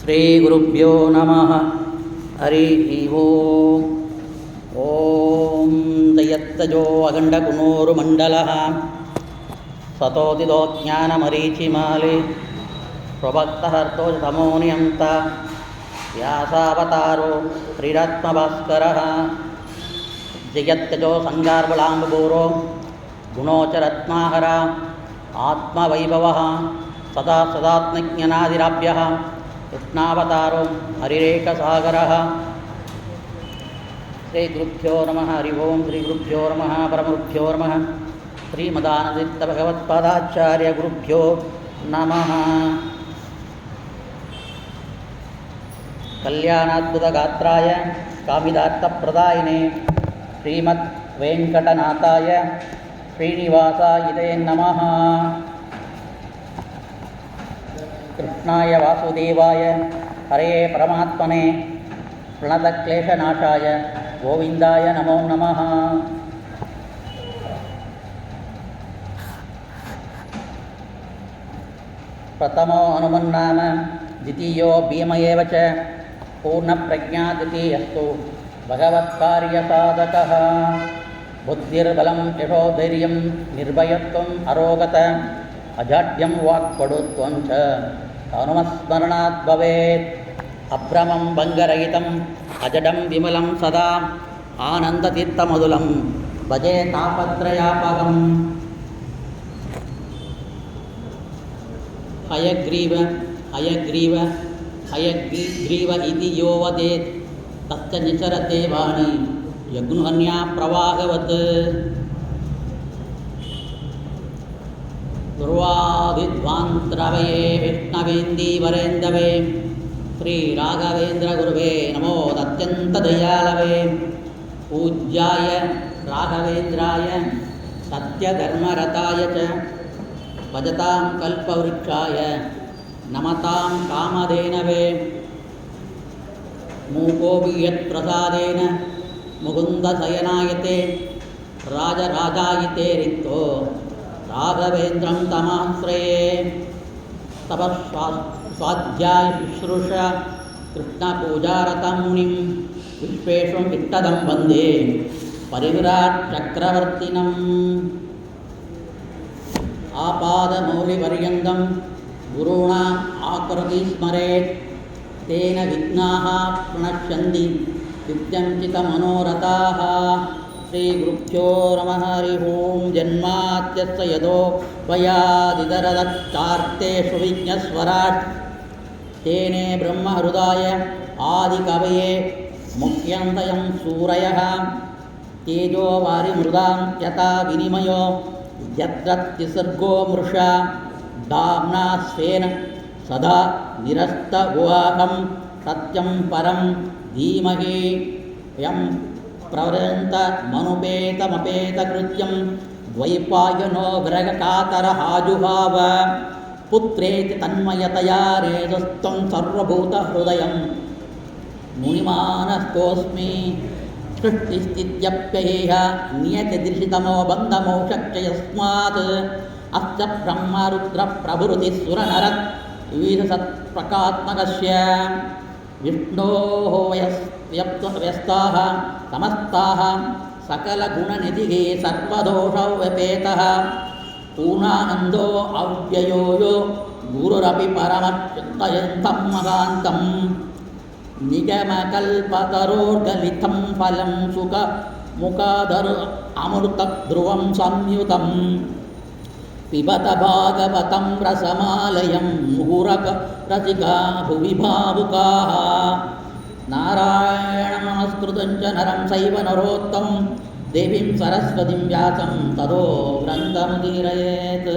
ಶ್ರೀಗುರುಭ್ಯೋ ನಮಃ. ಹರಿ ಓಂ. ಓಂ ದಯತ್ತಜೋ ಅಖಂಡಕುನೂರು ಮಂಡಲಃ ಸತೋದಿದೋ ಜ್ಞಾನಮರೀಚಿಮಾಲಿ ಸ್ವಭಕ್ತಹರ್ತೋ ತಮೋನಿಯಂತ ವ್ಯಾಸಾವತಾರೋ ಶ್ರೀರಾತ್ಮಭಾಸ್ಕರಃ ಜಯತ್ತಜೋ ಸಂಗಾರ್ಬಳಾಂಬೂರೋ ಗುಣೋಚರತ್ನಾಹರ ಆತ್ಮವೈಭವಃ ಸದಾ ಸದಾತ್ಮಜ್ಞಾನಾದಿರಾಭ್ಯಃ ಕೃಷ್ಣಾವತಾರೋ ಹರಿರೇಕಸಾಗರಃ. ಶ್ರೀಗುರುಭ್ಯೋ ನಮಃ. ಹರಿ ಓಂ. ಶ್ರೀಗುರುಭ್ಯೋ ನಮಃ. ಪರಮಗುರುಭ್ಯೋ ನಮಃ. ಶ್ರೀಮದಾನಂದತೀರ್ಥಭಗವತ್ಪಾದಾಚಾರ್ಯ ಗುರುಭ್ಯೋ ನಮಃ. ಕಲ್ಯಾಣಾದ್ಭುತಗಾತ್ರಾಯ ಕಾಮಿದಾರ್ಥಪ್ರದಾಯಿನೇ ಶ್ರೀಮದ್ ವೆಂಕಟನಾಥಾಯ ಶ್ರೀನಿವಾಸಾಯ ನಮಃ. ಕೃಷ್ಣಾಯ ವಾಸುದೇವಾಯ ಹರೇ ಪರಮಾತ್ಮನೇ ಪ್ರಣತಕ್ಲೇಶನಾಶಾಯ ಗೋವಿಂದಾಯ ನಮೋ ನಮಃ. ಪ್ರಥಮೋ ಹನುಮನ್ನಾಮ ದ್ವಿತೀಯೋ ಭೀಮ ಏವ ಚ ಪೂರ್ಣಪ್ರಜ್ಞಾದ್ವಿತೀಯಸ್ತು ಭಗವತ್ಕಾರ್ಯಸಾಧಕಃ. ಬುದ್ಧಿರ್ಬಲಂ ಯಶೋಧೈರ್ಯಂ ನಿರ್ಭಯತ್ವಂ ಅರೋಗತ ಅಜಾಡ್ಯಂ ವಾಕ್ಪಡುತ್ವಂ ಚ ಹನುಮಸ್ಮರಣಾತ್ ಭವೇತ್. ಅಭ್ರಮಂ ಭಂಗರಹಿತಂ ಅಜಡಂ ವಿಮಲಂ ಸದಾ ಆನಂದತೀರ್ಥಮಧುಲಂ ಭಜೆ ತಾಪತ್ರಯಾಪಗಂ. ಹಯಗ್ರೀವ ಹಯಗ್ರೀವ ಹಯಗ್ರೀವ ಇತಿ ಯೋ ವದೇತ್ ತಚ್ಚ ನಿಚರತೆ ವಾಣಿ ಯಜ್ಞನ್ಯಾ ಪ್ರವಾಹವತ್. ಧ್ರುವಾದಿಧ್ವಾಂತ್ರವಯೇ ವಿಷ್ಣವೇಂದೀವರೇಂದವೇ ಶ್ರೀರಾಘವೇಂದ್ರ ಗುರುವೇ ನಮೋ ಅತ್ಯಂತ ದಯಾಳವೇ. ಪೂಜ್ಯಾಯ ರಾಘವೇಂದ್ರಾಯ ಸತ್ಯಧರ್ಮರತಾಯ ಚ ಭಜತಾಂ ಕಲ್ಪವೃಕ್ಷಾಯ ನಮತಾಂ ಕಾಮಧೇನವೇ. ಮೂಕೋಪಿ ಯತ್ಪ್ರಸಾದೇನ ಮುಕುಂದಶಯನಾಯತೆ ರಾಜರಾಜಾಯಿತೆ ರಿಕ್ತೋ ರಾಘವೇಂದ್ರಂ ತಮಾಶ್ರಯೇ. ತಪಸ್ವಾಧ್ಯಾಯ ಶುಶ್ರೂಷ ಕೃಷ್ಣಪೂಜಾರತಂ ಮುನಿಂ ವಿಶ್ವೇಶಂ ಇಷ್ಟದಂ ವಂದೇ ಪರಿವಿರಾಟ್ ಚಕ್ರವರ್ತಿನಂ. ಆಪಾದಮೌಲಿಪರ್ಯಂతం ಗುರುಣಾಂ ಆಕೃತಿ ಸ್ಮರೇತ್ ತೇನ ವಿಘ್ನಾಃ ಪ್ರಣಶ್ಯಂತಿ ಸಿದ್ಧ್ಯಂಚಿತಮನೋರಥಾಃ. ಶ್ರೀಗುರುಭ್ಯೋ ನಮಃ. ಹರಿ ಓಂ. ಜನ್ಮಾದ್ಯಸ್ಯ ಯತೋನ್ಮಯಾದಿತರತಶ್ಚಾರ್ಥೇಷು ವಿಘ್ನಸ್ವರಾಟ್ ತೇನೇ ಬ್ರಹ್ಮಹೃದಾಯ ಆದಿಕವಯೇ ಮುಖ್ಯಂತಯಂ ಸೂರಯಃ ತೇಜೋ ವಾರಿಮೃದಾಂ ಯಥಾ ವಿನಿಮಯೋ ಯತ್ರ ತ್ರಿಸರ್ಗೋ ಮೃಷಾ ಧಾಮ್ನಾ ಸ್ವೇನ ಸದಾ ನಿರಸ್ತಗುಹಾಕಂ ಸತ್ಯಂ ಪರಂ ಧೀಮಹಿ ಯಂ ಪ್ರವೃಂತಮನುಪೇತಮಪೇತಕೃತ್ಯಂ ದ್ವೈಪಾಯನೋ ವಿರಗಕಾತರಹಾಜುಹಾವ. ಪುತ್ರೇತಿ ತನ್ಮಯತಯಾ ರೇಜಸ್ತ್ವಂ ಸರ್ವಭೂತಹೃದಯಂ ಮುನಿಮಾನಸ್ತೋಸ್ಮಿ. ಸೃಷ್ಟಿಸ್ಥಿತ್ಯಪ್ಯಯೇಹ ನಿಯತಿದೃಶಿತಮೋ ಬಂಧಮೋಕ್ಷಶ್ಚ ಯಸ್ಮಾತ್ ಅಸ್ಯ ಬ್ರಹ್ಮರುದ್ರ ಪ್ರಭೃತಿ ಸುರನರತ್ ವಿವಿಧಸತ್ಪ್ರಕಾತ್ಮಕಸ್ಯ ವಿಷ್ಣೋಃ ವ್ಯಸ್ತಾಃ ಸಮಸ್ತಾಃ ಸಕಲಗುಣನಿಧಿಃ ಸರ್ವದೋಷವ್ಯಪೇತಃ ಪೂರ್ಣಾನಂದೋ ಅವ್ಯಯೋ ಯೋ ಗುರುರಪಿ ಪರಮಚ್ಚಿಂತಯಂತಂ ಮಹಾಂತಂ. ನಿಗಮಕಲ್ಪತರೋರ್ಗಲಿತಂ ಫಲಂ ಸುಖ ಮುಖಾಧರ್ ಅಮೃತಧ್ರುವಂ ಸಂಯುತಂ ಪಿಬತ ಭಾಗವತಂ ರಸಮಾಲಯಂ ಮುಹುರಗ ರಸಿಕಾ ಭುವಿ ಭಾವುಕಾಃ. ನಾರಾಯಣಂ ನಮಸ್ಕೃತ್ಯಂ ಚ ನರಂ ಚೈವ ನರೋತ್ತಮಂ ದೇವೀಂ ಸರಸ್ವತಿಂ ವ್ಯಾಸಂ ತದೋ ಗ್ರಂಥಮುದೀರಯೇತ್.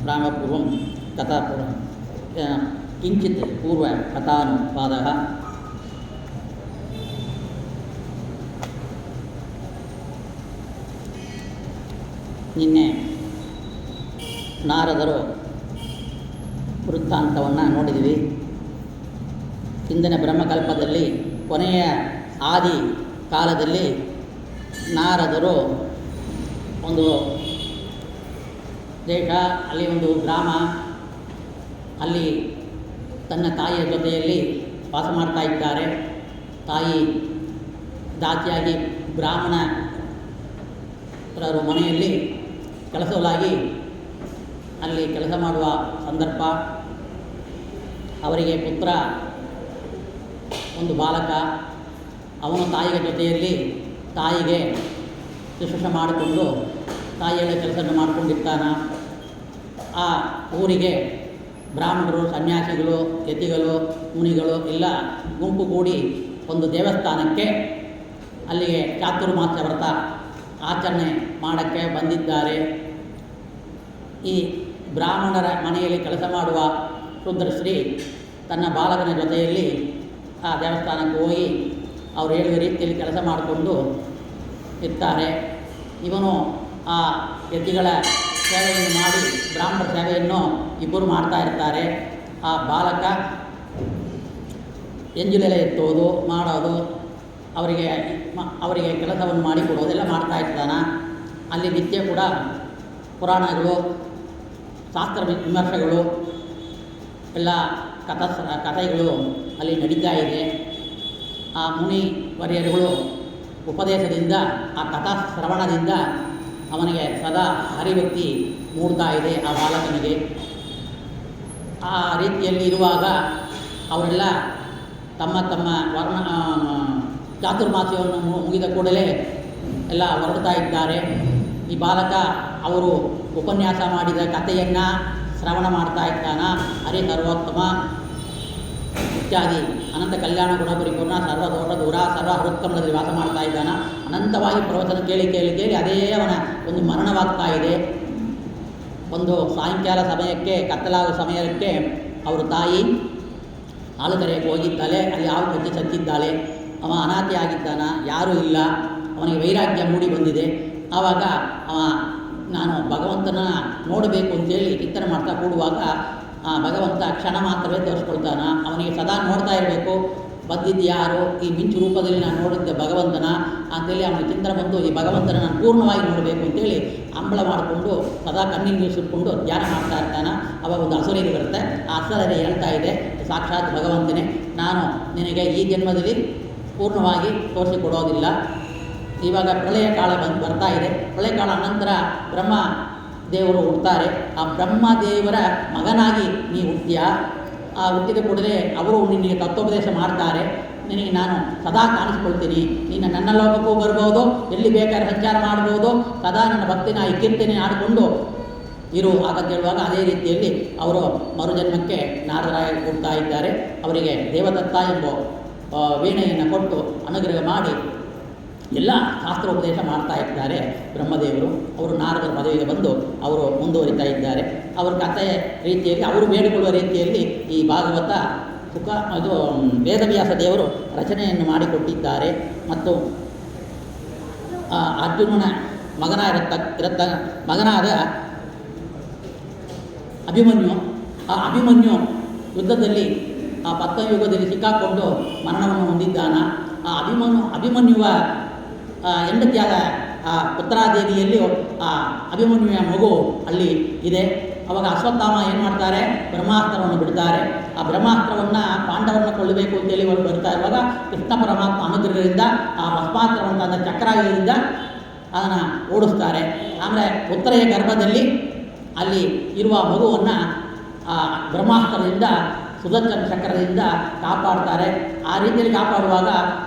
ರಾಮಪೂರ್ವಂ ಕಥಾಪೂರ್ವಂ ಕಿಂಚಿತ್ ಪೂರ್ವ ಕಥಾನುವಾದಃ. ನಿನ್ನೆ ನಾರದರು ವೃತ್ತಾಂತವನ್ನು ನೋಡಿದ್ವಿ. ಹಿಂದಿನ ಬ್ರಹ್ಮಕಲ್ಪದಲ್ಲಿ ಕೊನೆಯ ಆದಿ ಕಾಲದಲ್ಲಿ ನಾರದರು ಒಂದು ದೇಶ, ಅಲ್ಲಿ ಒಂದು ಗ್ರಾಮ, ಅಲ್ಲಿ ತನ್ನ ತಾಯಿಯ ಜೊತೆಯಲ್ಲಿ ವಾಸ ಮಾಡ್ತಾ ಇದ್ದಾರೆ. ತಾಯಿ ದಾಸಿಯಾಗಿ ಬ್ರಾಹ್ಮಣರ ಮನೆಯಲ್ಲಿ ಕೆಲಸವಾಗಿ ಅಲ್ಲಿ ಕೆಲಸ ಮಾಡುವ ಸಂದರ್ಭ ಅವರಿಗೆ ಪುತ್ರ ಒಂದು ಬಾಲಕ. ಅವನು ತಾಯಿಯ ಜೊತೆಯಲ್ಲಿ ತಾಯಿಗೆ ಶುಶ್ರೂಷೆ ಮಾಡಿಕೊಂಡು ತಾಯಿಯಲ್ಲ ಕೆಲಸವನ್ನು ಮಾಡಿಕೊಂಡಿರ್ತಾನ. ಆ ಊರಿಗೆ ಬ್ರಾಹ್ಮಣರು, ಸನ್ಯಾಸಿಗಳು, ಯತಿಗಳು, ಮುನಿಗಳು ಎಲ್ಲ ಗುಂಪು ಕೂಡಿ ಒಂದು ದೇವಸ್ಥಾನಕ್ಕೆ ಅಲ್ಲಿಗೆ ಚಾತುರ್ಮಾಸ್ಯ ವ್ರತ ಆಚರಣೆ ಮಾಡೋಕ್ಕೆ ಬಂದಿದ್ದಾರೆ. ಈ ಬ್ರಾಹ್ಮಣರ ಮನೆಯಲ್ಲಿ ಕೆಲಸ ಮಾಡುವ ಶೂದ್ರಶ್ರೀ ತನ್ನ ಬಾಲಕನ ಜೊತೆಯಲ್ಲಿ ಆ ದೇವಸ್ಥಾನಕ್ಕೆ ಹೋಗಿ ಅವರು ಹೇಳುವ ರೀತಿಯಲ್ಲಿ ಕೆಲಸ ಮಾಡಿಕೊಂಡು ಇರ್ತಾರೆ. ಇವನು ಆ ಯತಿಗಳ ಸೇವೆಯನ್ನು ಮಾಡಿ ಬ್ರಾಹ್ಮಣರ ಸೇವೆಯನ್ನು ಇಬ್ಬರು ಮಾಡ್ತಾ ಇರ್ತಾರೆ. ಆ ಬಾಲಕ ಎಂಜುಲೆಲೆ ಎತ್ತೋದು, ಮಾಡೋದು, ಅವರಿಗೆ ಕೆಲಸವನ್ನು ಮಾಡಿಕೊಡೋದೆಲ್ಲ ಮಾಡ್ತಾ ಇರ್ತಾನೆ. ಅಲ್ಲಿ ನಿತ್ಯ ಕೂಡ ಪುರಾಣಗಳು, ಶಾಸ್ತ್ರ ವಿಮರ್ಶೆಗಳು ಎಲ್ಲ ಕಥೆಗಳು ಅಲ್ಲಿ ನಡೀತಾ ಇದೆ. ಆ ಮುನಿ ವರ್ಯರುಗಳು ಉಪದೇಶದಿಂದ, ಆ ಕಥಾ ಶ್ರವಣದಿಂದ ಅವನಿಗೆ ಸದಾ ಹರಿಭಕ್ತಿ ಮೂಡ್ತಾ ಇದೆ ಆ ಬಾಲಕನಿಗೆ. ಆ ರೀತಿಯಲ್ಲಿ ಇರುವಾಗ ಅವರೆಲ್ಲ ತಮ್ಮ ತಮ್ಮ ಚಾತುರ್ಮಾಸ್ಯವನ್ನು ಮುಗಿದ ಕೂಡಲೇ ಎಲ್ಲ ಹೊರಡ್ತಾ ಇದ್ದಾರೆ. ಈ ಬಾಲಕ ಅವರು ಉಪನ್ಯಾಸ ಮಾಡಿದ ಕಥೆಯನ್ನು ಶ್ರವಣ ಮಾಡ್ತಾ ಇದ್ದಾನ. ಹರಿ ಸರ್ವೋತ್ತಮ ಇತ್ಯಾದಿ ಅನಂತ ಕಲ್ಯಾಣ ಗುಣ ಪರಿಪೂರ್ಣ ಸರ್ವದೋಷ ದೂರ ಸರ್ವ ಹೃತ್ಕಮಲದಲ್ಲಿ ವಾಸ ಮಾಡ್ತಾ ಇದ್ದಾನ. ಅನಂತವಾಗಿ ಪ್ರವಚನ ಕೇಳಿ ಕೇಳಿ ಕೇಳಿ ಅದೇ ಅವನ ಒಂದು ಮರಣವಾಗ್ತಾ ಇದೆ. ಒಂದು ಸಾಯಂಕಾಲ ಸಮಯಕ್ಕೆ, ಕತ್ತಲಾಗುವ ಸಮಯಕ್ಕೆ ಅವರ ತಾಯಿ ಹಾಲು ಕರೆಯಕ್ಕೆ ಹೋಗಿದ್ದಾಳೆ. ಅಲ್ಲಿ ಹಾವು ಕಚ್ಚಿ ಸತ್ತಿದ್ದಾಳೆ. ಅವ ಅನಾಥಿ ಆಗಿದ್ದಾನ, ಯಾರೂ ಇಲ್ಲ. ಅವನಿಗೆ ವೈರಾಗ್ಯ ಮೂಡಿ ಬಂದಿದೆ. ಆವಾಗ ನಾನು ಭಗವಂತನ ನೋಡಬೇಕು ಅಂತೇಳಿ ಚಿಂತನೆ ಮಾಡ್ತಾ ಕೂಡುವಾಗ ಭಗವಂತ ಕ್ಷಣ ಮಾತ್ರವೇ ತೋರಿಸ್ಕೊಳ್ತಾನ. ಅವನಿಗೆ ಸದಾ ನೋಡ್ತಾ ಇರಬೇಕು, ಬಂದಿದ್ದು ಯಾರು, ಈ ಮಿಂಚು ರೂಪದಲ್ಲಿ ನಾನು ನೋಡಿದ್ದೆ ಭಗವಂತನ ಅಂತೇಳಿ ಅವನಿಗೆ ಚಿಂತನೆ ಬಂದು ಈ ಭಗವಂತನ ನಾನು ಪೂರ್ಣವಾಗಿ ನೋಡಬೇಕು ಅಂತೇಳಿ ಹಂಬಲ ಮಾಡಿಕೊಂಡು ಸದಾ ಕಣ್ಣಿನ ನೀರು ಸುಟ್ಕೊಂಡು ಧ್ಯಾನ ಮಾಡ್ತಾ ಇರ್ತಾನೆ. ಅವಾಗ ಒಂದು ಅಸುರೇರಿ ಬರುತ್ತೆ. ಆ ಅಸುರೇರಿ ಹೇಳ್ತಾ ಇದೆ, ಸಾಕ್ಷಾತ್ ಭಗವಂತನೇ, ನಾನು ನಿನಗೆ ಈ ಜನ್ಮದಲ್ಲಿ ಪೂರ್ಣವಾಗಿ ತೋರಿಸಿಕೊಡೋದಿಲ್ಲ. ಇವಾಗ ಪ್ರಳಯ ಕಾಲ ಬರ್ತಾ ಇದೆ. ಪ್ರಳಯ ಕಾಲ ಅನಂತರ ಬ್ರಹ್ಮ ದೇವರು ಹುಡ್ತಾರೆ. ಆ ಬ್ರಹ್ಮದೇವರ ಮಗನಾಗಿ ನೀ ಹುಟ್ಟಿಯ. ಆ ಹುಟ್ಟಿದ ಕೂಡಲೇ ಅವರು ನಿನಗೆ ತತ್ವೋಪದೇಶ ಮಾಡ್ತಾರೆ. ನಿನಗೆ ನಾನು ಸದಾ ಕಾಣಿಸ್ಕೊಳ್ತೀನಿ, ನೀನು ನನ್ನ ಲೋಕಕ್ಕೂ ಬರ್ಬೋದು, ಎಲ್ಲಿ ಬೇಕಾದ್ರೆ ಸಂಚಾರ ಮಾಡ್ಬೋದು, ಸದಾ ನನ್ನ ಭಕ್ತಿನ ಈ ಕೀರ್ತನೆ ಆಡಿಕೊಂಡು ಇರು ಹಾಗಂತ ಹೇಳುವಾಗ ಅದೇ ರೀತಿಯಲ್ಲಿ ಅವರು ಮರುಜನ್ಮಕ್ಕೆ ನಾರದರಾಗಿ ಕೊಡ್ತಾ ಇದ್ದಾರೆ. ಅವರಿಗೆ ದೇವದತ್ತ ಎಂಬ ವೀಣೆಯನ್ನು ಕೊಟ್ಟು ಅನುಗ್ರಹ ಮಾಡಿ ಎಲ್ಲ ಶಾಸ್ತ್ರೋಪದೇಶ ಮಾಡ್ತಾ ಇದ್ದಾರೆ ಬ್ರಹ್ಮದೇವರು. ಅವರು ನಾರದರ ಮದುವೆಗೆ ಬಂದು ಅವರು ಮುಂದುವರಿತಾ ಇದ್ದಾರೆ. ಅವರ ಕಥೆಯ ರೀತಿಯಲ್ಲಿ, ಅವರು ಬೇಡಿಕೊಳ್ಳುವ ರೀತಿಯಲ್ಲಿ ಈ ಭಾಗವತ ಇದು ವೇದವ್ಯಾಸ ದೇವರು ರಚನೆಯನ್ನು ಮಾಡಿಕೊಟ್ಟಿದ್ದಾರೆ. ಮತ್ತು ಅರ್ಜುನನ ಮಗನಾದ ಅಭಿಮನ್ಯು, ಆ ಅಭಿಮನ್ಯು ಯುದ್ಧದಲ್ಲಿ ಆ ಪದ್ಮಯುಗದಲ್ಲಿ ಸಿಕ್ಕಾಕೊಂಡು ಮರಣವನ್ನು ಹೊಂದಿದ್ದಾನ. ಆ ಅಭಿಮನ್ಯುವ ಹೆಂಡತಿಯಾದ ಆ ಪುತ್ರಾದೇವಿಯಲ್ಲಿ ಆ ಅಭಿಮನ್ಯುವ ಮಗು ಅಲ್ಲಿ ಇದೆ. ಅವಾಗ ಅಶ್ವತ್ಥಾಮ ಏನು ಮಾಡ್ತಾರೆ, ಬ್ರಹ್ಮಾಸ್ತ್ರವನ್ನು ಬಿಡ್ತಾರೆ. ಆ ಬ್ರಹ್ಮಾಸ್ತ್ರವನ್ನು ಪಾಂಡವರನ್ನು ಕೊಲ್ಲಬೇಕು ಅಂತೇಳಿ ಅವರು ಬರ್ತಾ ಇರುವಾಗ ಕೃಷ್ಣ ಪರಮಾತ್ಮ ಅನುಗ್ರಹದಿಂದ ಆ ಭಸ್ಮಾಸ್ತ್ರವನ್ನು ತನ್ನ ಚಕ್ರದಿಂದ ಅದನ್ನು ಓಡಿಸ್ತಾರೆ. ಆಮೇಲೆ ಉತ್ತರೆಯ ಗರ್ಭದಲ್ಲಿ ಅಲ್ಲಿ ಇರುವ ಮಗುವನ್ನು ಆ ಬ್ರಹ್ಮಾಸ್ತ್ರದಿಂದ ಸುದರ್ಶನ ಚಕ್ರದಿಂದ ಕಾಪಾಡ್ತಾರೆ. ಆ ರೀತಿಯಲ್ಲಿ ಕಾಪಾಡುವಾಗ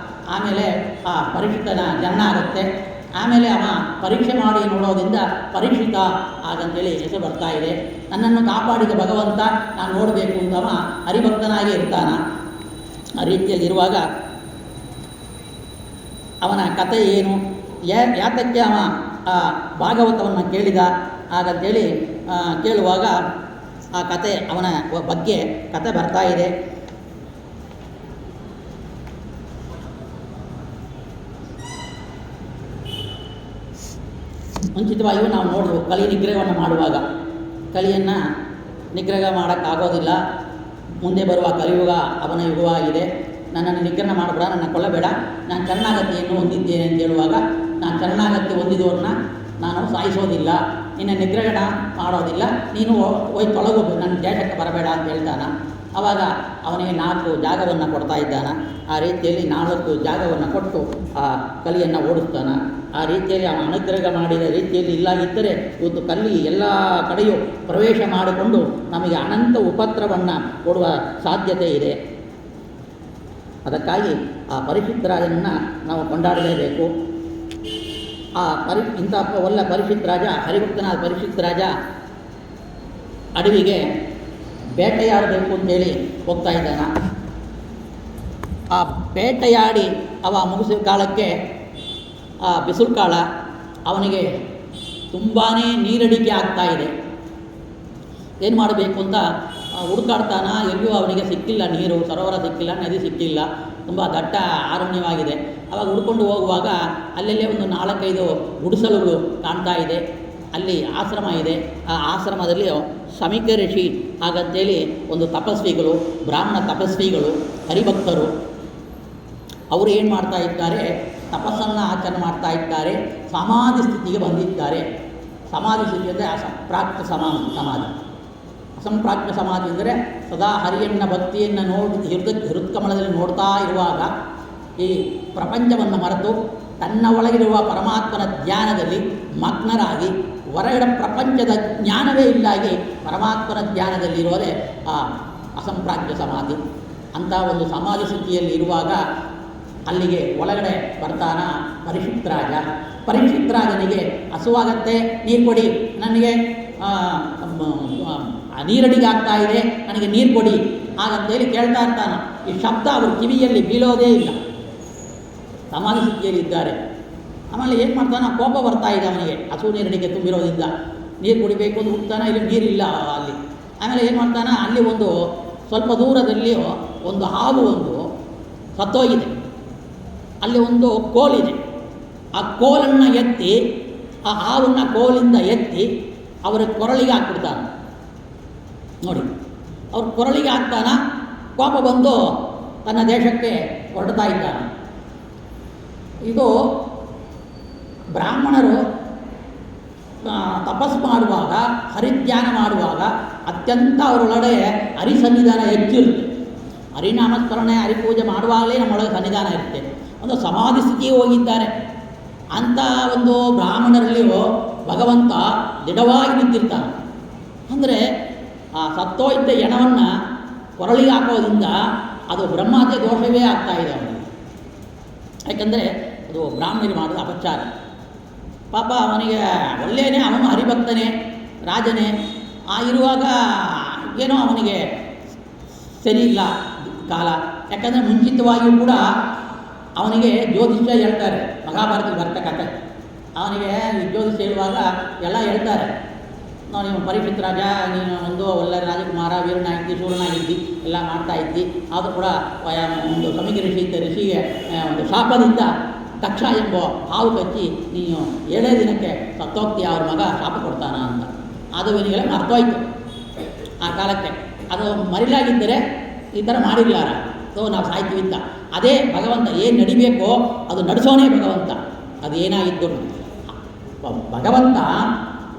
ಆಮೇಲೆ ಆ ಪರೀಕ್ಷಿತನ ಜನ್ಮ ಆಗುತ್ತೆ. ಆಮೇಲೆ ಅವ ಪರೀಕ್ಷೆ ಮಾಡಿ ನೋಡೋದ್ರಿಂದ ಪರೀಕ್ಷಿತ ಹಾಗಂತೇಳಿ ಹೆಸರು ಬರ್ತಾ ಇದೆ. ನನ್ನನ್ನು ಕಾಪಾಡಿದ ಭಗವಂತ ನಾನು ನೋಡಬೇಕು ಅಂತ ಅವ ಹರಿಭಕ್ತನಾಗಿ ಇರ್ತಾನ. ಆ ರೀತಿಯಲ್ಲಿರುವಾಗ ಅವನ ಕತೆ ಏನು, ಯಾತಕ್ಕೆ ಅವ ಆ ಭಾಗವತವನ್ನು ಕೇಳಿದ ಹಾಗಂತೇಳಿ ಕೇಳುವಾಗ ಆ ಕತೆ, ಅವನ ಬಗ್ಗೆ ಕತೆ ಬರ್ತಾ ಇದೆ. ಮುಂಚಿತವಾಗಿಯೂ ನಾವು ನೋಡಿದ್ವು, ಕಲಿ ನಿಗ್ರಹವನ್ನು ಮಾಡುವಾಗ ಕಲಿಯನ್ನು ನಿಗ್ರಹ ಮಾಡೋಕ್ಕಾಗೋದಿಲ್ಲ. ಮುಂದೆ ಬರುವ ಕಲಿಯುಗ ಅವನ ಯುಗವಾಗಿದೆ. ನನ್ನನ್ನು ನಿಗ್ರಹ ಮಾಡಬೇಡ, ನನ್ನ ಕೊಲ್ಲಬೇಡ, ನಾನು ಶರಣಾಗತಿಯನ್ನು ಹೊಂದಿದ್ದೇನೆ ಅಂತ ಹೇಳುವಾಗ, ನಾನು ಶರಣಾಗತಿ ಹೊಂದಿದವ್ರನ್ನ ನಾನು ಸಾಯಿಸೋದಿಲ್ಲ ನಿನ್ನ ನಿಗ್ರಹಣ ಮಾಡೋದಿಲ್ಲ, ನೀನು ಹೋಗಿ ತೊಳಗು, ನನ್ನ ದೇಶಕ್ಕೆ ಬರಬೇಡ ಅಂತ ಹೇಳ್ತಾನೆ. ಆವಾಗ ಅವನಿಗೆ 4 ಜಾಗವನ್ನು ಕೊಡ್ತಾ ಇದ್ದಾನೆ. ಆ ರೀತಿಯಲ್ಲಿ 4 ಜಾಗವನ್ನು ಕೊಟ್ಟು ಆ ಕಲಿಯನ್ನು ಓಡಿಸ್ತಾನೆ. ಆ ರೀತಿಯಲ್ಲಿ ಅವನ ಅನುಗ್ರಹ ಮಾಡಿದ ರೀತಿಯಲ್ಲಿ ಇಲ್ಲಾಗಿದ್ದರೆ ಇವತ್ತು ಕಲ್ಲಿ ಎಲ್ಲ ಕಡೆಯೂ ಪ್ರವೇಶ ಮಾಡಿಕೊಂಡು ನಮಗೆ ಅನಂತ ಉಪದ್ರವನ್ನು ಕೊಡುವ ಸಾಧ್ಯತೆ ಇದೆ. ಅದಕ್ಕಾಗಿ ಆ ಪರೀಕ್ಷಿತ್ ರಾಜನನ್ನು ನಾವು ಕೊಂಡಾಡಲೇಬೇಕು. ಇಂಥ ಒಳ್ಳೆ ಪರೀಕ್ಷಿತ್ ರಾಜ, ಹರಿಭಕ್ತನಾದ ಪರೀಕ್ಷಿತ್ ರಾಜ ಅಡವಿಗೆ ಬೇಟೆಯಾಡಬೇಕು ಅಂತೇಳಿ ಹೋಗ್ತಾ ಇದ್ದಾನೆ. ಆ ಬೇಟೆಯಾಡಿ ಅವ ಮುಗಿಸಿದ ಕಾಲಕ್ಕೆ ಆ ಬಿಸಿಲು ಕಾಲ, ಅವನಿಗೆ ತುಂಬಾ ನೀರಡಿಕೆ ಆಗ್ತಾ ಇದೆ. ಏನು ಮಾಡಬೇಕು ಅಂತ ಹುಡುಕಾಡ್ತಾನ. ಎಲ್ಲಿಯೂ ಅವನಿಗೆ ಸಿಕ್ಕಿಲ್ಲ, ನೀರು ಸರೋವರ ಸಿಕ್ಕಿಲ್ಲ, ನದಿ ಸಿಕ್ಕಿಲ್ಲ, ತುಂಬ ದಟ್ಟ ಅರಣ್ಯವಾಗಿದೆ. ಅವಾಗ ಹುಡ್ಕೊಂಡು ಹೋಗುವಾಗ ಅಲ್ಲಲ್ಲೇ ಒಂದು 4-5 ಗುಡಿಸಲುಗಳು ಕಾಣ್ತಾ ಇದೆ. ಅಲ್ಲಿ ಆಶ್ರಮ ಇದೆ. ಆ ಆಶ್ರಮದಲ್ಲಿ ಸಮೀಕ ಋಷಿ ಹಾಗಂತೇಳಿ ಒಂದು ತಪಸ್ವಿಗಳು, ಬ್ರಾಹ್ಮಣ ತಪಸ್ವಿಗಳು, ಹರಿಭಕ್ತರು, ಅವರು ಏನು ಮಾಡ್ತಾ ಇದ್ದಾರೆ, ತಪಸ್ಸನ್ನು ಆಚರಣೆ ಮಾಡ್ತಾ ಇದ್ದಾರೆ. ಸಮಾಧಿ ಸ್ಥಿತಿಗೆ ಬಂದಿದ್ದಾರೆ. ಸಮಾಧಿ ಸ್ಥಿತಿ ಅಂದರೆ ಅಸಂಪ್ರಾಪ್ತ ಸಮಾಧಿ. ಅಸಂಪ್ರಾಪ್ತ ಸಮಾಧಿ ಅಂದರೆ ಸದಾ ಹರಿಯನ್ನ ಭಕ್ತಿಯನ್ನು ಹೃತ್ಕಮಲದಲ್ಲಿ ನೋಡ್ತಾ ಇರುವಾಗ ಈ ಪ್ರಪಂಚವನ್ನು ಮರೆತು ತನ್ನ ಒಳಗಿರುವ ಪರಮಾತ್ಮನ ಧ್ಯಾನದಲ್ಲಿ ಮಗ್ನರಾಗಿ ಹೊರಗಡೆ ಪ್ರಪಂಚದ ಜ್ಞಾನವೇ ಇಲ್ಲಾಗಿ ಪರಮಾತ್ಮನ ಧ್ಯಾನದಲ್ಲಿರೋದೇ ಆ ಅಸಂಪ್ರಾಜ್ಯ ಸಮಾಧಿ. ಅಂಥ ಒಂದು ಸಮಾಧಿ ಸ್ಥಿತಿಯಲ್ಲಿ ಇರುವಾಗ ಅಲ್ಲಿಗೆ ಒಳಗಡೆ ಬರ್ತಾನ ಪರೀಕ್ಷಿತ್ ರಾಜ. ಪರೀಕ್ಷಿತ್ ರಾಜನಿಗೆ ಹಸುವಾಗತ್ತೆ, ನೀರು ಕೊಡಿ, ನನಗೆ ನೀರಡಿಗೆ ಆಗ್ತಾ ಇದೆ, ನನಗೆ ನೀರು ಕೊಡಿ ಹಾಗಂತೇಳಿ ಕೇಳ್ತಾ ಇರ್ತಾನೆ. ಈ ಶಬ್ದ ಅವರು ಕಿವಿಯಲ್ಲಿ ಬೀಳೋದೇ ಇಲ್ಲ, ಸಮಾಧಿ ಸ್ಥಿತಿಯಲ್ಲಿ ಇದ್ದಾರೆ. ಆಮೇಲೆ ಏನು ಮಾಡ್ತಾನೆ, ಕೋಪ ಬರ್ತಾ ಇದೆ ಅವನಿಗೆ, ಹಸು ನೀರಡಿಗೆ ತುಂಬಿರೋದ್ರಿಂದ. ನೀರು ಕುಡಿಬೇಕು ಅಂತ ಹುಡ್ತಾನೆ, ಇಲ್ಲಿ ನೀರಿಲ್ಲ ಅಲ್ಲಿ. ಆಮೇಲೆ ಏನು ಮಾಡ್ತಾನೆ, ಅಲ್ಲಿ ಒಂದು ಸ್ವಲ್ಪ ದೂರದಲ್ಲಿ ಒಂದು ಹಾವು ಒಂದು ಸತ್ತೋಗಿದೆ. ಅಲ್ಲಿ ಒಂದು ಕೋಲಿದೆ. ಆ ಕೋಲನ್ನು ಎತ್ತಿ, ಆ ಹಾವನ್ನು ಕೋಲಿಂದ ಎತ್ತಿ ಅವರ ಕೊರಳಿಗೆ ಹಾಕ್ಬಿಡ್ತಾನೆ. ನೋಡಿ, ಅವ್ರ ಕೊರಳಿಗೆ ಹಾಕ್ತಾನ. ಕೋಪ ಬಂದು ತನ್ನ ದೇಶಕ್ಕೆ ಹೊರಡ್ತಾ ಇದ್ದಾನೆ. ಇದು ಬ್ರಾಹ್ಮಣರು ತಪಸ್ಸು ಮಾಡುವಾಗ, ಹರಿಧ್ಯಾನ ಮಾಡುವಾಗ ಅತ್ಯಂತ ಅವರೊಳಗಡೆ ಹರಿಸನ್ನಿಧಾನ ಹೆಚ್ಚಿರುತ್ತೆ. ಹರಿನಾಮಸ್ಮರಣೆ, ಹರಿಪೂಜೆ ಮಾಡುವಾಗಲೇ ನಮ್ಮೊಳಗೆ ಸನ್ನಿಧಾನ ಇರುತ್ತೆ. ಒಂದು ಸಮಾಧಿ ಸ್ಥಿತಿಗೆ ಹೋಗಿದ್ದಾರೆ. ಅಂಥ ಒಂದು ಬ್ರಾಹ್ಮಣರಲ್ಲಿಯೂ ಭಗವಂತ ದಿಢವಾಗಿ ನಿಂತಿರ್ತಾನೆ. ಅಂದರೆ ಆ ಸತ್ತೋಯ್ದ ಎಣವನ್ನು ಕೊರಳಿಗೆ ಹಾಕೋದ್ರಿಂದ ಅದು ಬ್ರಹ್ಮಹತ್ಯೆ ದೋಷವೇ ಆಗ್ತಾ ಇದೆ ಅವನಿಗೆ. ಯಾಕೆಂದರೆ ಅದು ಬ್ರಾಹ್ಮಣರು ಮಾಡಿದ ಅಪಚಾರ. ಪಾಪ ಅವನಿಗೆ ಒಳ್ಳೆಯೇ, ಅವನು ಹರಿಭಕ್ತನೇ, ರಾಜನೇ ಇರುವಾಗ ಏನೋ ಅವನಿಗೆ ಸರಿ ಇಲ್ಲ ಕಾಲ. ಯಾಕಂದರೆ ಮುಂಚಿತವಾಗಿಯೂ ಕೂಡ ಅವನಿಗೆ ಜ್ಯೋತಿಷ್ಯ ಹೇಳ್ತಾರೆ, ಮಹಾಭಾರತದಲ್ಲಿ ಬರ್ತಕ್ಕಂಥ ಅವನಿಗೆ ಜ್ಯೋತಿಷ್ಯ ಹೇಳುವಾಗ ಎಲ್ಲ ಹೇಳ್ತಾರೆ, ನೀವು ಪರೀಕ್ಷಿತ್ ರಾಜ, ನೀನು ಒಂದು ಒಳ್ಳೆ ರಾಜಕುಮಾರ, ವೀರನಾಗಿದ್ದಿ, ಶೂರನಾಗಿದ್ದಿ, ಎಲ್ಲ ಮಾಡ್ತಾ ಇದ್ದಿ. ಆದರೂ ಕೂಡ ಒಂದು ಸಮೀಕ ಋಷಿಗೆ ಒಂದು ಶಾಪದಿಂದ ದಕ್ಷ ಎಂಬ ಹಾವು ಕಚ್ಚಿ ನೀನು 7 ದಿನಕ್ಕೆ ಸತ್ತೋಗ್ತೀಯ, ಅವ್ರ ಮಗ ಶಾಪ ಕೊಡ್ತಾನ ಅಂತ. ಅದು ಇವನಿಗೆಲ್ಲ ಮರ್ತೋಯ್ತು ಆ ಕಾಲಕ್ಕೆ. ಅದು ಮರಿಲಾಗಿದ್ದರೆ ಈ ಥರ ಮಾಡಿರ್ಲಾರ, ಸೊ ನಾವು ಸಾಯ್ತೀವಿಂತ. ಅದೇ ಭಗವಂತ ಏನು ನಡಿಬೇಕೋ ಅದು ನಡೆಸೋನೇ ಭಗವಂತ. ಅದು ಏನಾಗಿದ್ದರು ಭಗವಂತ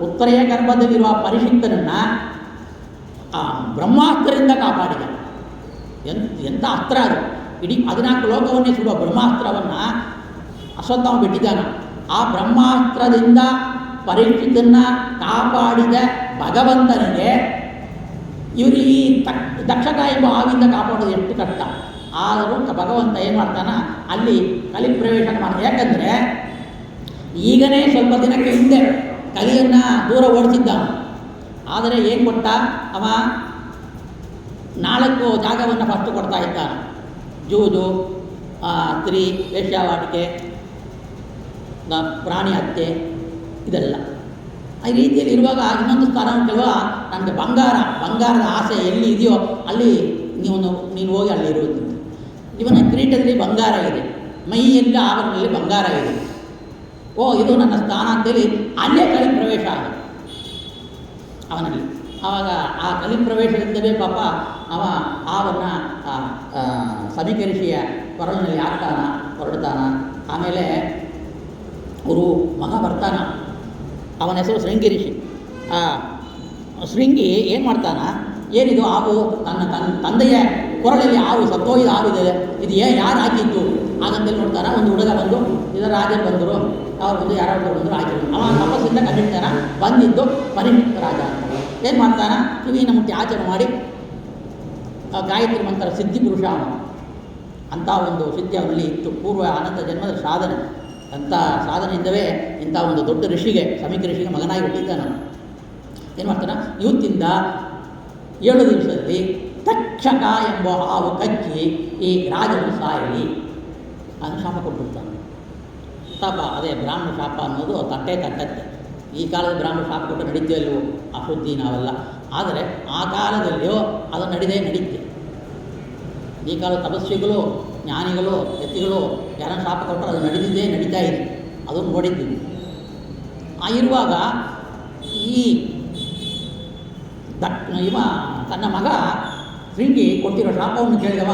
ಉತ್ತರೆಯ ಗರ್ಭದಲ್ಲಿರುವ ಪರಿಷಿಕ್ತನನ್ನು ಬ್ರಹ್ಮಾಸ್ತ್ರದಿಂದ ಕಾಪಾಡಿದ. ಎಂಥ ಅಸ್ತ್ರ ಅದು! ಇಡೀ 14 ಲೋಕವನ್ನೇ ಸುಡುವ ಬ್ರಹ್ಮಾಸ್ತ್ರವನ್ನು ಅಶ್ವತ್ಥಾಮ ಬಿಟ್ಟಿದ್ದಾನೆ. ಆ ಬ್ರಹ್ಮಾಸ್ತ್ರದಿಂದ ಪರೀಕ್ಷಿತನ್ನು ಕಾಪಾಡಿದ ಭಗವಂತನಿಗೆ ಇವರು ಈ ದಕ್ಷಕ ಎಂಬ ಹಾವಿಂದ ಕಾಪಾಡೋದು ಎಷ್ಟು ಕಷ್ಟ. ಆದರೂ ಭಗವಂತ ಏನು ಮಾಡ್ತಾನೆ, ಅಲ್ಲಿ ಕಲಿ ಪ್ರವೇಶ ಮಾಡ್ತಾನೆ. ಯಾಕಂದರೆ ಈಗನೇ ಸ್ವಲ್ಪ ದಿನಕ್ಕೆ ಹಿಂದೆ ಕಲಿಯನ್ನು ದೂರ ಓಡಿಸಿದ್ದ. ಆದರೆ ಏನು ಕೊಟ್ಟ ಅವ, 4 ಜಾಗವನ್ನು ಫಸ್ಟ್ ಕೊಡ್ತಾ ಇದ್ದಾನೆ. ಜೂಜು, ಸ್ತ್ರೀ ವೇಶ್ಯಾವಾಟಿಕೆ, ಪ್ರಾಣಿ ಹತ್ಯೆ, ಇದೆಲ್ಲ ಈ ರೀತಿಯಲ್ಲಿ ಇರುವಾಗ ಇನ್ನೊಂದು ಸ್ಥಾನ ಉಂಟಲ್ವ, ನನಗೆ ಬಂಗಾರದ ಆಸೆ ಎಲ್ಲಿ ಇದೆಯೋ ಅಲ್ಲಿ ನೀನು ಹೋಗಿ ಅಲ್ಲಿ ಇರುವುದು. ಇವನ ಕಿರೀಟದಲ್ಲಿ ಬಂಗಾರ ಇದೆ, ಮೈಯಲ್ಲಿ ಆವರಣದಲ್ಲಿ ಬಂಗಾರ ಇದೆ. ಇದು ನನ್ನ ಸ್ಥಾನ ಅಂತೇಳಿ ಅಲ್ಲೇ ಕಲಿ ಪ್ರವೇಶ ಆಗ ಅವನಲ್ಲಿ. ಆವಾಗ ಆ ಕಲಿ ಪ್ರವೇಶದಿಂದಲೇ ಪಾಪ ಅವ ಆವನ್ನು ಸಮೀಕ ಋಷಿಯ ಕೊರಳಿನಲ್ಲಿ ಹೊರಡ್ತಾನ. ಆಮೇಲೆ ಅವರು ಮಗ ಬರ್ತಾನ, ಅವನ ಹೆಸರು ಶೃಂಗಿ ಋಷಿ. ಆ ಶೃಂಗಿ ಏನು ಮಾಡ್ತಾನ, ಏನಿದು ಹಾವು, ತಂದೆಯ ಕೊರಳಲ್ಲಿ ಹಾವು ಸತ್ತೋಗಿದ ಹಾವಿದೆ, ಇದು ಯಾರು ಹಾಕಿದ್ದು ಹಾಗಂತೇಳಿ ನೋಡ್ತಾನೆ. ಒಂದು ಹುಡುಗ ಬಂದು ಇದರ ರಾಜರು ಬಂದರು, ಅವ್ರು ಬಂದು ಯಾರಾದ್ರು ಬಂದರು ಹಾಕಿದ್ರು. ಅವ ತಪಸ್ಸಿಂದ ಕಂಡಿಡ್ತಾನೆ, ಬಂದಿದ್ದು ಪರಿಣಿತ ರಾಜ ಅಂತ. ಏನು ಮಾಡ್ತಾನೆ, ಕಿವಿನ ಮುಟ್ಟಿ ಆಚರಣೆ ಮಾಡಿ ಗಾಯತ್ರಿ ಮಂತ್ರ ಸಿದ್ಧಿ ಪುರುಷ ಅಂಥ ಒಂದು ಸಿದ್ಧಿ ಅವನಲ್ಲಿ ಇತ್ತು. ಪೂರ್ವ ಅನಂತ ಜನ್ಮದ ಸಾಧನೆ, ಅಂಥ ಸಾಧನೆಯಿಂದವೇ ಇಂಥ ಒಂದು ದೊಡ್ಡ ಋಷಿಗೆ, ಸಮೀಕ ಋಷಿಗೆ ಮಗನಾಗಿ ಹುಟ್ಟಿದ್ದಾನೆ. ಏನು ಮಾಡ್ತಾನೆ, ಇವತ್ತಿಂದ 7 ದಿವಸದಲ್ಲಿ ತಕ್ಷಕ ಎಂಬ ಹಾವು ಕಚ್ಚಿ ಈ ರಾಜನು ಸಾಯಲಿ ಅದನ್ನು ಶಾಪ ಕೊಟ್ಬಿಡ್ತಾನೆ. ಶಾಪ ಅದೇ ಬ್ರಾಹ್ಮಣ ಶಾಪ ಅನ್ನೋದು ತಟ್ಟತ್ತೆ. ಈ ಕಾಲದ ಬ್ರಾಹ್ಮಣ ಶಾಪ ಕೊಟ್ಟು ನಡೀತೀವಲ್ಲೋ ಅಶುದ್ಧಿ ನಾವೆಲ್ಲ, ಆದರೆ ಆ ಕಾಲದಲ್ಲಿಯೋ ಅದು ನಡೀತೆ. ಈ ಕಾಲದ ತಪಸ್ವಿಗಳು, ಜ್ಞಾನಿಗಳು, ವ್ಯಕ್ತಿಗಳು ಯಾರನ್ನ ಶಾಪ ಕೊಟ್ಟರು ಅದು ನಡೀತಾ ಇದೆ, ಅದನ್ನು ನೋಡಿದ್ದೀವಿ. ಇರುವಾಗ ಈ ಇವ ತನ್ನ ಮಗ ಶೃಂಗಿ ಕೊಟ್ಟಿರೋ ಶಾಪವನ್ನು ಕೇಳಿದವ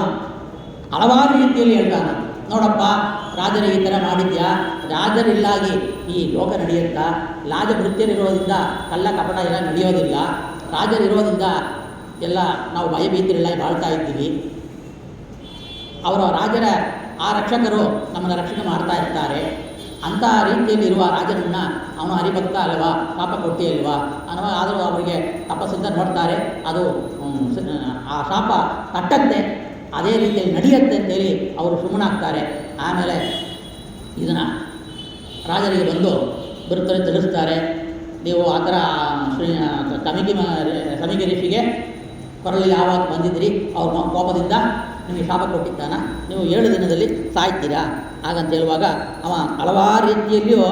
ಹಲವಾರು ರೀತಿಯಲ್ಲಿ ಹೇಳ್ತಾನೆ. ನೋಡಪ್ಪ, ರಾಜರಿಗೆ ಈ ಥರ ಮಾಡಿದ್ಯಾ, ರಾಜರಿಲ್ಲಾಗಿ ಈ ಲೋಕ ನಡೆಯುತ್ತಾ, ರಾಜಭೃತ್ಯರಿರೋದ್ರಿಂದ ಕಳ್ಳ ಕಪಟ ಎಲ್ಲ ನಡೆಯೋದಿಲ್ಲ, ರಾಜರಿರೋದ್ರಿಂದ ಎಲ್ಲ ನಾವು ಭಯಭೀತರಿಲ್ಲ ಬಾಳ್ತಾ ಇದ್ದೀವಿ. ಅವರ ರಾಜರ ಆ ರಕ್ಷಕರು ನಮ್ಮನ್ನು ರಕ್ಷಣೆ ಮಾಡ್ತಾ ಇರ್ತಾರೆ. ಅಂಥ ರೀತಿಯಲ್ಲಿರುವ ರಾಜನನ್ನು ಅವನು ಹರಿಭಕ್ತ ಅಲ್ವಾ, ಪಾಪ ಕೊಟ್ಟಿ ಅಲ್ವಾ ಅನ್ನುವ, ಆದರೂ ಅವರಿಗೆ ತಪಸ್ಸಿಂದ ನೋಡ್ತಾರೆ. ಅದು ಆ ಶಾಪ ತಟ್ಟತ್ತೆ, ಅದೇ ರೀತಿಯಲ್ಲಿ ನಡೆಯುತ್ತೆ ಅಂತೇಳಿ ಅವರು ಸುಮ್ಮನಾಗ್ತಾರೆ. ಆಮೇಲೆ ಇದನ್ನು ರಾಜರಿಗೆ ಬಂದು ಬರುತ್ತಾರೆ, ತಿಳಿಸ್ತಾರೆ. ನೀವು ಆ ಥರ ಸಮೀಕ ಋಷಿಗೆ ಕೊರಳಲ್ಲಿ ಯಾವಾಗ ಬಂದಿದ್ದೀರಿ, ಅವ್ರ ಕೋಪದಿಂದ ನಿಮಗೆ ಶಾಪ ಕೊಟ್ಟಿದ್ದಾನ, ನೀವು 7 ದಿನದಲ್ಲಿ ಸಾಯ್ತೀರಾ ಹಾಗಂತ ಹೇಳುವಾಗ ಅವ ಹಲವಾರು ರೀತಿಯಲ್ಲಿಯೂ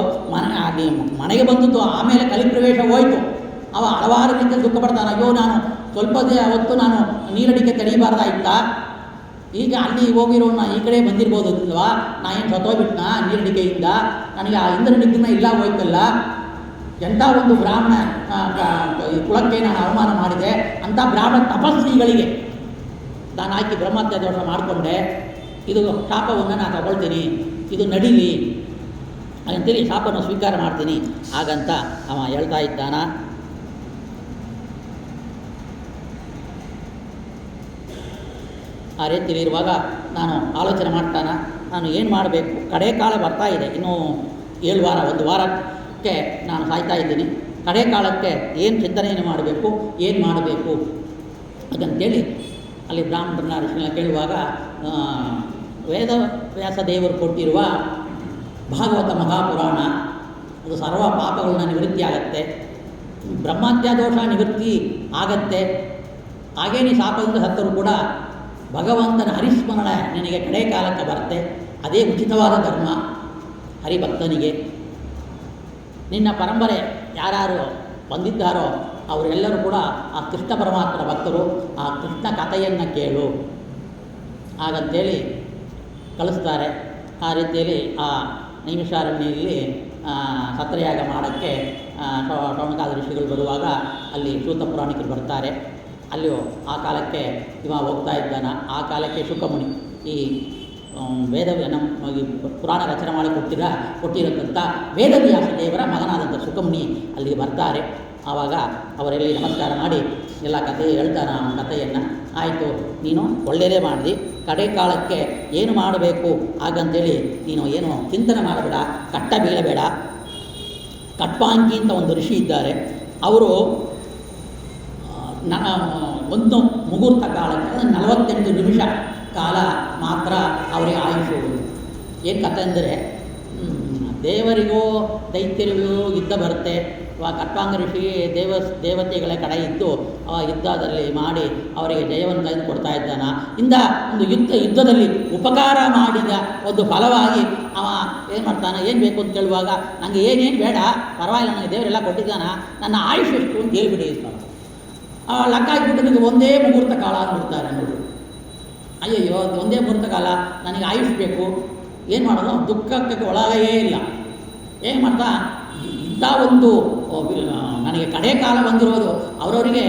ಮನೆಗೆ ಬಂದಿತ್ತು. ಆಮೇಲೆ ಕಲಿಪ್ರವೇಶ ಹೋಯಿತು. ಅವ ಹಲವಾರು ರೀತಿಯಲ್ಲಿ ದುಃಖ ಪಡ್ತಾನೆ. ಅಯ್ಯೋ, ನಾನು ಸ್ವಲ್ಪ ಹೊತ್ತು ನಾನು ನೀರಡಿಕೆ ತಡೆಯಬಾರ್ದಾಯ್ತಾ, ಈಗ ಅಲ್ಲಿ ಹೋಗಿರೋನ ಈ ಕಡೆ ಬಂದಿರ್ಬೋದು ಅಲ್ವಾ, ನಾ ಏನು ಸತ್ತೋಗ್ಬಿಟ್ನ ನೀರಡಿಕೆಯಿಂದ, ನನಗೆ ಆ ಇಂದ್ರನಿಗ್ನ ಇಲ್ಲ ಹೋಯ್ತಲ್ಲ, ಎಂಥ ಒಂದು ಬ್ರಾಹ್ಮಣ ಕುಲಕ್ಕೆ ನಾನು ಅವಮಾನ ಮಾಡಿದೆ, ಅಂಥ ಬ್ರಾಹ್ಮಣ ತಪಸ್ವಿಗಳಿಗೆ ನಾನು ಹಾಕಿ ಬ್ರಹ್ಮತ್ಯ ದೋಷ ಮಾಡಿಕೊಂಡೆ, ಇದು ಶಾಪವನ್ನು ನಾನು ತಗೊಳ್ತೀನಿ, ಇದು ನಡೀಲಿ ಅಂತೇಳಿ ಶಾಪವನ್ನು ಸ್ವೀಕಾರ ಮಾಡ್ತೀನಿ ಹಾಗಂತ ಅವ ಹೇಳ್ತಾ ಇದ್ದಾನ. ಆ ರೀತಿಯಲ್ಲಿ ಇರುವಾಗ ನಾನು ಆಲೋಚನೆ ಮಾಡ್ತಾನೆ, ನಾನು ಏನು ಮಾಡಬೇಕು, ಕಡೆ ಕಾಲ ಬರ್ತಾ ಇದೆ, ಇನ್ನೂ 7 ವಾರ, 1 ವಾರಕ್ಕೆ ನಾನು ಸಾಯ್ತಾ ಇದ್ದೀನಿ. ಕಡೆ ಕಾಲಕ್ಕೆ ಏನು ಚಿಂತನೆಯನ್ನು ಮಾಡಬೇಕು, ಏನು ಮಾಡಬೇಕು ಹಾಗಂತೇಳಿ ಅಲ್ಲಿ ಬ್ರಾಹ್ಮಣರನ್ನ ಋಷಿಗಳನ್ನ ಕೇಳುವಾಗ ವೇದವ್ಯಾಸ ದೇವರು ಕೊಟ್ಟಿರುವ ಭಾಗವತ ಮಹಾಪುರಾಣ, ಅದು ಸರ್ವ ಪಾಪಗಳನ್ನ ನಿವೃತ್ತಿ ಆಗತ್ತೆ, ಬ್ರಹ್ಮತ್ಯ ದೋಷ ನಿವೃತ್ತಿ ಆಗತ್ತೆ. ಹಾಗೇನೇ ಶಾಪದಿಂದ ಸತ್ತರೂ ಕೂಡ ಭಗವಂತನ ಹರಿಸ್ಮರಣೆ ನಿನಗೆ ಕಡೆ ಕಾಲಕ್ಕೆ ಬರುತ್ತೆ, ಅದೇ ಉಚಿತವಾದ ಧರ್ಮ ಹರಿಭಕ್ತನಿಗೆ. ನಿನ್ನ ಪರಂಪರೆ ಯಾರು ಬಂದಿದ್ದಾರೋ ಅವರೆಲ್ಲರೂ ಕೂಡ ಆ ಕೃಷ್ಣ ಪರಮಾತ್ಮನ ಭಕ್ತರು, ಆ ಕೃಷ್ಣ ಕಥೆಯನ್ನು ಕೇಳು ಹಾಗಂತೇಳಿ ಕಳಿಸ್ತಾರೆ. ಆ ರೀತಿಯಲ್ಲಿ ಆ ನೈಮಿಷಾರಣ್ಯಲ್ಲಿ ಸತ್ರಯಾಗ ಮಾಡೋಕ್ಕೆ ಶೌನಕಾದಿ ಋಷಿಗಳು ಬರುವಾಗ ಅಲ್ಲಿ ಸೂತ ಪುರಾಣಿಕರು ಬರ್ತಾರೆ. ಅಲ್ಲಿಯೂ ಆ ಕಾಲಕ್ಕೆ ಇವ ಹೋಗ್ತಾ ಇದ್ದಾನ. ಆ ಕಾಲಕ್ಕೆ ಶುಕಮುನಿ ಈ ಈ ಪುರಾಣ ರಚನೆ ಮಾಡಿ ಕೊಟ್ಟಿರತಕ್ಕಂಥ ವೇದವ್ಯಾಸ ದೇವರ ಮಗನಾದಂಥ ಶುಕಮುನಿ ಅಲ್ಲಿಗೆ ಬರ್ತಾರೆ. ಆವಾಗ ಅವರೆಲ್ಲಿ ನಮಸ್ಕಾರ ಮಾಡಿ ಎಲ್ಲ ಕಥೆ ಹೇಳ್ತಾನೆ. ಆ ಕಥೆಯನ್ನು ಆಯಿತು, ನೀನು ಒಳ್ಳೆಯದೇ ಮಾಡಿದಿ, ಕಡೆ ಕಾಲಕ್ಕೆ ಏನು ಮಾಡಬೇಕು ಹಾಗಂತೇಳಿ ನೀನು ಏನು ಚಿಂತನೆ ಮಾಡಬೇಡ, ಕಟ್ಟ ಬೀಳಬೇಡ. ಕಟ್ಪಾಂಕಿ ಅಂತ ಒಂದು ಋಷಿ ಇದ್ದಾರೆ, ಅವರು ಒಂದು ಮುಹೂರ್ತ ಕಾಲಕ್ಕೆ 48 ನಿಮಿಷ ಕಾಲ ಮಾತ್ರ ಅವರಿಗೆ ಆಯುಷು. ಏನು ಕಥೆ ಅಂದರೆ, ದೇವರಿಗೂ ದೈತ್ಯರಿಗೂ ಯುದ್ಧ ಬರುತ್ತೆ. ಕಟ್ಪಾಂಗ ಋಷಿ ದೇವತೆಗಳ ಕಡೆ ಇದ್ದು ಯುದ್ಧದಲ್ಲಿ ಮಾಡಿ ಅವರಿಗೆ ಜಯವನ್ನು ತಂದು ಕೊಡ್ತಾ ಇದ್ದಾನ. ಒಂದು ಯುದ್ಧದಲ್ಲಿ ಉಪಕಾರ ಮಾಡಿದ ಒಂದು ಫಲವಾಗಿ ಅವ ಏನು ಮಾಡ್ತಾನೆ, ಏನು ಬೇಕು ಅಂತ ಕೇಳುವಾಗ ನನಗೆ ಏನೇನು ಬೇಡ, ಪರವಾಗಿಲ್ಲ, ನನಗೆ ದೇವರೆಲ್ಲ ಕೊಟ್ಟಿದ್ದಾನ, ನನ್ನ ಆಯುಷ್ ಎಷ್ಟು ಅಂತ ಹೇಳ್ಬಿಡಿ ಇರ್ತಾನೆ. ಲೆಕ್ಕ ಹಾಕಿಬಿಟ್ಟು ನನಗೆ ಒಂದೇ ಮುಹೂರ್ತ ಕಾಲ ಅಂದ್ಬಿಡ್ತಾರೆ ನೋಡಿ. ಅಯ್ಯಯ್ಯೋ, ಒಂದೇ ಮುಹೂರ್ತ ಕಾಲ, ನನಗೆ ಆಯುಷ್ ಬೇಕು, ಏನು ಮಾಡೋದು, ದುಃಖಕ್ಕೆ ಒಳಗೇ ಇಲ್ಲ. ಏನು ಮಾಡ್ತಾ, ಇಂಥ ಒಂದು ನನಗೆ ಕಡೆ ಕಾಲ ಬಂದಿರೋದು, ಅವರವರಿಗೆ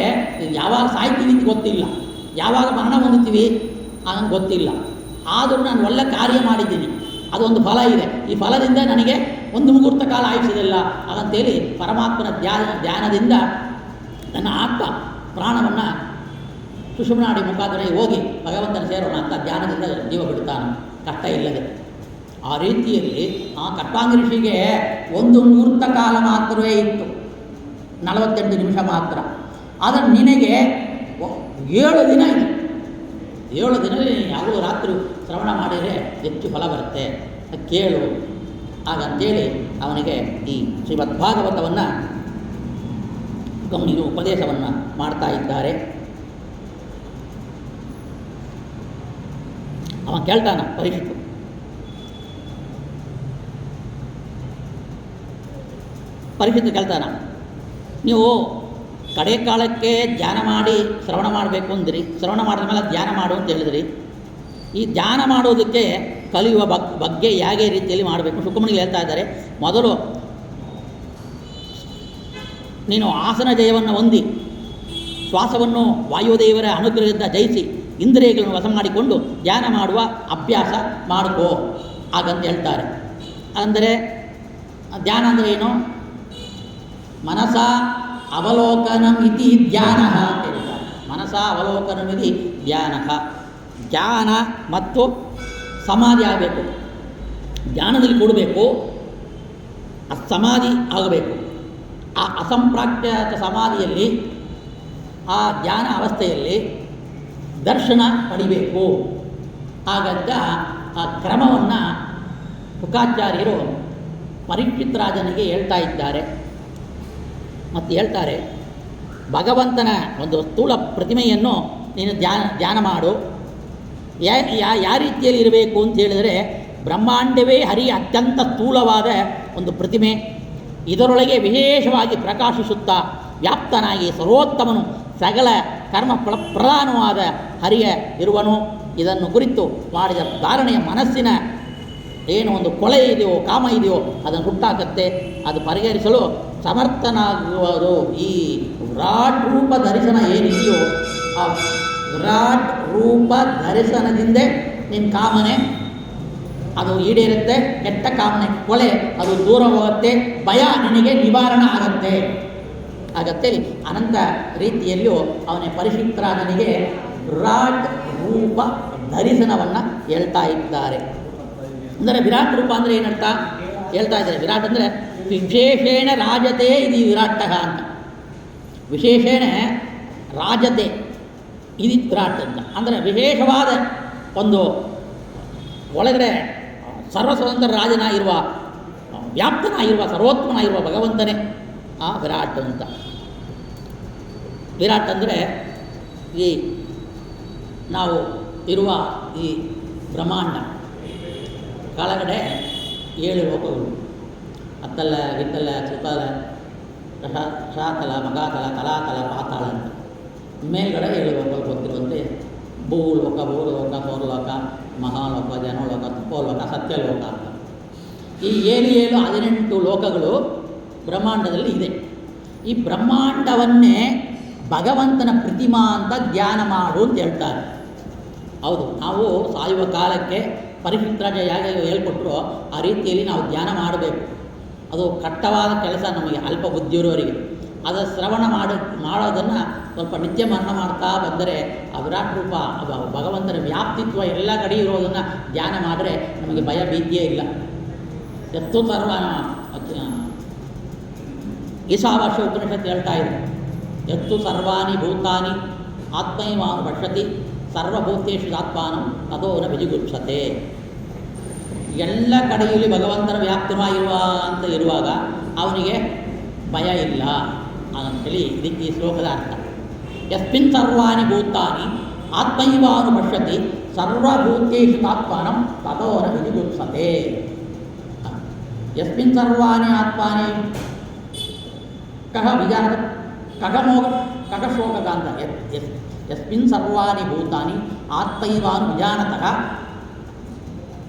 ಯಾವಾಗ ಸಾಯ್ತೀವಿ ಅಂತ ಗೊತ್ತಿಲ್ಲ, ಯಾವಾಗ ಮರಣ ಹೊಂದುತ್ತೀವಿ ಹಾಗಂಗೆ ಗೊತ್ತಿಲ್ಲ. ಆದರೂ ನಾನು ಒಳ್ಳೆ ಕಾರ್ಯ ಮಾಡಿದ್ದೀನಿ, ಅದೊಂದು ಫಲ ಇದೆ, ಈ ಫಲದಿಂದ ನನಗೆ ಒಂದು ಮುಹೂರ್ತ ಕಾಲ ಆಯುಷ್ಯದಿಲ್ಲ ಹಾಗಂತೇಳಿ ಪರಮಾತ್ಮನ ಧ್ಯಾನದಿಂದ ನನ್ನ ಆತ್ಮ ಪ್ರಾಣವನ್ನು ಸುಷುಮ್ನಾಡಿ ಮುಖಾಂತರ ಹೋಗಿ ಭಗವಂತನ ಸೇರೋಣ ಅಂತ ಧ್ಯಾನದಿಂದ ಜೀವ ಬಿಡ್ತಾನೆ, ಕಷ್ಟ ಇಲ್ಲದೆ. ಆ ರೀತಿಯಲ್ಲಿ ಆ ಕಟ್ಪಾಂಗಿ ಋಷಿಗೆ ಒಂದು ಮುಹೂರ್ತ ಕಾಲ ಮಾತ್ರವೇ ಇತ್ತು, 48 ನಿಮಿಷ ಮಾತ್ರ. ಆದರೆ ನಿನಗೆ 7 ದಿನ ಇದೆ. 7 ದಿನದಲ್ಲಿ ಯಾವಾಗಲೂ ರಾತ್ರಿ ಶ್ರವಣ ಮಾಡಿದರೆ ಹೆಚ್ಚು ಫಲ ಬರುತ್ತೆ, ಕೇಳು ಹಾಗಂತೇಳಿ ಅವನಿಗೆ ಈ ಶ್ರೀಮದ್ಭಾಗವತವನ್ನು ಗಮನಿಗೆ ಉಪದೇಶವನ್ನು ಮಾಡ್ತಾ ಇದ್ದಾರೆ. ಅವನು ಕೇಳ್ತಾನ, ಪರೀಕ್ಷಿತ ಕೇಳ್ತಾನ, ನೀವು ಕಡೆ ಕಾಲಕ್ಕೆ ಧ್ಯಾನ ಮಾಡಿ ಶ್ರವಣ ಮಾಡಬೇಕು ಅಂದ್ರಿ, ಶ್ರವಣ ಮಾಡಿದ ಮೇಲೆ ಧ್ಯಾನ ಮಾಡು ಅಂತ ಹೇಳಿದ್ರಿ. ಈ ಧ್ಯಾನ ಮಾಡೋದಕ್ಕೆ ಕಲಿಯುವ ಬಗ್ಗೆ ಹೇಗೆ ರೀತಿಯಲ್ಲಿ ಮಾಡಬೇಕು ಶುಕಮುನಿಗಳು ಹೇಳ್ತಾ ಇದ್ದಾರೆ. ಮೊದಲು ನೀನು ಆಸನ ಜಯವನ್ನು ಹೊಂದಿ ಶ್ವಾಸವನ್ನು ವಾಯುದೇವರ ಅನುಗ್ರಹದಿಂದ ಜಯಿಸಿ ಇಂದ್ರಿಯಗಳನ್ನು ವಶ ಮಾಡಿಕೊಂಡು ಧ್ಯಾನ ಮಾಡುವ ಅಭ್ಯಾಸ ಮಾಡಿಕೋ ಹಾಗಂತ ಹೇಳ್ತಾರೆ. ಅಂದರೆ ಧ್ಯಾನ ಅಂದರೆ ಏನು? ಮನಸ ಅವಲೋಕನಮಿತಿ ಧ್ಯಾನ ಅಂತ ಹೇಳ್ತಾರೆ. ಮನಸ ಅವಲೋಕನಮಿತಿ ಧ್ಯಾನ. ಧ್ಯಾನ ಮತ್ತು ಸಮಾಧಿ ಆಗಬೇಕು. ಧ್ಯಾನದಲ್ಲಿ ಕೂಡಬೇಕು, ಸಮಾಧಿ ಆಗಬೇಕು. ಆ ಅಸಂಪ್ರಾಜ್ಞಾತ ಸಮಾಧಿಯಲ್ಲಿ, ಆ ಧ್ಯಾನ ಅವಸ್ಥೆಯಲ್ಲಿ ದರ್ಶನ ಪಡಿಬೇಕು. ಹಾಗಂತ ಆ ಕ್ರಮವನ್ನು ಶುಕಾಚಾರ್ಯರು ಪರೀಕ್ಷಿತ್ ರಾಜನಿಗೆ ಹೇಳ್ತಾ ಇದ್ದಾರೆ. ಮತ್ತು ಹೇಳ್ತಾರೆ, ಭಗವಂತನ ಒಂದು ಸ್ಥೂಲ ಪ್ರತಿಮೆಯನ್ನು ನೀನು ಧ್ಯಾನ ಮಾಡು. ಯಾವ ರೀತಿಯಲ್ಲಿ ಇರಬೇಕು ಅಂತ ಹೇಳಿದರೆ, ಬ್ರಹ್ಮಾಂಡವೇ ಹರಿಯ ಅತ್ಯಂತ ಸ್ಥೂಲವಾದ ಒಂದು ಪ್ರತಿಮೆ. ಇದರೊಳಗೆ ವಿಶೇಷವಾಗಿ ಪ್ರಕಾಶಿಸುತ್ತಾ ವ್ಯಾಪ್ತನಾಗಿ ಸರ್ವೋತ್ತಮನು ಸಕಲ ಕರ್ಮ ಪ್ರಧಾನವಾದ ಹರಿಯ ಇರುವನು. ಇದನ್ನು ಕುರಿತು ಮಾಡಿದ ಧಾರಣೆಯ ಮನಸ್ಸಿನ ಏನು ಒಂದು ಕೊಳೆ ಇದೆಯೋ, ಕಾಮ ಇದೆಯೋ, ಅದನ್ನು ಹುಟ್ಟಾಕತ್ತೆ. ಅದು ಪರಿಹರಿಸಲು ಸಮರ್ಥನಾಗುವುದು ಈ ವಿರಾಟ್ ರೂಪ ದರ್ಶನ ಏನಿದೆಯೋ, ಆ ವಿರಾಟ್ ರೂಪ ದರ್ಶನದಿಂದ ನಿನ್ನ ಕಾಮನೆ ಅದು ಈಡೇರುತ್ತೆ. ಕೆಟ್ಟ ಕಾಮನೆ ಕೊಳೆ ಅದು ದೂರ ಹೋಗುತ್ತೆ, ಭಯ ನಿನಗೆ ನಿವಾರಣೆ ಆಗತ್ತೆ. ಅನಂತ ರೀತಿಯಲ್ಲಿಯೂ ಅವನೇ ಪರಿಶುದ್ಧರಾಜನಿಗೆ ವಿರಾಟ್ ರೂಪ ದರ್ಶನವನ್ನು ಹೇಳ್ತಾ ಇದ್ದಾರೆ. ಅಂದರೆ ವಿರಾಟ್ ರೂಪ ಅಂದರೆ ಏನರ್ಥ ಹೇಳ್ತಾ ಇದ್ದಾರೆ. ವಿರಾಟ್ ಅಂದರೆ ವಿಶೇಷೇಣ ರಾಜತೆ ಇದು ವಿರಾಟ ಅಂತ. ವಿಶೇಷೇಣ ರಾಜತೆ ಇದು ವಿರಾಟ್ ಅಂತ. ಅಂದರೆ ವಿಶೇಷವಾದ ಒಂದು ಒಳಗಡೆ ಸರ್ವಸ್ವತಂತ್ರ ರಾಜನಾಗಿರುವ, ವ್ಯಾಪ್ತನಾಗಿರುವ, ಸರ್ವೋತ್ತಮನಾಗಿರುವ ಭಗವಂತನೇ ಆ ವಿರಾಟ್ ಅಂತ. ವಿರಾಟ್ ಅಂದರೆ ಈ ನಾವು ಇರುವ ಈ ಬ್ರಹ್ಮಾಂಡ ಕೆಳಗಡೆ 7 ಲೋಕಗಳು, ಅತ್ತಲ ವಿತ್ತಲ ಸುತಲ ಶಾತಲ ಮಗಾತಲ ತಲಾತಲ ಪಾತಾಳ ಅಂತ. ಮೇಲ್ಗಡೆ 7 ಲೋಕಗಳು ಗೊತ್ತಿರುವಂತೆ ಭೂಲೋಕ, ಭೂಲೋಕ, ಸೌರಲೋಕ, ಮಹಾಲೋಕ, ಜನಲೋಕ, ತಪೋಲೋಕ, ಸತ್ಯಲೋಕ ಅಂತ. ಈ 7 18 ಲೋಕಗಳು ಬ್ರಹ್ಮಾಂಡದಲ್ಲಿ ಇದೆ. ಈ ಬ್ರಹ್ಮಾಂಡವನ್ನೇ ಭಗವಂತನ ಪ್ರತಿಮಾ ಅಂತ ಧ್ಯಾನ ಮಾಡು ಅಂತ ಹೇಳ್ತಾರೆ. ಹೌದು, ನಾವು ಸಾಯುವ ಕಾಲಕ್ಕೆ ಪರಿಶುದ್ಧರಾಜ ಹೇಗೆ ಹೇಳ್ಕೊಟ್ರು ಆ ರೀತಿಯಲ್ಲಿ ನಾವು ಧ್ಯಾನ ಮಾಡಬೇಕು. ಅದು ಕಷ್ಟವಾದ ಕೆಲಸ ನಮಗೆ, ಅಲ್ಪ ಬುದ್ಧಿಯಿರೋರಿಗೆ. ಅದರ ಶ್ರವಣ ಮಾಡೋದನ್ನು ಸ್ವಲ್ಪ ನಿತ್ಯ ಮರಣ ಮಾಡ್ತಾ ಬಂದರೆ ಆ ವಿರಾಟ್ ರೂಪ, ಭಗವಂತನ ವ್ಯಾಪ್ತಿತ್ವ ಎಲ್ಲ ಕಡೆ ಇರೋದನ್ನು ಧ್ಯಾನ ಮಾಡಿದ್ರೆ ನಮಗೆ ಭಯ ಭೀತಿಯೇ ಇಲ್ಲ. ಎತ್ತು ಸರ್ವ ಈಶಾವಾಸ್ಯ ಉಪನಿಷತ್ತು ಹೇಳ್ತಾ ಇದೆ, ಎತ್ತು ಸರ್ವಾಣಿ ಭೂತಾನಿ ಆತ್ಮೈವಾನು ಪಶ್ಯತಿ ಸರ್ವಭೂತೇಷು ಆತ್ಮಾನಂ ತಥೋನ ವಿಜಿಗುಪ್ಸತೆ. ಎಲ್ಲ ಕಡೆಯಲ್ಲಿ ಭಗವಂತನ ವ್ಯಾಪ್ತವಾಗಿರುವ ಅಂತ ಇರುವಾಗ ಅವನಿಗೆ ಭಯ ಇಲ್ಲ ಅಂತೇಳಿ ಇದಕ್ಕೆ ಈ ಶ್ಲೋಕದ ಅರ್ಥ. ಯಸ್ಮಿನ್ ಸರ್ವಾಣಿ ಭೂತಾನಿ ಆತ್ಮೈವಾನು ಪಶ್ಯತಿ ಸರ್ವಭೂತೇಷು ಆತ್ಮಾನಂ ತಥೋನ ವಿಜಿಗುಪ್ಸತೆ. ಯಸ್ಮಿನ್ ಸರ್ವಾಣಿ ಆತ್ಮಾನಿ ಕಹ ವಿಜಾನ ಕಟಶೋಕಗ ಅಂತ. ಯಸ್ಮಿನ್ ಸರ್ವಾಣಿ ಭೂತಾನಿ ಆತ್ಮೈವಾನು ವಿಜಾನತಃ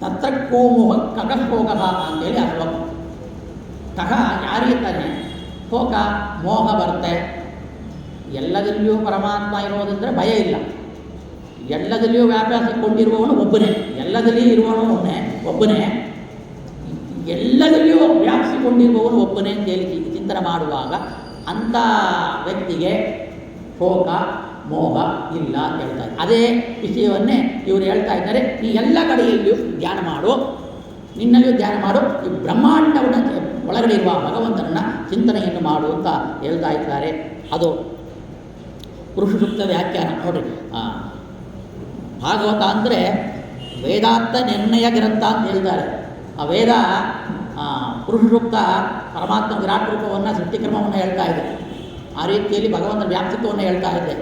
ತತ್ರ ಕೋ ಮೋಹ ಕಟಶೋಕಃ ಅಂತೇಳಿ ಆ ಶ್ಲೋಕ. ಕಹ ಯಾರಿರ್ತಾನೆ, ಶೋಕ ಮೋಹ ಬರುತ್ತೆ. ಎಲ್ಲದಲ್ಲಿಯೂ ಪರಮಾತ್ಮ ಇರೋದಂದರೆ ಭಯ ಇಲ್ಲ. ಎಲ್ಲದಲ್ಲಿಯೂ ವ್ಯಾಪಿಸಿಕೊಂಡಿರುವವನು ಒಬ್ಬನೇ, ಎಲ್ಲದಲ್ಲಿಯೂ ಇರುವವನು ಒಬ್ಬನೇ, ಎಲ್ಲದಲ್ಲಿಯೂ ವ್ಯಾಪಿಸಿಕೊಂಡಿರುವವನು ಒಬ್ಬನೇ ಅಂತೇಳಿ ಚಿಂತನೆ ಮಾಡುವಾಗ ಅಂಥ ವ್ಯಕ್ತಿಗೆ ಶೋಕ ಮೋಹ ಇಲ್ಲ ಅಂತ ಹೇಳ್ತಾರೆ. ಅದೇ ವಿಷಯವನ್ನೇ ಇವರು ಹೇಳ್ತಾ ಇದ್ದಾರೆ. ನೀ ಎಲ್ಲ ಕಡೆಯಲ್ಲಿಯೂ ಧ್ಯಾನ ಮಾಡು, ನಿನ್ನಲ್ಲಿಯೂ ಧ್ಯಾನ ಮಾಡು, ಈ ಬ್ರಹ್ಮಾಂಡವನ್ನು ಒಳಗಡೆ ಇರುವ ಭಗವಂತನನ್ನು ಚಿಂತನೆಯನ್ನು ಮಾಡು ಅಂತ ಹೇಳ್ತಾ ಇದ್ದಾರೆ. ಅದು ಪುರುಷ ಸೂಕ್ತ ವ್ಯಾಖ್ಯಾನ ನೋಡಿರಿ. ಭಾಗವತ ಅಂದರೆ ವೇದಾರ್ಥ ನಿರ್ಣಯ ಗ್ರಂಥ ಅಂತ ಹೇಳ್ತಾರೆ. ಆ ವೇದ ಪುರುಷ ಸೂಕ್ತ ಪರಮಾತ್ಮ ವಿರಾಟ್ ರೂಪವನ್ನು ಸೃಷ್ಟಿಕ್ರಮವನ್ನು ಹೇಳ್ತಾ ಇದೆ. ಆ ರೀತಿಯಲ್ಲಿ ಭಗವಂತನ ವ್ಯಾಪ್ತಿತ್ವವನ್ನು ಹೇಳ್ತಾ ಇದೆ.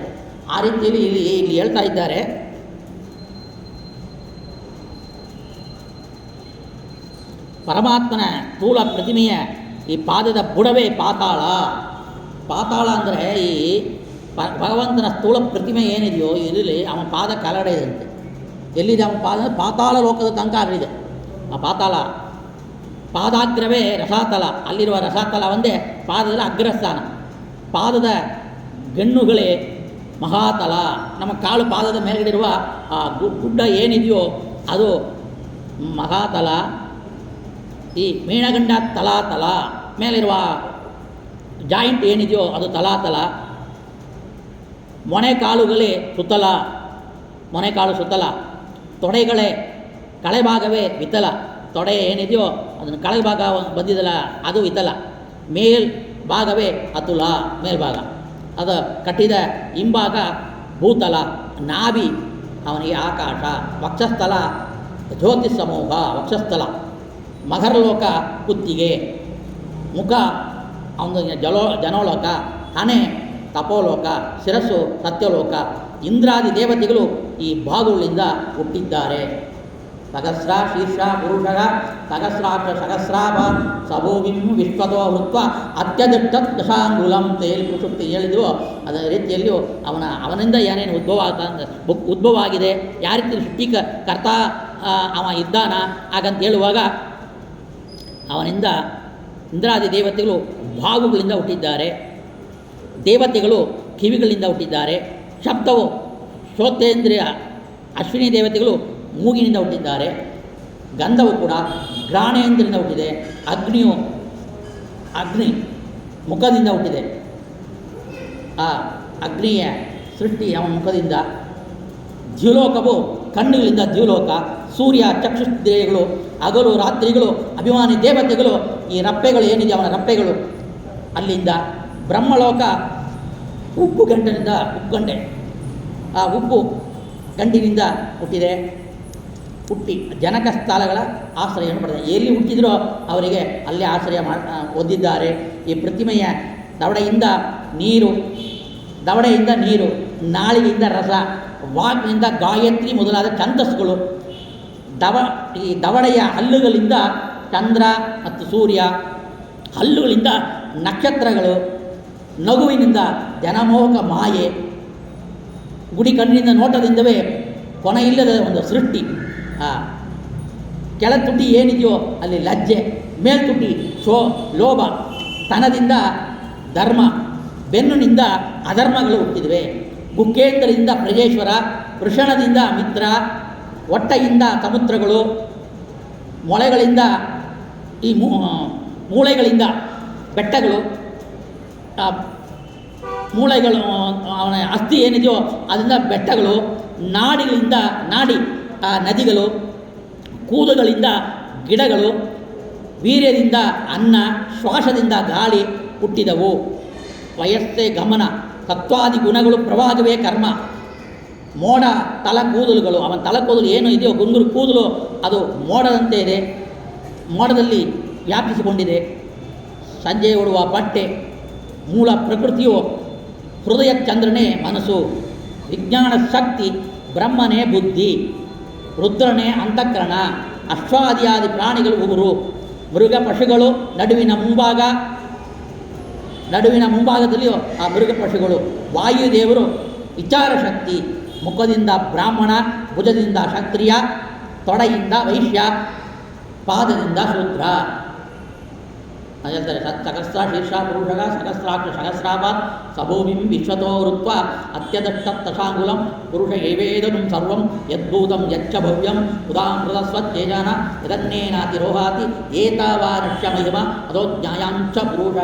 ಆ ರೀತಿಯಲ್ಲಿ ಇಲ್ಲಿ ಹೇಳ್ತಾ ಇದ್ದಾರೆ. ಪರಮಾತ್ಮನ ಸ್ಥೂಲ ಪ್ರತಿಮೆಯ ಈ ಪಾದದ ಬುಡವೇ ಪಾತಾಳ. ಪಾತಾಳ ಅಂದರೆ ಈ ಭಗವಂತನ ಸ್ಥೂಲ ಪ್ರತಿಮೆ ಏನಿದೆಯೋ ಇರಲಿ, ಅವನ ಪಾದ ಕೆಳಗಡೆ ಇದಂತೆ. ಎಲ್ಲಿದೆ ಅವನ ಪಾದ? ಪಾತಾಳ ಲೋಕದ ತನಕ ಅಲ್ಲಿದೆ ಆ ಪಾತಾಳ. ಪಾದಾಗ್ರವೇ ರಸಾತಲ, ಅಲ್ಲಿರುವ ರಸಾತಲ ಒಂದೇ ಪಾದದಲ್ಲಿ ಅಗ್ರಸ್ಥಾನ. ಪಾದದ ಗಣ್ಣುಗಳೇ ಮಹಾತಲ. ನಮ್ಮ ಕಾಲು ಪಾದದ ಮೇಲ್ಗಡೆ ಇರುವ ಆ ಗುಡ್ಡ ಏನಿದೆಯೋ ಅದು ಮಹಾತಲ. ಈ ಮೀನಗಂಡ ತಲಾತಲ, ಮೇಲಿರುವ ಜಾಯಿಂಟ್ ಏನಿದೆಯೋ ಅದು ತಲಾತಲ. ಮೊಣೆಕಾಲುಗಳೇ ಸುತ್ತಲ, ಮೊಣೆಕಾಲು ಸುತ್ತಲ. ತೊಡೆಗಳೇ ಕಳೆಭಾಗವೇ ವಿತಲ, ತೊಡೆ ಏನಿದೆಯೋ ಅದನ್ನು ಕಳೆಭಾಗ ಬಂದಿದಲ್ಲ ಅದು ವಿತಲ. ಮೇಲ್ಭಾಗವೇ ಅತುಲ, ಮೇಲ್ಭಾಗ. ಅದು ಕಟ್ಟಿದ ಹಿಂಭಾಗ ಭೂತಲ. ನಾಭಿ ಅವನಿಗೆ ಆಕಾಶ. ವಕ್ಷಸ್ಥಲ ಜ್ಯೋತಿಷ್ ಸಮೂಹ, ವಕ್ಷಸ್ಥಲ. ಮಕರಲೋಕ ಕುತ್ತಿಗೆ. ಮುಖ ಅವನು ಜನೋಲೋಕ. ಹಣೆ ತಪೋಲೋಕ. ಶಿರಸ್ಸು ಸತ್ಯಲೋಕ. ಇಂದ್ರಾದಿ ದೇವತೆಗಳು ಈ ಭಾಗಗಳಿಂದ ಹುಟ್ಟಿದ್ದಾರೆ. ಸಹಸ್ರ ಶೀರ್ಷ ಪುರುಷ ಸಹಸ್ರಾಕ್ಷ ಸಹಸ್ರಾಭ ಸಭೂಮಿಂ ವಿಶ್ವತೋ ಹೃತ್ವ ಅತ್ಯದಟ್ಟ ದಶಾಂಗುಲಂ ಅಂತ ಹೇಳಿ ಪುರುಷೋಕ್ತಿ ಹೇಳಿದ್ರು. ಅದರ ರೀತಿಯಲ್ಲಿಯೂ ಅವನಿಂದ ಏನೇನು ಉದ್ಭವ ಆಗಿದೆ, ಯಾವ ರೀತಿ ಸೃಷ್ಟಿಕರ್ತ ಅವ ಇದ್ದಾನ ಹಾಗಂತ ಹೇಳುವಾಗ ಅವನಿಂದ ಇಂದ್ರಾದಿ ದೇವತೆಗಳು ಭಾಗುಗಳಿಂದ ಹುಟ್ಟಿದ್ದಾರೆ. ದೇವತೆಗಳು ಕಿವಿಗಳಿಂದ ಹುಟ್ಟಿದ್ದಾರೆ. ಶಬ್ದವು ಶ್ರೋತೇಂದ್ರಿಯ ಅಶ್ವಿನಿ ದೇವತೆಗಳು ಮೂಗಿನಿಂದ ಹುಟ್ಟಿದ್ದಾರೆ. ಗಂಧವು ಕೂಡ ಘ್ರಾಣೇಂದ್ರಿಯಿಂದ ಹುಟ್ಟಿದೆ. ಅಗ್ನಿ ಮುಖದಿಂದ ಹುಟ್ಟಿದೆ. ಆ ಅಗ್ನಿಯ ಸೃಷ್ಟಿ ಅವನ ಮುಖದಿಂದ. ದ್ಯುಲೋಕವು ಕಣ್ಣುಗಳಿಂದ ದ್ಯುಲೋಕ. ಸೂರ್ಯ ಚಕ್ಷುದೇಹಗಳು, ಹಗಲು ರಾತ್ರಿಗಳು, ಅಭಿಮಾನಿ ದೇವತೆಗಳು, ಈ ರಪ್ಪೆಗಳು ಏನಿದೆ ಅವನ ರಪ್ಪೆಗಳು ಅಲ್ಲಿಂದ. ಬ್ರಹ್ಮಲೋಕ ಉಪ್ಪು ಗಂಟನಿಂದ, ಉಪ್ಪುಗಂಡೆ, ಆ ಉಪ್ಪು ಗಂಟಿನಿಂದ ಹುಟ್ಟಿದೆ. ಹುಟ್ಟಿ ಜನಕ ಸ್ಥಳಗಳ ಆಶ್ರಯವನ್ನು ಪಡೆದ. ಎಲ್ಲಿ ಹುಟ್ಟಿದ್ರೋ ಅವರಿಗೆ ಅಲ್ಲೇ ಆಶ್ರಯ ಹೊಂದಿದ್ದಾರೆ. ಈ ಪ್ರತಿಮೆಯ ದವಡೆಯಿಂದ ನೀರು, ನಾಳಿಗೆಯಿಂದ ರಸ, ವಾಕ್ನಿಂದ ಗಾಯತ್ರಿ ಮೊದಲಾದ ಛಂದಸ್ಸುಗಳು. ಈ ದವಡೆಯ ಹಲ್ಲುಗಳಿಂದ ಚಂದ್ರ ಮತ್ತು ಸೂರ್ಯ, ಹಲ್ಲುಗಳಿಂದ ನಕ್ಷತ್ರಗಳು, ನಗುವಿನಿಂದ ಜನಮೋಹಕ ಮಾಯೆ, ಗುಡಿ ಕಣ್ಣಿನಿಂದ ನೋಟದಿಂದವೇ ಕೊನೆಯಿಲ್ಲದ ಒಂದು ಸೃಷ್ಟಿ. ಕೆಳ ತುಟಿ ಏನಿದೆಯೋ ಅಲ್ಲಿ ಲಜ್ಜೆ, ಮೇಲ್ತುಟಿ ಲೋಭ, ಸ್ತನದಿಂದ ಧರ್ಮ, ಬೆನ್ನಿನಿಂದ ಅಧರ್ಮಗಳು ಹುಟ್ಟಿದಿವೆ. ಗುಕ್ಕೇಂದ್ರದಿಂದ ಪ್ರಜೇಶ್ವರ, ವೃಷಣದಿಂದ ಮಿತ್ರ, ಹೊಟ್ಟೆಯಿಂದ ಸಮುದ್ರಗಳು, ಮೊಳೆಗಳಿಂದ ಈ ಮೂಳೆಗಳಿಂದ ಬೆಟ್ಟಗಳು, ಮೂಳೆಗಳು ಅವನ ಅಸ್ಥಿ ಏನಿದೆಯೋ ಅದರಿಂದ ಬೆಟ್ಟಗಳು, ನಾಡಿಗಳಿಂದ ನದಿಗಳು, ಕೂದಗಳಿಂದ ಗಿಡಗಳು, ವೀರ್ಯದಿಂದ ಅನ್ನ, ಶ್ವಾಸದಿಂದ ಗಾಳಿ ಹುಟ್ಟಿದವು. ವಯಸ್ಸೇ ಗಮನ, ಸತ್ವಾದಿ ಗುಣಗಳು ಪ್ರವಾಹವೇ ಕರ್ಮ. ಮೋಡ ತಲಕೂದಲುಗಳು, ಅವನ ತಲಕೂದಲು ಏನು ಇದೆಯೋ ಗುಂಗುರು ಕೂದಲು ಅದು ಮೋಡದಂತೆ ಇದೆ, ಮೋಡದಲ್ಲಿ ವ್ಯಾಪಿಸಿಕೊಂಡಿದೆ. ಸಂಜೆ ಉಡುವ ಬಟ್ಟೆ, ಮೂಲ ಪ್ರಕೃತಿಯು ಹೃದಯ ಚಂದ್ರನೇ ಮನಸ್ಸು, ವಿಜ್ಞಾನ ಶಕ್ತಿ ಬ್ರಹ್ಮನೇ ಬುದ್ಧಿ, ರುದ್ರನೇ ಅಂತಃಕರಣ, ಅಶ್ವಾದಿಯಾದಿ ಪ್ರಾಣಿಗಳು ಉಗುರು, ಮೃಗ ಪಶುಗಳು ನಡುವಿನ ಮುಂಭಾಗದಲ್ಲಿಯೂ ಆ ಮೃಗ ಪಶುಗಳು, ವಾಯುದೇವರು ವಿಚಾರ ಶಕ್ತಿ, ಮುಖದಿಂದ ಬ್ರಾಹ್ಮಣ, ಭುಜದಿಂದ ಕ್ಷತ್ರಿಯ, ತೊಡೆಯಿಂದ ವೈಶ್ಯ, ಪಾದದಿಂದ ಶೂದ್ರ. ಹೇಳ್ತಾರೆ ಸಹಸ್ರ ಶೀರ್ಷ ಪುರುಷ ಸಹಸ್ರಾಕ್ಷ ಸಹಸ್ರಾಭಾತ್ ಸಭೂಮಿಂ ವಿಶ್ವತೋ ಹೃತ್ವ ಅತ್ಯದಷ್ಟ ತಶಾಂಗುಲಂ ಪುರುಷ ಏವೇದಂ ಸರ್ವಂ ಯದ್ಭೂತಂ ಯಚ್ಚ ಭವ್ಯಂ ಉದಾಮೃತಸ್ವತ್ತೇಜಾನ ಯದನ್ನೇನಾತಿರೋಹಾತಿ ಏತಾವಾನುಷ್ಯ ಮಹಿಮ ಅದೋ ಜ್ಞಾಯಾಂಚ ಪುರುಷ.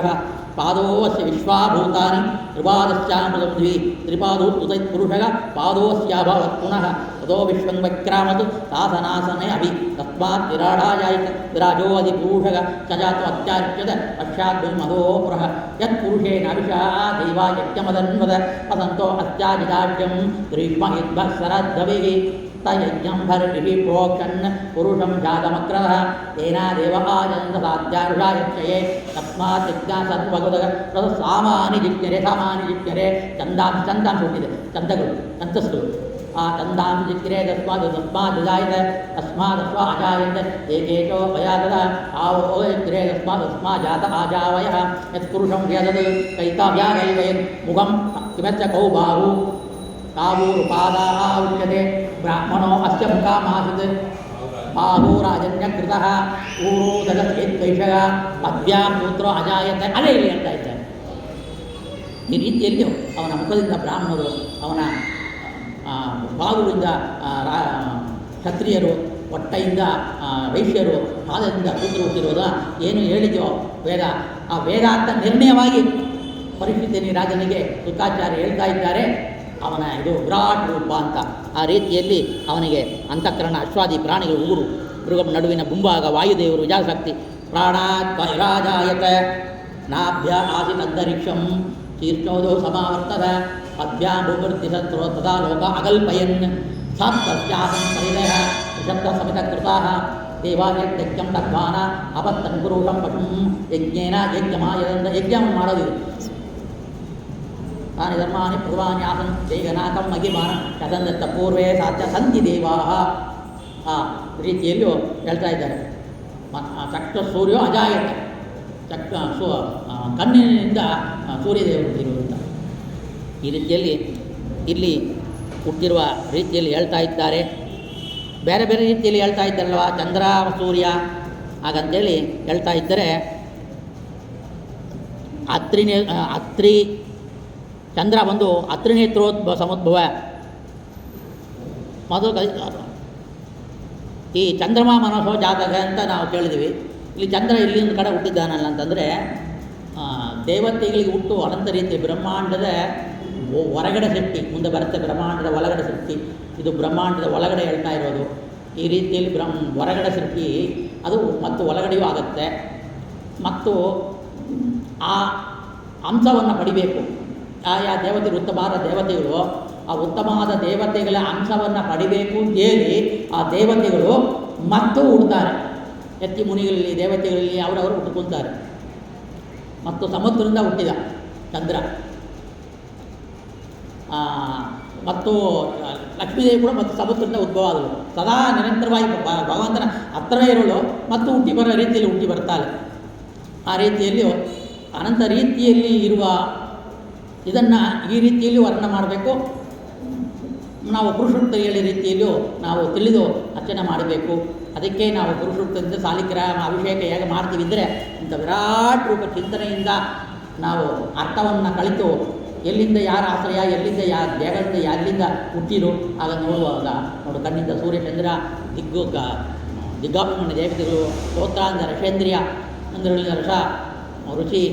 ಪಾದೋಸ್ಯ ವಿಶ್ವಾಭೂತಾನಿ ತ್ರಿಪಾದಶ್ಚಾಮೃತದ್ವಿ ತ್ರಿಪಾದೋ ತುತೈತ್ಪುರುಷಃ ಪಾದೋಸ್ಯಾಭವತ್ ಪುನಃ ತದೋ ವಿಶ್ವಂ ವಕ್ರಾಮತ್ ಸಾಸನಾಸನೆ ಅಭಿ ತಸ್ಮಾತ್ ವಿರಾಢಾಯಾಯಿತ ವಿರಾಜೋ ಅಧಿಪುರುಷಃ ಸಜಾತು ಅತ್ಯಾರ್ಚ್ಯತ ಪಶ್ಚಾತ್ ಮಧೋಪುರಃ ಯತ್ಪುರುಷೇಣ ಅಭಿಷಾ ದೈವಾ ಯಜ್ಞಮದನ್ವದ ವಸಂತೋ ಅತ್ಯಾಜಿದಾಢ್ಯಂ ಗ್ರೀಷ್ಮ ಯುದ್ಧಸರದ್ಧವಿಃ ತಯಜ್ಞಂ ಭರ್ಷಿಃ ಪ್ರೋಕ್ಷನ್ ಪುರುಷಂ ಜಾತಮಕ್ರಃ ತೇನ ದೇವ ಆಜಂತ ಸಾಧ್ಯಾರುಷಾಯಚ್ಛಯೇ ತಸ್ಮಾತ್ ಯಜ್ಞ ಸರ್ವಗುದಗ ಸಾಮಾನಿ ಜಿಜ್ಞರೆ ಚಂದಾಂಶ ಹುಟ್ಟಿದೆ ಚಂದಗಳು ಅಂತಸ್ತುಗಳು ಆ ಚಂದಾಂಶ ಜಿಜ್ಞರೆ ತಸ್ಮಾತ್ ಜಾಯತೆ ತಸ್ಮಾದಸ್ವ ಅಜಾಯತೆ ಏಕೇಶೋ ಭಯಾತದ ಆವೋ ಜಿಜ್ಞರೆ ತಸ್ಮಾತ್ ಜಾತ ಆಜಾವಯಃ ಯತ್ಪುರುಷಂ ವ್ಯದದ್ ಕೈತಾವ್ಯಾಗೈವಯನ್ ಮುಖಂ ಕಿಮಚ್ಚ ಕೌ ಬಾಹು ತಾವೂರುಪಾದಾಃ ಉಚ್ಯತೆ ಬ್ರಾಹ್ಮಣೋ ಅಸ್ಯ ಮುಖಾಮಾಸಿತ್ ಬಾಹೂರಾಜನ್ಯಕೃತಃ ಊರೋದಗೇತ್ವೈಷಃ ಪದ್ಭ್ಯಾಂ ಪುತ್ರೋ ಅಜಾಯತೆ ಅದೇ ಇಲ್ಲಿ ಅಂತ ಇದ್ದಾರೆ. ಈ ರೀತಿಯಲ್ಲಿ ಅವನ ಮುಖದಿಂದ ಬ್ರಾಹ್ಮಣರು, ಅವನ ಬಾಹುವಿಂದ ಕ್ಷತ್ರಿಯರು, ಹೊಟ್ಟೆಯಿಂದ ವೈಶ್ಯರು, ಪಾದದಿಂದ ಕೂತರು ಹುಟ್ಟಿರೋದು ಏನು ಹೇಳಿದೆಯೋ ವೇದ, ಆ ವೇದಾಂತ ನಿರ್ಣಯವಾಗಿ ಪರಿಸ್ಥಿತಿ ರಾಜನಿಗೆ ಶುಕಾಚಾರ್ಯ ಹೇಳ್ತಾ ಇದ್ದಾರೆ. ಅವನ ಇದು ವಿರಾಟ್ ರೂಪ ಅಂತ. ಆ ರೀತಿಯಲ್ಲಿ ಅವನಿಗೆ ಅಂತಃಕರಣ, ಅಶ್ವಾದಿ ಪ್ರಾಣಿಗಳು, ಉಗುರು, ಮೃಗಂ ನಡುವಿನ ಮುಂಭಾಗ ವಾಯುದೇವರು, ವಿಜಾಸಕ್ತಿ ಪ್ರಾಣಾತ್ ರಾಜಾಯತ ನಾಭ್ಯ ಆಸಿತಂತರಿಕ್ಷಂ ಶೀರ್ಷೋದೋ ಸಮಾವರ್ತದ ಪದ್ಭ್ಯಾಂ ಭೂಮೃತಿ ಸತ್ರೋ ತದಾ ಲೋಕ ಅಗಲ್ಪಯನ್ ಸಪ್ತಸ್ಯಾಸಂ ಪರಿದಯ ಶಬ್ದ ಸಮಿತ ಕೃತಾಃ ದೇವಾಯಜ್ಞಂ ತದ್ವಾನ ಅಪತ್ತನ್ ಪುರುಷಂ ಪಶುಂ ಯಜ್ಞೇನ ಯಜ್ಞಮಾಯದಂತ ಯಜ್ಞವನ್ನು ಮಾಡೋದಿದೆ. ತಾನಿ ಧರ್ಮಾನಿ ಪೂರ್ವಾನಿ ಆಸನ್ ಜೈಗನಾಕಂ ಮಗಿಮಾನ ಕಥಂದತ್ತ ಪೂರ್ವೇ ಸಾಧ್ಯ ಸಂತಿ ದೇವಾಃ. ಆ ರೀತಿಯಲ್ಲೂ ಹೇಳ್ತಾ ಇದ್ದಾರೆ. ಚಕ್ಷ ಸೂರ್ಯೋ ಅಜಾಯತ, ಕಣ್ಣಿನಿಂದ ಸೂರ್ಯದೇವರು ಹುಟ್ಟಿರುವಂಥ ಈ ರೀತಿಯಲ್ಲಿ ಇಲ್ಲಿ ಹುಟ್ಟಿರುವ ರೀತಿಯಲ್ಲಿ ಹೇಳ್ತಾ ಇದ್ದಾರೆ. ಬೇರೆ ಬೇರೆ ರೀತಿಯಲ್ಲಿ ಹೇಳ್ತಾ ಇದ್ದಾರಲ್ವ, ಚಂದ್ರ ಸೂರ್ಯ ಹಾಗಂತೇಳಿ ಹೇಳ್ತಾ ಇದ್ದರೆ ಅತ್ರಿ ಚಂದ್ರ ಬಂದು ಅತ್ರಿನೇತ್ರೋದ್ಭವ ಸಮುದ್ಭವ ಮೊದಲು ಈ ಚಂದ್ರಮ ಮನಸ್ಸೋ ಜಾತಕ ಅಂತ ನಾವು ಕೇಳಿದ್ವಿ. ಇಲ್ಲಿ ಚಂದ್ರ ಇಲ್ಲಿ ಒಂದು ಕಡೆ ಹುಟ್ಟಿದ್ದಾನಲ್ಲ ಅಂತಂದರೆ ದೇವತೆಗಳಿಗೆ ಹುಟ್ಟು ಅನಂತ ರೀತಿ ಬ್ರಹ್ಮಾಂಡದ ಹೊರಗಡೆ ಶಕ್ತಿ ಮುಂದೆ ಬರುತ್ತೆ, ಬ್ರಹ್ಮಾಂಡದ ಒಳಗಡೆ ಶಕ್ತಿ. ಇದು ಬ್ರಹ್ಮಾಂಡದ ಒಳಗಡೆ ಹೇಳ್ತಾ ಇರೋದು. ಈ ರೀತಿಯಲ್ಲಿ ಹೊರಗಡೆ ಶಕ್ತಿ ಅದು ಮತ್ತು ಒಳಗಡೆಯೂ ಆಗುತ್ತೆ. ಮತ್ತು ಆ ಅಂಶವನ್ನು ಪಡಿಬೇಕು. ಆಯಾ ದೇವತೆಗಳು, ಉತ್ತಮವಾದ ದೇವತೆಗಳು, ಆ ಉತ್ತಮವಾದ ದೇವತೆಗಳ ಅಂಶವನ್ನು ಪಡಿಬೇಕು ಅಂತೇಳಿ ಆ ದೇವತೆಗಳು ಮತ್ತು ಹುಡ್ತಾರೆ. ಯತಿ ಮುನಿಗಳಲ್ಲಿ, ದೇವತೆಗಳಲ್ಲಿ ಅವರವರು ಹುಟ್ಟುಕೊಂತಾರೆ. ಮತ್ತು ಸಮುದ್ರದಿಂದ ಹುಟ್ಟಿದ ಚಂದ್ರ, ಮತ್ತು ಲಕ್ಷ್ಮೀದೇವಿ ಕೂಡ ಮತ್ತು ಸಮುದ್ರದಿಂದ ಉದ್ಭವ ಆದಳು. ಸದಾ ನಿರಂತರವಾಗಿ ಭಗವಂತನ ಹತ್ತಿರ ಇರೋಳು ಮತ್ತು ಹುಟ್ಟಿ ಬರೋ ರೀತಿಯಲ್ಲಿ ಹುಟ್ಟಿ ಬರ್ತಾಳೆ. ಆ ರೀತಿಯಲ್ಲಿ ಅನಂತ ರೀತಿಯಲ್ಲಿ ಇರುವ ಇದನ್ನು ಈ ರೀತಿಯಲ್ಲಿ ವರ್ಣನೆ ಮಾಡಬೇಕು. ನಾವು ಪುರುಷೋಕ್ತಿಯ ರೀತಿಯಲ್ಲೂ ನಾವು ತಿಳಿದು ಅರ್ಚನೆ ಮಾಡಬೇಕು. ಅದಕ್ಕೆ ನಾವು ಪುರುಷೋಕ್ತದಿಂದ ಸಾಲಿಗ್ರಾಮ ಅಭಿಷೇಕ ಹೇಗೆ ಮಾಡ್ತೀವಿ ಅಂದರೆ ಇಂಥ ವಿರಾಟ್ ರೂಪ ಚಿಂತನೆಯಿಂದ ನಾವು ಅರ್ಥವನ್ನು ಕಲಿತು ಎಲ್ಲಿಂದ ಯಾರ ಆಶ್ರಯ, ಎಲ್ಲಿಂದ ಯಾರ ದೇಹದಿಂದ ಎಲ್ಲಿಂದ ಹುಟ್ಟಿರು ಆಗ ನೋಡುವಾಗ ನೋಡು ಕಣ್ಣಿಂದ ಸೂರ್ಯಚಂದ್ರ, ದಿಗ್ಗಾಭಿಮನ್ಯ ದೇವತೆಗಳು, ಸ್ತೋತ್ರಾಂಧ ರಷೇಂದ್ರಿಯ ಅಂದ್ರಳಿನ ರಸ, ರುಚಿ,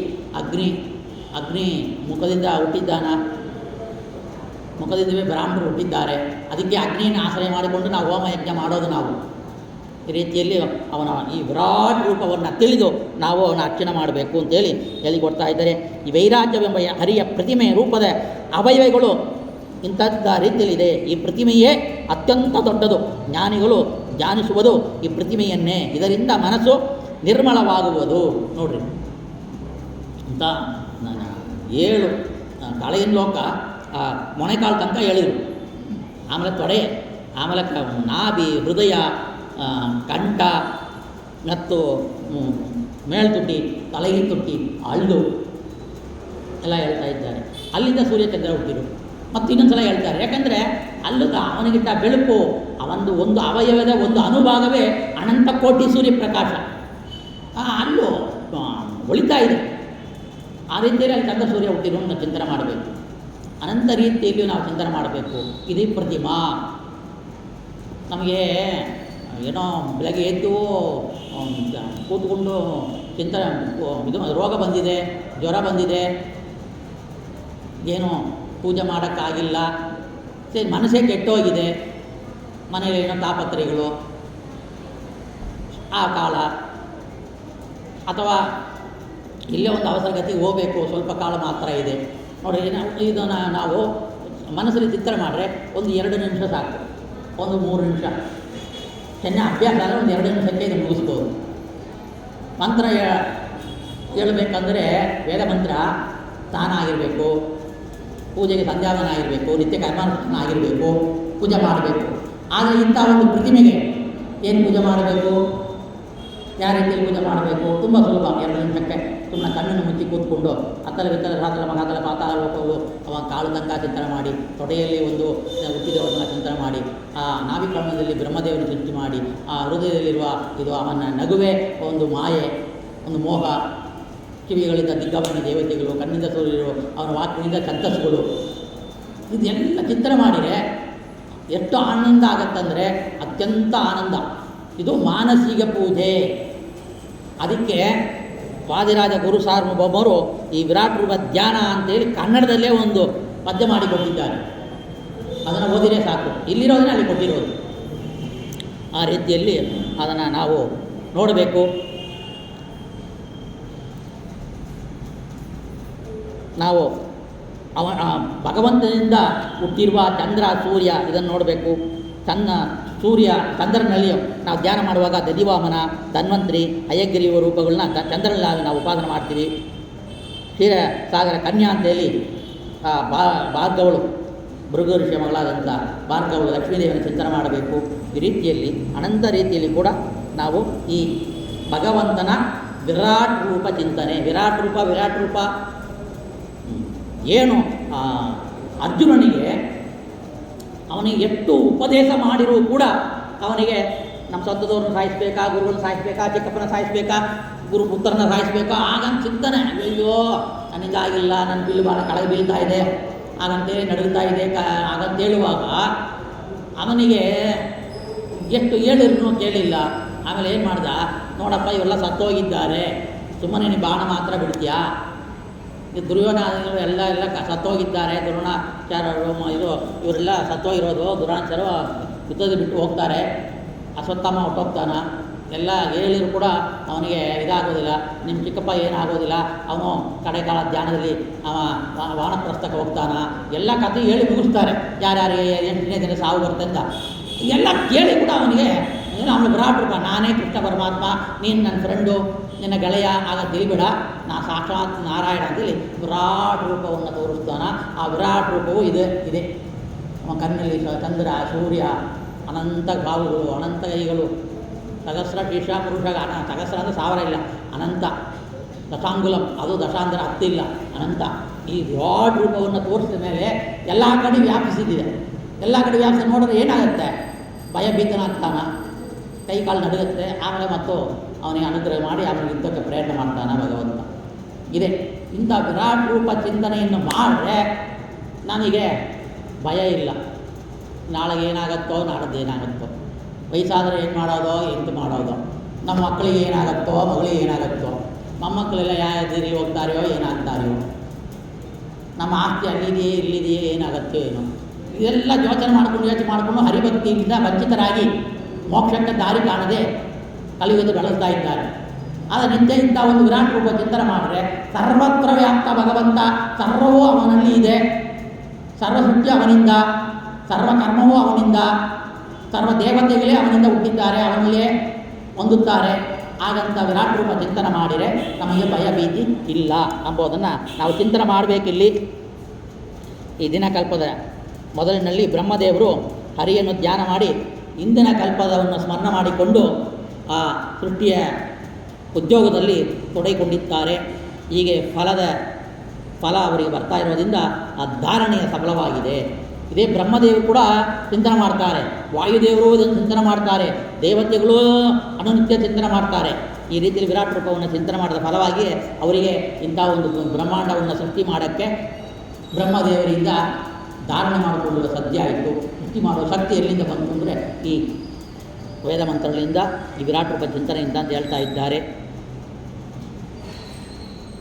ಅಗ್ನಿ ಮುಖದಿಂದ ಹುಟ್ಟಿದ್ದಾನ, ಮುಖದಿಂದವೇ ಬ್ರಾಹ್ಮಣರು ಹುಟ್ಟಿದ್ದಾರೆ. ಅದಕ್ಕೆ ಅಗ್ನಿಯನ್ನು ಆಶ್ರಯ ಮಾಡಿಕೊಂಡು ನಾವು ಹೋಮ ಯಜ್ಞ ಮಾಡೋದು. ನಾವು ಈ ರೀತಿಯಲ್ಲಿ ಅವನ ಈ ವಿರಾಟ್ ರೂಪವನ್ನು ತಿಳಿದು ನಾವು ಅವನ ಅರ್ಚನೆ ಮಾಡಬೇಕು ಅಂತೇಳಿ ಹೇಳಿಕೊಡ್ತಾ ಇದ್ದಾರೆ. ಈ ವೈರಾಗ್ಯವೆಂಬ ಹರಿಯ ಪ್ರತಿಮೆ ರೂಪದ ಅವಯವಗಳು ಇಂಥದ್ದ ರೀತಿಯಲ್ಲಿದೆ. ಈ ಪ್ರತಿಮೆಯೇ ಅತ್ಯಂತ ದೊಡ್ಡದು. ಜ್ಞಾನಿಗಳು ಧ್ಯಾನಿಸುವುದು ಈ ಪ್ರತಿಮೆಯನ್ನೇ. ಇದರಿಂದ ಮನಸ್ಸು ನಿರ್ಮಲವಾಗುವುದು. ನೋಡ್ರಿ, ಅಂತ 7 ತಳೆಯಿನ ಲೋಕ ಮೊಣೆಕಾಲು ತನಕ ಹೇಳಿದರು. ಆಮೇಲೆ ತೊಡೆ, ಆಮೇಲೆ ನಾಭಿ, ಹೃದಯ, ಕಂಠ ಮತ್ತು ಮೇಲ್ತುಟಿ, ತಲೆಗಿನ ತುಟಿ, ಹಳ್ಳು ಎಲ್ಲ ಹೇಳ್ತಾ ಇದ್ದಾರೆ. ಅಲ್ಲಿಂದ ಸೂರ್ಯಚಂದ್ರ ಹುಟ್ಟಿರು. ಮತ್ತು ಇನ್ನೊಂದು ಸಲ ಹೇಳ್ತಾರೆ, ಯಾಕಂದರೆ ಅಲ್ಲೂ ಅವನಿಗಿಂತ ಬೆಳಕು, ಒಂದು ಅವಯವದ ಒಂದು ಅನುಭಾಗವೇ ಅನಂತ ಕೋಟಿ ಸೂರ್ಯಪ್ರಕಾಶ ಅಲ್ಲೂ ಹೊಳಿತಾ ಇದೆ. ಆ ರೀತಿಯಲ್ಲಿ ಅಲ್ಲಿ ಚಂದ್ರ ಸೂರ್ಯ ಹುಟ್ಟಿರು ನಾವು ಚಿಂತನೆ ಮಾಡಬೇಕು. ಅನಂತ ರೀತಿಯಲ್ಲಿಯೂ ನಾವು ಚಿಂತನೆ ಮಾಡಬೇಕು. ಇದೇ ಪ್ರತಿಮಾ. ನಮಗೆ ಏನೋ ಬೆಳಗ್ಗೆ ಎದ್ದು ಕೂತ್ಕೊಂಡು ಚಿಂತನೆ, ಇದು ರೋಗ ಬಂದಿದೆ, ಜ್ವರ ಬಂದಿದೆ, ಏನೋ ಪೂಜೆ ಮಾಡೋಕ್ಕಾಗಿಲ್ಲ, ಸರಿ ಮನಸ್ಸೇ ಕೆಟ್ಟೋಗಿದೆ, ಮನೇಲಿ ಏನೋ ತಾಪತ್ರೆಗಳು ಆ ಕಾಲ, ಅಥವಾ ಇಲ್ಲೇ ಒಂದು ಅವಸರಗತಿಗೆ ಹೋಗಬೇಕು, ಸ್ವಲ್ಪ ಕಾಲ ಮಾತ್ರ ಇದೆ ನೋಡಿ. ಇದನ್ನು ನಾವು ಮನಸ್ಸಲ್ಲಿ ಚಿಂತನೆ ಮಾಡಿದ್ರೆ ಒಂದು 2 ನಿಮಿಷ ಸಾಕು, ಒಂದು 3 ನಿಮಿಷ ಚೆನ್ನಾಗಿ ಅಭ್ಯಾಸ ಆದರೆ ಒಂದು 2 ನಿಮಿಷಕ್ಕೆ ಇದು ಮುಗಿಸ್ಬೋದು. ಮಂತ್ರ ಹೇಳಬೇಕಂದ್ರೆ ವೇದ ಮಂತ್ರ ಸ್ನಾನ ಆಗಿರಬೇಕು, ಪೂಜೆಗೆ ಸಂಧ್ಯಾವನ ಆಗಿರಬೇಕು, ನಿತ್ಯ ಕರ್ಮಾನುಷ್ಠಾನ ಆಗಿರಬೇಕು, ಪೂಜೆ ಮಾಡಬೇಕು. ಆದರೆ ಇಂಥ ಒಂದು ಪ್ರತಿಮೆಗೆ ಏನು ಪೂಜೆ ಮಾಡಬೇಕು, ಯಾವ ರೀತಿಯಲ್ಲಿ ಪೂಜೆ ಮಾಡಬೇಕು, ತುಂಬ ಸುಲಭ. 2 ನಿಮಿಷಕ್ಕೆ ಸುಮ್ಮನೆ ಕಣ್ಣನ್ನು ಮುಚ್ಚಿ ಕೂತ್ಕೊಂಡು ಅತ್ತಲ ವಿತ್ತಲ ರಾತಲ ಮಗಾತಲ ಪಾತಾಳ ಲೋಕವು ಅವ ಕಾಳು ತನಕ ಚಿಂತನೆ ಮಾಡಿ, ತೊಡೆಯಲ್ಲಿ ಒಂದು ಹುಟ್ಟಿದವರನ್ನ ಚಿಂತನೆ ಮಾಡಿ, ಆ ನಾಭಿಕರ್ಣದಲ್ಲಿ ಬ್ರಹ್ಮದೇವನ ಸೃಷ್ಟಿ ಮಾಡಿ, ಆ ಹೃದಯದಲ್ಲಿರುವ ಇದು ಅವನ ನಗುವೆ ಒಂದು ಮಾಯೆ, ಒಂದು ಮೋಹ, ಕಿವಿಗಳಿಂದ ದಿಗ್ಗಮನ ದೇವತೆಗಳು, ಕಣ್ಣಿಂದ ಸೂರ್ಯರು, ಅವನ ವಾಕಿನಿಂದ ಛಂದಸ್ಸುಗಳು, ಇದೆಲ್ಲ ಚಿಂತನೆ ಮಾಡಿದರೆ ಎಷ್ಟು ಆನಂದ ಆಗತ್ತಂದರೆ ಅತ್ಯಂತ ಆನಂದ. ಇದು ಮಾನಸಿಕ ಪೂಜೆ. ಅದಕ್ಕೆ ವಾದಿರಾಜ ಗುರು ಸಾರ್ವಭೌಮರು ಈ ವಿರಾಟ್ ರೂಪ ಧ್ಯಾನ ಅಂತೇಳಿ ಕನ್ನಡದಲ್ಲೇ ಒಂದು ಪದ್ಯ ಮಾಡಿಕೊಟ್ಟಿದ್ದಾರೆ. ಅದನ್ನು ಓದಿರೇ ಸಾಕು, ಇಲ್ಲಿರೋದನ್ನೇ ಅಲ್ಲಿ ಕೊಟ್ಟಿರೋದು. ಆ ರೀತಿಯಲ್ಲಿ ಅದನ್ನು ನಾವು ನೋಡಬೇಕು. ನಾವು ಭಗವಂತನಿಂದ ಹುಟ್ಟಿರುವ ಚಂದ್ರ ಸೂರ್ಯ ಇದನ್ನು ನೋಡಬೇಕು. ಸೂರ್ಯ ಚಂದ್ರನಲ್ಲಿ ನಾವು ಧ್ಯಾನ ಮಾಡುವಾಗ ದಧಿವಾಮನ, ಧನ್ವಂತರಿ, ಹಯಗ್ರೀವ ರೂಪಗಳನ್ನ ಚಂದ್ರನಲ್ಲಿ ನಾವು ಉಪಾಸನೆ ಮಾಡ್ತೀವಿ. ಕ್ಷೀರಸಾಗರ ಕನ್ಯಾ ಅಂತೇಳಿ ಭಾರ್ಗವಳು, ಭೃಗು ಋಷಿಯ ಮಗಳಾದಂಥ ಭಾರ್ಗವಳು ಲಕ್ಷ್ಮೀದೇವಿಯನ್ನು ಚಿಂತನೆ ಮಾಡಬೇಕು. ಈ ರೀತಿಯಲ್ಲಿ ಅನಂತ ರೀತಿಯಲ್ಲಿ ಕೂಡ ನಾವು ಈ ಭಗವಂತನ ವಿರಾಟ್ ರೂಪ ಚಿಂತನೆ, ವಿರಾಟ್ ರೂಪ ಏನು ಅರ್ಜುನನಿಗೆ ಅವನಿಗೆ ಎಷ್ಟು ಉಪದೇಶ ಮಾಡಿರೂ ಕೂಡ ಅವನಿಗೆ ನಮ್ಮ ಸ್ವಂತದವ್ರನ್ನ ಸಾಯಿಸಬೇಕಾ, ಗುರುಗಳನ್ನ ಸಾಯಿಸಬೇಕಾ, ಚಿಕ್ಕಪ್ಪನ ಸಾಯಿಸಬೇಕಾ, ಗುರು ಪುತ್ರನ ಸಾಯಿಸಬೇಕಾ, ಆಗಂತ ಚಿಂತನೆ. ಅಯ್ಯೋ ನನ್ನಿಂದ ಆಗಿಲ್ಲ, ನನ್ನ ಬಿಲ್ಲು ಭಾಳ ಕೆಳಗೆ ಬೀಳ್ತಾ ಇದೆ, ಹಾಗಂತೇಳಿ ನಡುಗ್ತಾ ಇದೆ ಹಾಗಂತೇಳುವಾಗ ಅವನಿಗೆ ಎಷ್ಟು ಹೇಳಿದ್ರು ಕೇಳಿಲ್ಲ. ಆಮೇಲೆ ಏನು ಮಾಡ್ದ, ನೋಡಪ್ಪ ಇವೆಲ್ಲ ಸತ್ತೋಗಿದ್ದಾರೆ, ಸುಮ್ಮನೆ ನೀನು ಬಾಣ ಮಾತ್ರ ಬಿಡ್ತೀಯಾ, ಈ ದುರ್ಯೋಧನರು ಎಲ್ಲ ಸತ್ತೋಗಿದ್ದಾರೆ, ದ್ರೋಣಾಚಾರ್ಯರು ಇವರೆಲ್ಲ ಸತ್ತೋಗಿರೋದು, ದುರಾಚಾರ್ಯರು ಯುದ್ಧದ ಬಿಟ್ಟು ಹೋಗ್ತಾರೆ, ಅಶ್ವತ್ಥಾಮ ಹೊಟ್ಟೋಗ್ತಾನ, ಎಲ್ಲ ಹೇಳಿದ್ರು ಕೂಡ ಅವನಿಗೆ ಇದಾಗೋದಿಲ್ಲ, ನಿಮ್ಮ ಚಿಕ್ಕಪ್ಪ ಏನಾಗೋದಿಲ್ಲ, ಅವನು ಕಡೆಕಾಲ ಧ್ಯಾನದಲ್ಲಿ ವಾನಪ್ರಸ್ಥಕ್ಕೆ ಹೋಗ್ತಾನ, ಎಲ್ಲ ಕಥೆ ಹೇಳಿ ಮುಗಿಸ್ತಾರೆ. ಯಾರ್ಯಾರಿಗೆ 8ನೇ ದಿನ ಸಾವು ಬರ್ತಂತ ಎಲ್ಲ ಕೇಳಿ ಕೂಡ ಅವನಿಗೆ ಅವನು ವಿರಾಟ್ ರೂಪ, ನಾನೇ ಕೃಷ್ಣ ಪರಮಾತ್ಮ, ನೀನು ನನ್ನ ಫ್ರೆಂಡು, ನಿನ್ನ ಗೆಳೆಯ, ಆಗ ತಿಳಿಬೇಡ, ನಾ ಸಾಕ್ಷಾತ್ ನಾರಾಯಣ ಅಂತೇಳಿ ವಿರಾಟ್ ರೂಪವನ್ನು ತೋರಿಸ್ತಾನ. ಆ ವಿರಾಟ್ ರೂಪವು ಇದೆ. ನಮ್ಮ ಕಣ್ಣಲ್ಲಿ ಚಂದ್ರ, ಸೂರ್ಯ, ಅನಂತ ಬಾವುಗಳು, ಅನಂತ ಕೈಗಳು, ಸಹಸ್ರ ಶೀರ್ಷ ಪುರುಷ, ಸಹಸ್ರ ಅಂದರೆ 1000 ಇಲ್ಲ, ಅನಂತ ದಶಾಂಗುಲಂ, ಅದು ದಶಾಂತರ 10 ಇಲ್ಲ, ಅನಂತ. ಈ ವಿರಾಟ್ ರೂಪವನ್ನು ತೋರಿಸಿದ ಮೇಲೆ ಎಲ್ಲ ಕಡೆ ವ್ಯಾಪಿಸಿದ್ದಿದೆ. ಎಲ್ಲ ಕಡೆ ವ್ಯಾಪಿಸಿ ನೋಡಿದ್ರೆ ಏನಾಗುತ್ತೆ, ಭಯಭೀತನಾಗ್ತಾನ, ಕೈ ಕಾಲು ನಡುಗುತ್ತೆ. ಆಮೇಲೆ ಮತ್ತು ಅವನಿಗೆ ಅನುಗ್ರಹ ಮಾಡಿ ಆಮೇಲೆ ಯುದ್ಧಕ್ಕೆ ಪ್ರಯತ್ನ ಮಾಡ್ತಾನೆ ಭಗವಂತ. ಇದೆ ಇಂಥ ವಿರಾಟ್ ರೂಪ ಚಿಂತನೆಯನ್ನು ಮಾಡಿದ್ರೆ ನನಗೆ ಭಯ ಇಲ್ಲ. ನಾಳೆ ಏನಾಗುತ್ತೋ, ನಾಡದ್ದು ಏನಾಗುತ್ತೋ, ವಯಸ್ಸಾದರೆ ಏನು ಮಾಡೋದೋ, ಎಂತ ಮಾಡೋದೋ, ನಮ್ಮ ಮಕ್ಕಳಿಗೆ ಏನಾಗುತ್ತೋ, ಮಗಳಿಗೆ ಏನಾಗುತ್ತೋ, ಮೊಮ್ಮಕ್ಕಳೆಲ್ಲ ಯಾವ್ದಿರಿ ಹೋಗ್ತಾರೆಯೋ, ಏನಾಗ್ತಾರೆಯೋ, ನಮ್ಮ ಆಸ್ತಿ ಅಲ್ಲಿದೆಯೇ ಇಲ್ಲಿದೆಯೇ, ಏನಾಗುತ್ತೋ ಏನೋ, ಇದೆಲ್ಲ ಯೋಚನೆ ಮಾಡಿಕೊಂಡು ಹರಿಭಕ್ತಿಯಿಂದ ವಂಚಿತರಾಗಿ ಮೋಕ್ಷಕ್ಕೆ ದಾರಿ ಕಾಣದೆ ಕಲಿಯುವುದು ಬಳಸ್ತಾ ಇದ್ದಾರೆ. ಆದರೆ ನಿತ್ಯ ಇಂಥ ಒಂದು ವಿರಾಟ್ ರೂಪ ಚಿಂತನೆ ಮಾಡಿದ್ರೆ ಸರ್ವತ್ರ ವ್ಯಾಪ್ತ ಭಗವಂತ, ಸರ್ವವೂ ಅವನಲ್ಲಿ ಇದೆ, ಸರ್ವಸೃಷ್ಟಿ ಅವನಿಂದ, ಸರ್ವಕರ್ಮವೂ ಅವನಿಂದ, ಸರ್ವ ದೇವತೆಗಳೇ ಅವನಿಂದ ಹುಟ್ಟಿದ್ದಾರೆ, ಅವನಲ್ಲೇ ಹೊಂದುತ್ತಾರೆ. ಹಾಗಂತ ವಿರಾಟ್ ರೂಪ ಚಿಂತನೆ ಮಾಡಿದರೆ ನಮಗೆ ಭಯ ಭೀತಿ ಇಲ್ಲ ಎಂಬುದನ್ನು ನಾವು ಚಿಂತನೆ ಮಾಡಬೇಕಿಲ್ಲಿ. ಈ ದಿನಕಲ್ಪದ ಮೊದಲಿನಲ್ಲಿ ಬ್ರಹ್ಮದೇವರು ಹರಿಯನ್ನು ಧ್ಯಾನ ಮಾಡಿ ಇಂದಿನ ಕಲ್ಪದವನ್ನು ಸ್ಮರಣೆ ಮಾಡಿಕೊಂಡು ಆ ಸೃಷ್ಟಿಯ ಉದ್ಯೋಗದಲ್ಲಿ ತೊಡಗಿಕೊಂಡಿದ್ದಾರೆ. ಹೀಗೆ ಫಲ ಅವರಿಗೆ ಬರ್ತಾ ಇರೋದ್ರಿಂದ ಆ ಧಾರಣೆಯ ಸಫಲವಾಗಿದೆ. ಇದೇ ಬ್ರಹ್ಮದೇವರು ಕೂಡ ಚಿಂತನೆ ಮಾಡ್ತಾರೆ, ವಾಯುದೇವರು ಇದನ್ನು ಚಿಂತನೆ ಮಾಡ್ತಾರೆ, ದೇವತೆಗಳು ಅನುನಿತ್ಯ ಚಿಂತನೆ ಮಾಡ್ತಾರೆ. ಈ ರೀತಿಯಲ್ಲಿ ವಿರಾಟ್ ರೂಪವನ್ನು ಚಿಂತನೆ ಮಾಡಿದ ಫಲವಾಗಿ ಅವರಿಗೆ ಇಂಥ ಒಂದು ಬ್ರಹ್ಮಾಂಡವನ್ನು ಸೃಷ್ಟಿ ಮಾಡೋಕ್ಕೆ ಬ್ರಹ್ಮದೇವರಿಂದ ಧಾರಣೆ ಮಾಡಿಕೊಳ್ಳುವ ಸಾಧ್ಯ ಆಯಿತು. ಸೃಷ್ಟಿ ಮಾಡುವ ಶಕ್ತಿ ಎಲ್ಲಿಂದ ಬಂತು ಅಂದರೆ ಈ ವೇದ ಮಂತ್ರಗಳಿಂದ, ಈ ವಿರಾಟ್ ರೂಪ ಚಿಂತನೆಯಿಂದ ಅಂತ ಹೇಳ್ತಾ ಇದ್ದಾರೆ.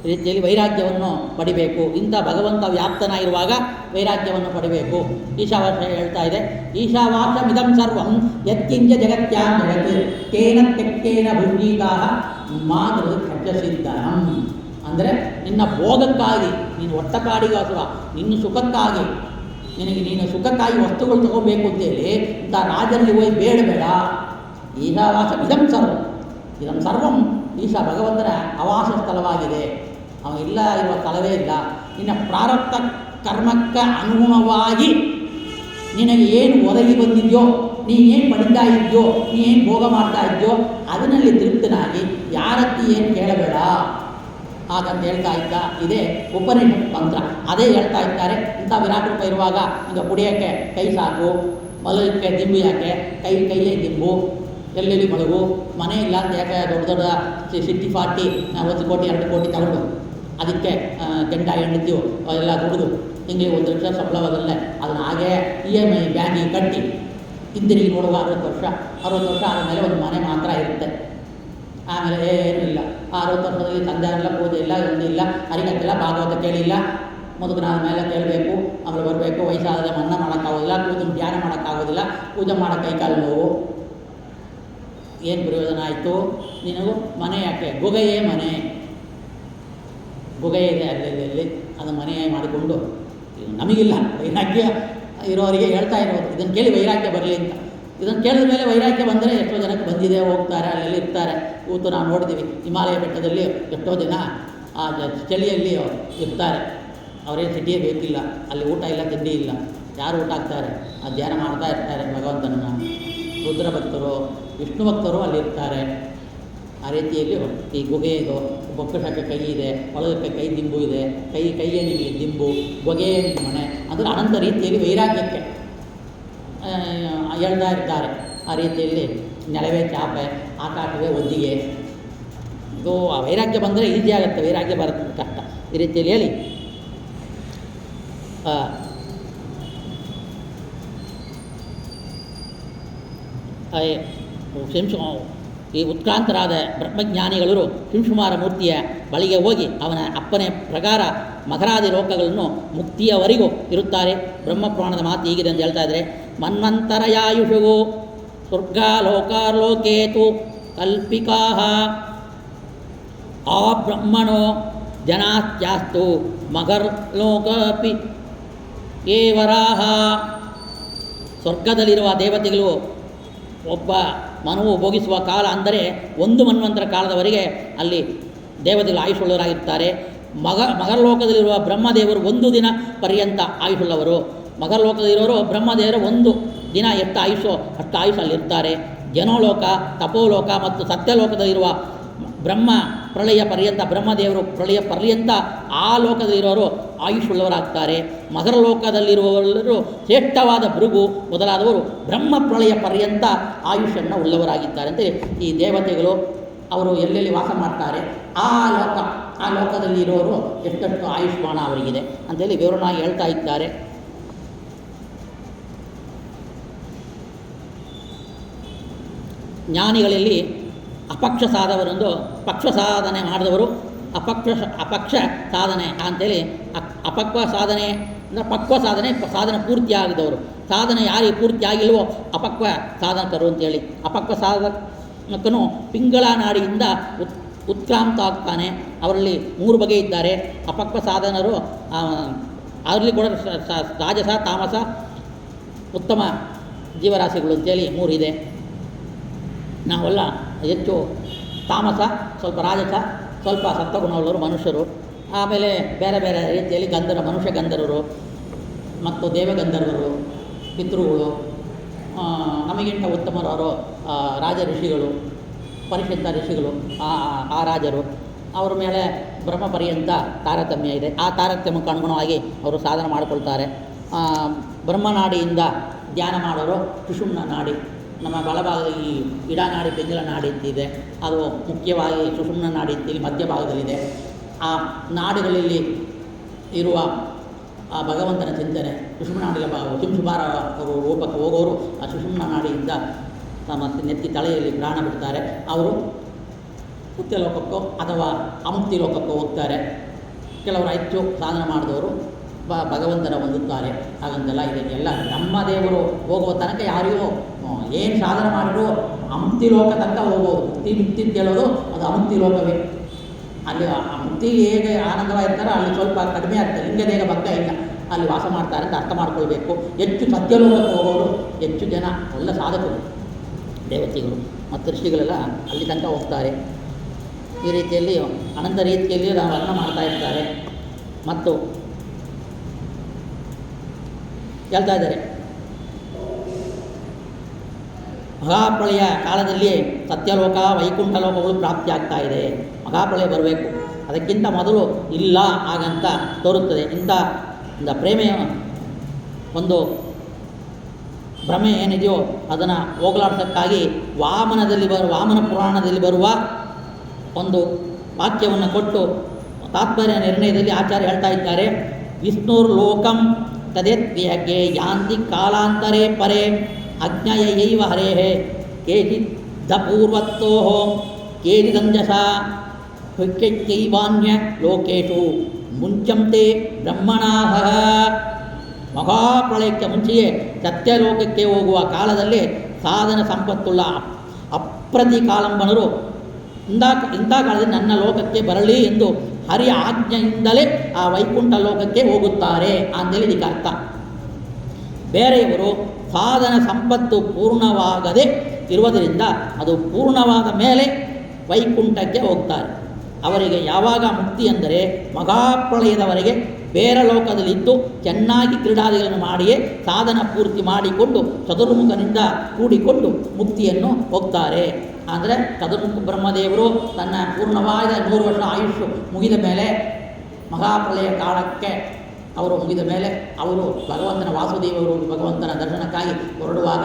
ರೀತಿಯಲ್ಲಿ ವೈರಾಗ್ಯವನ್ನು ಪಡಿಬೇಕು. ಇಂಥ ಭಗವಂತ ವ್ಯಾಪ್ತನಾಗಿರುವಾಗ ವೈರಾಗ್ಯವನ್ನು ಪಡಿಬೇಕು. ಈಶಾವಾಸ್ಯ ಹೇಳ್ತಾ ಇದೆ, ಈಶಾವಾಸ್ಯಮಿದಂ ಸರ್ವಂ ಯತ್ಕಿಂಚ ಜಗತ್ಯಾಂ ಜಗತ್ ತೇನ ತೆಕ್ಕೇನ ಭುಂಜೀತಾ ಮಾತೃ ಖರ್ಚಸಿದ್ದನಂ. ಅಂದರೆ ನಿನ್ನ ಭೋಗಕ್ಕಾಗಿ, ನೀನು ಒಟ್ಟಪಾಡಿಗೋಸ್ಕರ, ನಿನ್ನ ಸುಖಕ್ಕಾಗಿ, ನಿನಗೆ ನೀನು ಸುಖಕ್ಕಾಗಿ ವಸ್ತುಗಳು ತಗೋಬೇಕು ಅಂತೇಳಿ ಇಂಥ ರಾಜರಲ್ಲಿ ಹೋಗಿ ಬೇಡಬೇಡ. ಈಶಾವಾಸ್ಯಮಿದಂ ಸರ್ವಂ, ಇದಂ ಸರ್ವಂ ಈಶಾ ಭಗವಂತನ ಆವಾಸ ಸ್ಥಳವಾಗಿದೆ. ಇಲ್ಲ ಇರುವ ಸ್ಥಳವೇ ಇಲ್ಲ. ನಿನ್ನ ಪ್ರಾರಬ್ಧ ಕರ್ಮಕ್ಕೆ ಅನುಗುಣವಾಗಿ ನಿನಗೆ ಏನು ಒದಗಿ ಬಂದಿದೆಯೋ, ನೀನೇನು ಪಡಿತಾ ಇದೆಯೋ, ನೀನೇನು ಭೋಗ ಮಾಡ್ತಾ ಇದೆಯೋ ಅದರಲ್ಲಿ ತೃಪ್ತನಾಗಿ ಯಾರತ್ತಿ ಏನು ಕೇಳಬೇಡ ಹಾಗಂತ ಹೇಳ್ತಾ ಇದ್ದ. ಇದೇ ಉಪನಿಷತ್ ಮಂತ್ರ. ಅದೇ ಹೇಳ್ತಾ ಇದ್ದಾರೆ. ಇಂಥ ವಿರಾಟ ರೂಪ ಇರುವಾಗ ಈಗ ಕುಡಿಯೋಕ್ಕೆ ಕೈ ಸಾಕು, ಮಲಗಕ್ಕೆ ದಿಂಬು ಯಾಕೆ, ಕೈಯೇ ದಿಂಬು, ಎಲ್ಲೆಲ್ಲಿ ಮಲಗು, ಮನೆ ಇಲ್ಲ ಅಂತ ಯಾಕೆ ದೊಡ್ಡ ದೊಡ್ಡ 60-40 1 ಕೋಟಿ 2 ಕೋಟಿ ತಗೊಂಡು ಅದಕ್ಕೆ ಗಂಡ ಹೆಂಡತಿಯು ಎಲ್ಲ ದುಡಿದು ತಿಂಗಳಿಗೆ 1 ಲಕ್ಷ ಸಂಬಳವದಲ್ಲೇ ಅದನ್ನು ಹಾಗೇ EMI ಬ್ಯಾಂಕಿಗೆ ಕಟ್ಟಿ ಹಿಂದಿರುಗಿ ನೋಡುವ 60 ವರ್ಷ ಆದಮೇಲೆ ಒಂದು ಮನೆ ಮಾತ್ರ ಇರುತ್ತೆ. ಆಮೇಲೆ ಏನೂ ಇಲ್ಲ. ಆ 60 ವರ್ಷದಲ್ಲಿ ಸಂಧ್ಯಾನ ಇಲ್ಲ, ಪೂಜೆ ಇಲ್ಲ, ಇಲ್ಲ ಅರಿಗತ್ತಿಲ್ಲ, ಭಾಗವತ ಕೇಳಿಲ್ಲ, ಮುದುಕನಾದ ಮೇಲೆ ಕೇಳಬೇಕು, ಆಮೇಲೆ ಬರಬೇಕು. ವಯಸ್ಸಾದರೆ ಮನ್ನಾ ಮಾಡೋಕ್ಕಾಗೋದಿಲ್ಲ, ಕೂತು ಧ್ಯಾನ ಮಾಡೋಕ್ಕಾಗೋದಿಲ್ಲ, ಪೂಜೆ ಮಾಡೋ ಕೈಕಾಲು ನೋವು. ಏನು ಪ್ರಯೋಜನ ಆಯಿತು ನಿನಗೂ? ಮನೆ ಯಾಕೆ? ಗುಗೆಯೇ ಮನೆ, ಗುಗೆ ಇದೆ ಅಲ್ಲಿ ಅದು ಮನೆ ಮಾಡಿಕೊಂಡು ನಮಗಿಲ್ಲ. ವೈರಾಗ್ಯ ಇರೋರಿಗೆ ಹೇಳ್ತಾ ಇರೋದು ಇದನ್ನು ಕೇಳಿ ವೈರಾಗ್ಯ ಬರಲಿ ಅಂತ. ಇದನ್ನು ಕೇಳಿದ ಮೇಲೆ ವೈರಾಗ್ಯ ಬಂದರೆ ಎಷ್ಟೋ ಜನಕ್ಕೆ ಬಂದಿದೆ, ಹೋಗ್ತಾರೆ, ಅಲ್ಲೆಲ್ಲ ಇರ್ತಾರೆ. ಕೂತು ನಾವು ನೋಡಿದ್ದೀವಿ ಹಿಮಾಲಯ ಬೆಟ್ಟದಲ್ಲಿ ಎಷ್ಟೋ ಜನ ಆ ಚಳಿಯಲ್ಲಿ ಇರ್ತಾರೆ. ಅವರೇನು ಸಿಟಿಯೇ ಬೇಕಿಲ್ಲ, ಅಲ್ಲಿ ಊಟ ಇಲ್ಲ, ತಿಂಡಿ ಇಲ್ಲ, ಯಾರು ಊಟ ಆಗ್ತಾರೆ? ಆ ಧ್ಯಾನ ಮಾಡ್ತಾ ಇರ್ತಾರೆ ಭಗವಂತನನ್ನು. ರುದ್ರ ಭಕ್ತರು, ವಿಷ್ಣು ಭಕ್ತರು ಅಲ್ಲಿರ್ತಾರೆ. ಆ ರೀತಿಯಲ್ಲಿ ಈ ಗುಗೆಯದು ಬೊಕ್ಕಸಕ್ಕೆ ಕೈ ಇದೆ, ಒಳಗಕ್ಕೆ ಕೈ ದಿಂಬು ಇದೆ, ಕೈಯೇ ನಿಮಗೆ ದಿಂಬು, ಬೊಗೆಯೇ ನಿಮ್ಮ ಮನೆ. ಅಂದರೆ ಅನಂತ ರೀತಿಯಲ್ಲಿ ವೈರಾಗ್ಯಕ್ಕೆ ಹೇಳ್ತಾ ಇರ್ತಾರೆ. ಆ ರೀತಿಯಲ್ಲಿ ನೆಲವೇ ಚಾಪೆ, ಆಕಾಶವೇ ಒದ್ದಿಗೆ. ಇದು ಆ ವೈರಾಗ್ಯ ಬಂದರೆ ಈಸಿ ಆಗುತ್ತೆ, ವೈರಾಗ್ಯ ಬರುತ್ತೆ ಕಷ್ಟ. ಈ ರೀತಿಯಲ್ಲಿ ಹೇಳಿ ಈ ಉತ್ಕ್ರಾಂತರಾದ ಬ್ರಹ್ಮಜ್ಞಾನಿಗಳು ಶಿಂಶುಮಾರ ಮೂರ್ತಿಯ ಬಳಿಗೆ ಹೋಗಿ ಅವನ ಅಪ್ಪನೆ ಪ್ರಕಾರ ಮಕರಾದಿ ಲೋಕಗಳನ್ನು ಮುಕ್ತಿಯವರೆಗೂ ಇರುತ್ತಾರೆ. ಬ್ರಹ್ಮಪುರಾಣದ ಮಾತು ಹೀಗಿದೆ ಅಂತ ಹೇಳ್ತಾ ಇದ್ದಾರೆ. ಮನ್ವಂತರಯಾಯುಷು ಸ್ವರ್ಗಾಲೋಕಾಲೋಕೇತು ಕಲ್ಪಿಕಾ ಆ ಬ್ರಹ್ಮಣೋ ಜನಾತ್ಯಾಸ್ತು ಮಗರ್ಲೋಕಪಿ ಏವರಾಹ. ಸ್ವರ್ಗದಲ್ಲಿರುವ ದೇವತೆಗಳು ಒಬ್ಬ ಮನುವು ಭೋಗಿಸುವ ಕಾಲ ಅಂದರೆ 1 ಮನ್ವಂತರ ಕಾಲದವರೆಗೆ ಅಲ್ಲಿ ದೇವತೆಗಳು ಆಯುಷುಳ್ಳವರಾಗಿರ್ತಾರೆ. ಮಗರ್ಲೋಕದಲ್ಲಿರುವ ಬ್ರಹ್ಮದೇವರು 1 ದಿನ ಪರ್ಯಂತ ಆಯುಷುಳ್ಳವರು. ಮಗರ್ಲೋಕದಲ್ಲಿರೋರು ಬ್ರಹ್ಮದೇವರು 1 ದಿನ ಎಷ್ಟು ಆಯುಷೋ ಅಷ್ಟು ಆಯುಷ್ ಅಲ್ಲಿರ್ತಾರೆ. ಜನೋಲೋಕ, ತಪೋಲೋಕ ಮತ್ತು ಸತ್ಯಲೋಕದಲ್ಲಿರುವ ಬ್ರಹ್ಮ ಪ್ರಳಯ ಪರ್ಯಂತ, ಬ್ರಹ್ಮದೇವರು ಪ್ರಳಯ ಪರ್ಯಂತ ಆ ಲೋಕದಲ್ಲಿರೋರು ಆಯುಷುಳ್ಳವರಾಗ್ತಾರೆ. ಮಕರಲೋಕದಲ್ಲಿರುವವರು ಶ್ರೇಷ್ಠವಾದ ಭೃಗು ಮೊದಲಾದವರು ಬ್ರಹ್ಮ ಪ್ರಳಯ ಪರ್ಯಂತ ಆಯುಷನ್ನು ಉಳ್ಳವರಾಗಿದ್ದಾರೆ. ಅಂತೇಳಿ ಈ ದೇವತೆಗಳು ಅವರು ಎಲ್ಲೆಲ್ಲಿ ವಾಸ ಮಾಡ್ತಾರೆ ಆ ಲೋಕದಲ್ಲಿರೋರು ಎಷ್ಟೆಷ್ಟು ಆಯುಷ್ಮಾನ ಅವರಿಗಿದೆ ಅಂತೇಳಿ ವಿವರಣಾಗಿ ಹೇಳ್ತಾ ಇದ್ದಾರೆ. ಜ್ಞಾನಿಗಳಲ್ಲಿ ಅಪಕ್ಷ ಸಾಧವರೆಂದು, ಪಕ್ಷ ಸಾಧನೆ ಮಾಡಿದವರು ಅಪಕ್ಷ ಸಾಧನೆ ಅಂತೇಳಿ, ಅಪಕ್ವ ಸಾಧನೆ ಅಂದರೆ ಪಕ್ವ ಸಾಧನೆ ಪೂರ್ತಿಯಾಗಿದ್ದವರು. ಸಾಧನೆ ಯಾರಿಗೆ ಪೂರ್ತಿ ಆಗಿಲ್ವೋ ಅಪಕ್ವ ಸಾಧಕರು ಅಂತೇಳಿ. ಅಪಕ್ವ ಸಾಧಕನು ಪಿಂಗಳ ನಾಡಿಯಿಂದ ಉತ್ಕ್ರಾಂತ ಆಗ್ತಾನೆ. ಅವರಲ್ಲಿ 3 ಬಗೆ ಇದ್ದಾರೆ. ಅಪಕ್ವ ಸಾಧನರು ಅದರಲ್ಲಿ ಕೂಡ ರಾಜಸ, ತಾಮಸ, ಉತ್ತಮ ಜೀವರಾಶಿಗಳು ಅಂತೇಳಿ 3 ಇದೆ. ನಾವೆಲ್ಲ ಹೆಚ್ಚು ತಾಮಸ, ಸ್ವಲ್ಪ ರಾಜಸ, ಸ್ವಲ್ಪ ಸತ್ವಗುಣವುಳ್ಳವರು ಮನುಷ್ಯರು. ಆಮೇಲೆ ಬೇರೆ ಬೇರೆ ರೀತಿಯಲ್ಲಿ ಮನುಷ್ಯ ಗಂಧರ್ವರು ಮತ್ತು ದೇವಗಂಧರ್ವರು, ಪಿತೃಗಳು, ನಮಗಿಂತ ಉತ್ತಮರವರು ರಾಜ ಋಷಿಗಳು, ಪರಿಷತ್ತ ಋಷಿಗಳು, ಆ ರಾಜರು. ಅವರ ಮೇಲೆ ಬ್ರಹ್ಮ ಪರ್ಯಂತ ತಾರತಮ್ಯ ಇದೆ. ಆ ತಾರತಮ್ಯಕ್ಕೆ ಅನುಗುಣವಾಗಿ ಅವರು ಸಾಧನೆ ಮಾಡಿಕೊಳ್ತಾರೆ. ಬ್ರಹ್ಮನಾಡಿಯಿಂದ ಧ್ಯಾನ ಮಾಡೋರು ಸುಷುಮ್ನ ನಾಡಿ. ನಮ್ಮ ಬಲಭಾಗದಲ್ಲಿ ಇಡಾನಾಡಿ, ಪಿಂಗಲ ನಾಡಿ ಅಂತಿದೆ. ಅದು ಮುಖ್ಯವಾಗಿ ಸುಷುಮ್ನ ನಾಡಿ ಅಂತೇಳಿ ಮಧ್ಯಭಾಗದಲ್ಲಿದೆ. ಆ ನಾಡುಗಳಲ್ಲಿ ಇರುವ ಆ ಭಗವಂತನ ಚಿಂತನೆ ಸುಷುಮ್ನ ನಾಡಿಯ ಶಿಂಶುಮಾರ ಅವರು ರೂಪಕ್ಕೆ ಹೋಗೋರು ಆ ಸುಷುಮ್ನ ನಾಡಿಯಿಂದ ತಮ್ಮ ನೆತ್ತಿ ತಲೆಯಲ್ಲಿ ಪ್ರಾಣ ಬಿಡ್ತಾರೆ. ಅವರು ಮುಕ್ತಿ ಲೋಕಕ್ಕೋ ಅಥವಾ ಅಮುಕ್ತಿ ಲೋಕಕ್ಕೋ ಹೋಗ್ತಾರೆ. ಕೆಲವರು ಹೆಚ್ಚು ಸಾಧನೆ ಮಾಡಿದವರು ಭಗವಂತನ ಹೊಂದುತ್ತಾರೆ. ಹಾಗಂತೆಲ್ಲ ಇದೆ. ಎಲ್ಲ ನಮ್ಮ ದೇವರು ಹೋಗುವ ತನಕ ಯಾರಿಗೂ ಏನು ಸಾಧನೆ ಮಾಡಿದ್ರು ಅಮುಕ್ತಿ ಲೋಕ ತನಕ ಹೋಗ್ಬೋದು. ಮುಕ್ತಿ ಅಂತ ಹೇಳೋದು ಅದು ಅಮುಕ್ತಿ ಲೋಕವೇ. ಅಲ್ಲಿ ಆ ಮುಕ್ತಿ ಹೇಗೆ ಆನಂದವಾಗಿರ್ತಾರೋ ಅಲ್ಲಿ ಸ್ವಲ್ಪ ಕಡಿಮೆ ಆಗ್ತದೆ. ಲಿಂಗದೇಹ ಭಂಗ ಇಲ್ಲ, ಅಲ್ಲಿ ವಾಸ ಮಾಡ್ತಾರೆ ಅಂತ ಅರ್ಥ ಮಾಡ್ಕೊಳ್ಬೇಕು. ಹೆಚ್ಚು ಸತ್ಯಲೋಕಕ್ಕೆ ಹೋಗೋರು ಹೆಚ್ಚು ಜನ ಒಳ್ಳೆ ಸಾಧಕರು, ದೇವತೆಗಳು ಮತ್ತು ಋಷಿಗಳೆಲ್ಲ ಅಲ್ಲಿ ತನಕ ಹೋಗ್ತಾರೆ. ಈ ರೀತಿಯಲ್ಲಿ ಅನಂತ ರೀತಿಯಲ್ಲಿ ವರ್ಣ ಮಾಡ್ತಾ ಇರ್ತಾರೆ. ಮತ್ತು ಹೇಳ್ತಾ ಇದ್ದಾರೆ, ಮಹಾಪ್ರಳಯ ಕಾಲದಲ್ಲಿ ಸತ್ಯಲೋಕ ವೈಕುಂಠ ಲೋಕಗಳು ಪ್ರಾಪ್ತಿಯಾಗ್ತಾ ಇದೆ. ಮಹಾಪ್ರಳಯ ಬರಬೇಕು, ಅದಕ್ಕಿಂತ ಮೊದಲು ಇಲ್ಲ ಹಾಗಂತ ತೋರುತ್ತದೆ. ಇಂಥ ಪ್ರೇಮ ಒಂದು ಭ್ರಮೆ ಏನಿದೆಯೋ ಅದನ್ನು ಹೋಗಲಾಡ್ಸೋಕ್ಕಾಗಿ ವಾಮನ ಪುರಾಣದಲ್ಲಿ ಬರುವ ಒಂದು ವಾಕ್ಯವನ್ನು ಕೊಟ್ಟು ತಾತ್ಪರ್ಯ ನಿರ್ಣಯದಲ್ಲಿ ಆಚಾರ್ಯ ಹೇಳ್ತಾ ಇದ್ದಾರೆ. ವಿಷ್ಣುರ್ ಲೋಕಂ ತದೇತ್ಯಗೆ ಯಾಂತಿ ಕಾಲಾಂತರೇ ಪರೇ ಅಜ್ಞಯೈವ ಹರೇಃ ಕೇಚಿದ ಪೂರ್ವತ್ತೋ ಕೇಚಿದಂಜಸ ಹುಕ್ಯೈವಾನ್ಯ ಲೋಕೇಶು ಮುಂಚಂತೆ ಬ್ರಹ್ಮಣಾಹ. ಮಹಾಪ್ರಳಯಕ್ಕೆ ಮುಂಚೆಯೇ ಸತ್ಯಲೋಕಕ್ಕೆ ಹೋಗುವ ಕಾಲದಲ್ಲಿ ಸಾಧನ ಸಂಪತ್ತುಳ್ಳ ಅಪ್ರತಿಕಾಲಂಬನರು ಇಂಥ ಕಾಲದಲ್ಲಿ ನನ್ನ ಲೋಕಕ್ಕೆ ಬರಲಿ ಎಂದು ಹರಿಯ ಆಜ್ಞೆಯಿಂದಲೇ ಆ ವೈಕುಂಠ ಲೋಕಕ್ಕೆ ಹೋಗುತ್ತಾರೆ ಅಂತೇಳಿ ಇದಕ್ಕೆ ಅರ್ಥ. ಬೇರೆಯವರು ಸಾಧನ ಸಂಪತ್ತು ಪೂರ್ಣವಾಗದೆ ಇರುವುದರಿಂದ ಅದು ಪೂರ್ಣವಾದ ಮೇಲೆ ವೈಕುಂಠಕ್ಕೆ ಹೋಗ್ತಾರೆ. ಅವರಿಗೆ ಯಾವಾಗ ಮುಕ್ತಿ ಅಂದರೆ ಮಹಾಪ್ರಳಯದವರೆಗೆ ಬೇರೆ ಲೋಕದಲ್ಲಿದ್ದು ಚೆನ್ನಾಗಿ ಕ್ರೀಡಾದಿಗಳನ್ನು ಮಾಡಿಯೇ ಸಾಧನ ಪೂರ್ತಿ ಮಾಡಿಕೊಂಡು ಚತುರ್ಮುಖನಿಂದ ಕೂಡಿಕೊಂಡು ಮುಕ್ತಿಯನ್ನು ಹೋಗ್ತಾರೆ. ಅಂದರೆ ಚತುರ್ಮುಖ ಬ್ರಹ್ಮದೇವರು ತನ್ನ ಪೂರ್ಣವಾದ 100 ವರ್ಷ ಆಯುಷ್ಯು ಮುಗಿದ ಮೇಲೆ ಮಹಾಪ್ರಳಯ ಕಾಲಕ್ಕೆ ಅವರು ಮುಗಿದ ಮೇಲೆ ಅವರು ಭಗವಂತನ ವಾಸುದೇವರು ಭಗವಂತನ ದರ್ಶನಕ್ಕಾಗಿ ಹೊರಡುವಾಗ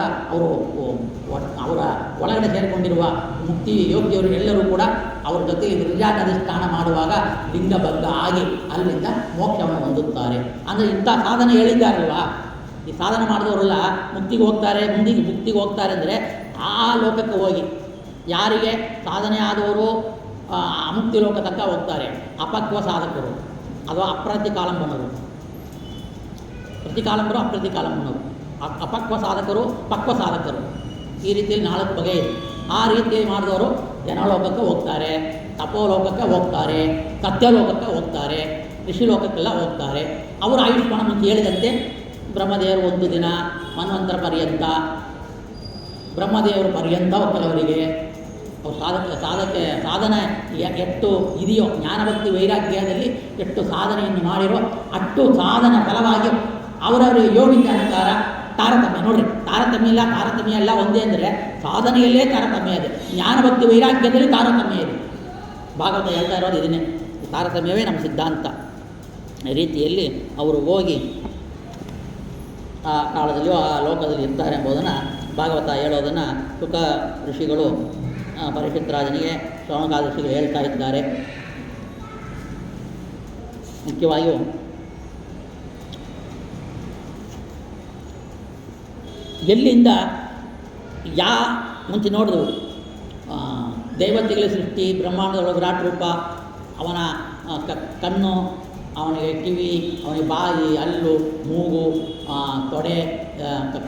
ಅವರ ಒಳಗಡೆ ಸೇರಿಕೊಂಡಿರುವ ಮುಕ್ತಿ ಯೋಗ್ಯವರು ಎಲ್ಲರೂ ಕೂಡ ಅವ್ರ ಜೊತೆಗೆ ನಿರ್ಜಾತದ ಸ್ನಾನ ಮಾಡುವಾಗ ಲಿಂಗಭಂಗ ಆಗಿ ಅಲ್ಲಿಂದ ಮೋಕ್ಷವನ್ನು ಹೊಂದುತ್ತಾರೆ. ಅಂದರೆ ಇಂಥ ಸಾಧನೆ ಹೇಳಿದ್ದಾರಲ್ವ, ಈ ಸಾಧನೆ ಮಾಡಿದವರೆಲ್ಲ ಮುಕ್ತಿಗೆ ಹೋಗ್ತಾರೆ. ಮುಕ್ತಿಗೆ ಹೋಗ್ತಾರೆ ಅಂದರೆ ಆ ಲೋಕಕ್ಕೆ ಹೋಗಿ, ಯಾರಿಗೆ ಸಾಧನೆ ಆದವರು ಅಮುಕ್ತಿ ಲೋಕ ತನಕ ಹೋಗ್ತಾರೆ. ಅಪಕ್ವ ಸಾಧಕರು ಅಥವಾ ಅಪ್ರತಿಕಾಲಂಬನರು, ಪ್ರತಿಕಾಲಂಬರು ಅಪ್ರತಿಕಾಲಂಬನರು, ಅಪಕ್ವ ಸಾಧಕರು ಪಕ್ವ ಸಾಧಕರು, ಈ ರೀತಿಯಲ್ಲಿ 4 ಬಗೆ ಇದೆ. ಆ ರೀತಿಯಲ್ಲಿ ಮಾಡಿದವರು ಜನಲೋಕಕ್ಕೆ ಹೋಗ್ತಾರೆ, ತಪೋಲೋಕಕ್ಕೆ ಹೋಗ್ತಾರೆ, ಸತ್ಯಲೋಕಕ್ಕೆ ಹೋಗ್ತಾರೆ, ಋಷಿಲೋಕಕ್ಕೆಲ್ಲ ಹೋಗ್ತಾರೆ. ಅವರು ಆಯುಷ್ಮಾನ ಮುಂಚೆ ಹೇಳಿದಂತೆ ಬ್ರಹ್ಮದೇವರು 1 ದಿನ, ಮನ್ವಂತರ ಪರ್ಯಂತ, ಬ್ರಹ್ಮದೇವರು ಪರ್ಯಂತ ಕೆಲವರಿಗೆ ಅವ್ರು ಸಾಧನೆ ಎಷ್ಟು ಇದೆಯೋ ಜ್ಞಾನಭಕ್ತಿ ವೈರಾಗ್ಯದಲ್ಲಿ ಎಷ್ಟು ಸಾಧನೆಯನ್ನು ಮಾಡಿರೋ ಅಷ್ಟು ಸಾಧನ ಫಲವಾಗಿ ಅವರವರಿಗೆ ಯೋಗಿಕ ಅನುಸಾರ ತಾರತಮ್ಯ. ನೋಡ್ರಿ, ತಾರತಮ್ಯ ಎಲ್ಲ ಒಂದೇ ಅಂದರೆ ಸಾಧನೆಯಲ್ಲೇ ತಾರತಮ್ಯ ಇದೆ, ಜ್ಞಾನಭಕ್ತಿ ವೈರಾಗ್ಯದಲ್ಲಿ ತಾರತಮ್ಯ ಇದೆ. ಭಾಗವತ ಹೇಳ್ತಾ ಇರೋದು ಇದನ್ನೇ, ತಾರತಮ್ಯವೇ ನಮ್ಮ ಸಿದ್ಧಾಂತ. ಈ ರೀತಿಯಲ್ಲಿ ಅವರು ಹೋಗಿ ಆ ಕಾಲದಲ್ಲಿಯೂ ಆ ಲೋಕದಲ್ಲಿ ಇರ್ತಾರೆ ಎಂಬುದನ್ನು ಭಾಗವತ ಹೇಳೋದನ್ನು ಶುಕ ಋಷಿಗಳು ಪರೀಕ್ಷಿತ್ ರಾಜನಿಗೆ ಶೌನಕಾದ ಋಷಿಗಳು ಹೇಳ್ತಾ ಇದ್ದಾರೆ. ಮುಖ್ಯವಾಗಿಯೂ ಎಲ್ಲಿಂದ ಮುಂಚೆ ನೋಡಿದ್ರು ದೇವತೆಗಳ ಸೃಷ್ಟಿ, ಬ್ರಹ್ಮಾಂಡದೊಳಗೆ ವಿರಾಟ್ ರೂಪ, ಅವನ ಕಣ್ಣು, ಅವನಿಗೆ ಕಿವಿ, ಅವನಿಗೆ ಬಾಯಿ, ಹಲ್ಲು, ಮೂಗು, ತೊಡೆ,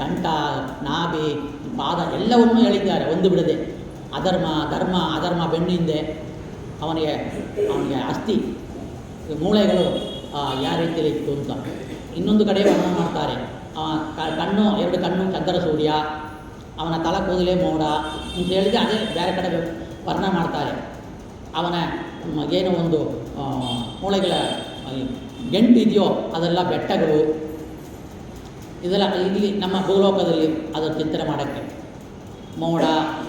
ಕಂಠ, ನಾಭಿ, ಪಾದ ಎಲ್ಲವನ್ನೂ ಹೇಳಿದ್ದಾರೆ ಒಂದು ಬಿಡದೆ. ಅಧರ್ಮ ಬೆನ್ನಿಂದೆ, ಅವನಿಗೆ ಅಸ್ಥಿ ಮೂಳೆಗಳು ಯಾವ ರೀತಿಯಲ್ಲಿ ಇತ್ತು ಅಂತ ಇನ್ನೊಂದು ಕಡೆ ವರ್ಣನೆ ಮಾಡ್ತಾರೆ. ಕಣ್ಣು 2 ಕಣ್ಣು ಚಂದ್ರ ಸೂರ್ಯ, ಅವನ ತಲ ಕೂದಲೇ ಮೋಡ ಅಂತ ಹೇಳಿದರೆ ಅದೇ ಬೇರೆ ಕಡೆ ವರ್ಣನೆ ಮಾಡ್ತಾರೆ. ಅವನ ಏನೋ ಒಂದು ಮೂಳೆಗಳ ಗಂಟು ಇದೆಯೋ ಅದೆಲ್ಲ ಬೆಟ್ಟಗಳು. ಇದೆಲ್ಲ ಇಲ್ಲಿ ನಮ್ಮ ಭೂಲೋಕದಲ್ಲಿ ಅದರ ಚಿಂತನೆ ಮಾಡೋಕ್ಕೆ ಮೋಡ,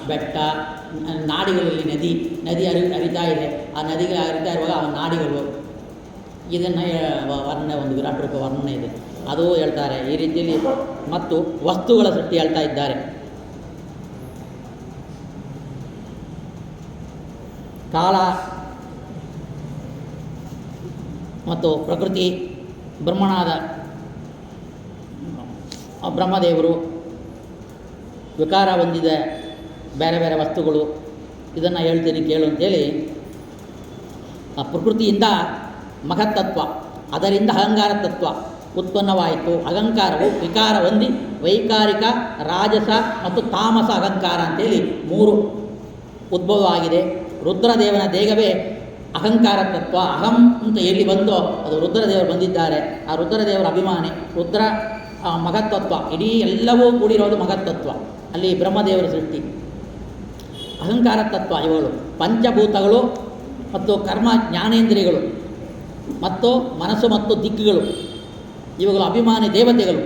ಬೆಟ್ಟ, ನಾಡಿಗಳಲ್ಲಿ ನದಿ ಹರಿತಾ ಇದೆ. ಆ ನದಿಗೆ ಹರಿತಾ ಇರುವಾಗ ಅವನ ನಾಡಿಗಳು, ಇದನ್ನು ವರ್ಣನೆ, ಒಂದು ವಿರಾಟ್ ರೂಪ ವರ್ಣನೆ ಇದೆ, ಅದು ಹೇಳ್ತಾರೆ. ಈ ರೀತಿಯಲ್ಲಿ ಮತ್ತು ವಸ್ತುಗಳ ಸೃಷ್ಟಿ ಹೇಳ್ತಾ ಇದ್ದಾರೆ. ಕಾಲ ಮತ್ತು ಪ್ರಕೃತಿ, ಬ್ರಹ್ಮನಾದ ಬ್ರಹ್ಮದೇವರು, ವಿಕಾರ ಹೊಂದಿದ ಬೇರೆ ಬೇರೆ ವಸ್ತುಗಳು, ಇದನ್ನು ಹೇಳ್ತೀನಿ ಕೇಳು ಅಂತೇಳಿ ಪ್ರಕೃತಿಯಿಂದ ಮಹತ್ತತ್ವ, ಅದರಿಂದ ಅಹಂಕಾರ ತತ್ವ ಉತ್ಪನ್ನವಾಯಿತು. ಅಹಂಕಾರವು ವಿಕಾರ ಹೊಂದಿ ವೈಕಾರಿಕ, ರಾಜಸ ಮತ್ತು ತಾಮಸ ಅಹಂಕಾರ ಅಂತೇಳಿ 3 ಉದ್ಭವವಾಗಿದೆ. ರುದ್ರದೇವನ ದೇಹವೇ ಅಹಂಕಾರ ತತ್ವ. ಅಹಂ ಅಂತ ಎಲ್ಲಿ ಬಂದೋ ಅದು ರುದ್ರದೇವರು ಬಂದಿದ್ದಾರೆ. ಆ ರುದ್ರದೇವರ ಅಭಿಮಾನಿ ರುದ್ರ ಮಹತ್ತತ್ವ, ಇಡೀ ಎಲ್ಲವೂ ಕೂಡಿರೋದು ಮಹತ್ತತ್ವ. ಅಲ್ಲಿ ಬ್ರಹ್ಮದೇವರ ಸೃಷ್ಟಿ. ಅಹಂಕಾರ ತತ್ವ ಇವುಗಳು ಪಂಚಭೂತಗಳು ಮತ್ತು ಕರ್ಮ ಜ್ಞಾನೇಂದ್ರಿಯಗಳು ಮತ್ತು ಮನಸ್ಸು ಮತ್ತು ದಿಕ್ಕುಗಳು, ಇವುಗಳು ಅಭಿಮಾನಿ ದೇವತೆಗಳು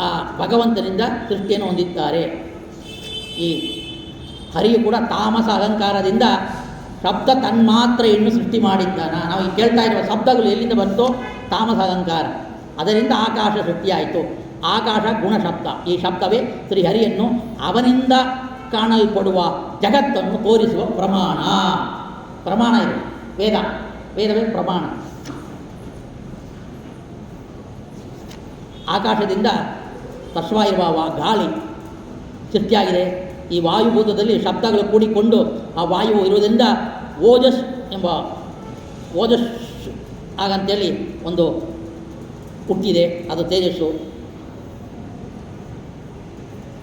ಆ ಭಗವಂತನಿಂದ ಸೃಷ್ಟಿಯನ್ನು ಹೊಂದಿದ್ದಾರೆ. ಈ ಹರಿಯು ಕೂಡ ತಾಮಸ ಅಹಂಕಾರದಿಂದ ಶಬ್ದ ತನ್ಮಾತ್ರೆಯನ್ನು ಸೃಷ್ಟಿ ಮಾಡಿದ್ದಾನ. ನಾವು ಈಗ ಕೇಳ್ತಾ ಇರುವ ಶಬ್ದಗಳು ಎಲ್ಲಿಂದ ಬಂತು? ತಾಮಸ ಅಹಂಕಾರ. ಅದರಿಂದ ಆಕಾಶ ಸೃಷ್ಟಿಯಾಯಿತು. ಆಕಾಶ ಗುಣಶಬ್ದ. ಈ ಶಬ್ದವೇ ಶ್ರೀಹರಿಯನ್ನು ಅವನಿಂದ ಕಾಣಲ್ಪಡುವ ಜಗತ್ತನ್ನು ತೋರಿಸುವ ಪ್ರಮಾಣ. ಪ್ರಮಾಣ ಇದು ವೇದವೇ ಪ್ರಮಾಣ. ಆಕಾಶದಿಂದ ತಸ್ವಾಯಿರುವ ಗಾಳಿ ಸೃಷ್ಟಿಯಾಗಿದೆ. ಈ ವಾಯುಭೂತದಲ್ಲಿ ಶಬ್ದಗಳು ಕೂಡಿಕೊಂಡು ಆ ವಾಯು ಇರುವುದರಿಂದ ಓಜಸ್ ಎಂಬ ಓಜಸ್ ಹಾಗಂತೇಳಿ ಒಂದು ಹುಟ್ಟಿದೆ, ಅದು ತೇಜಸ್ಸು.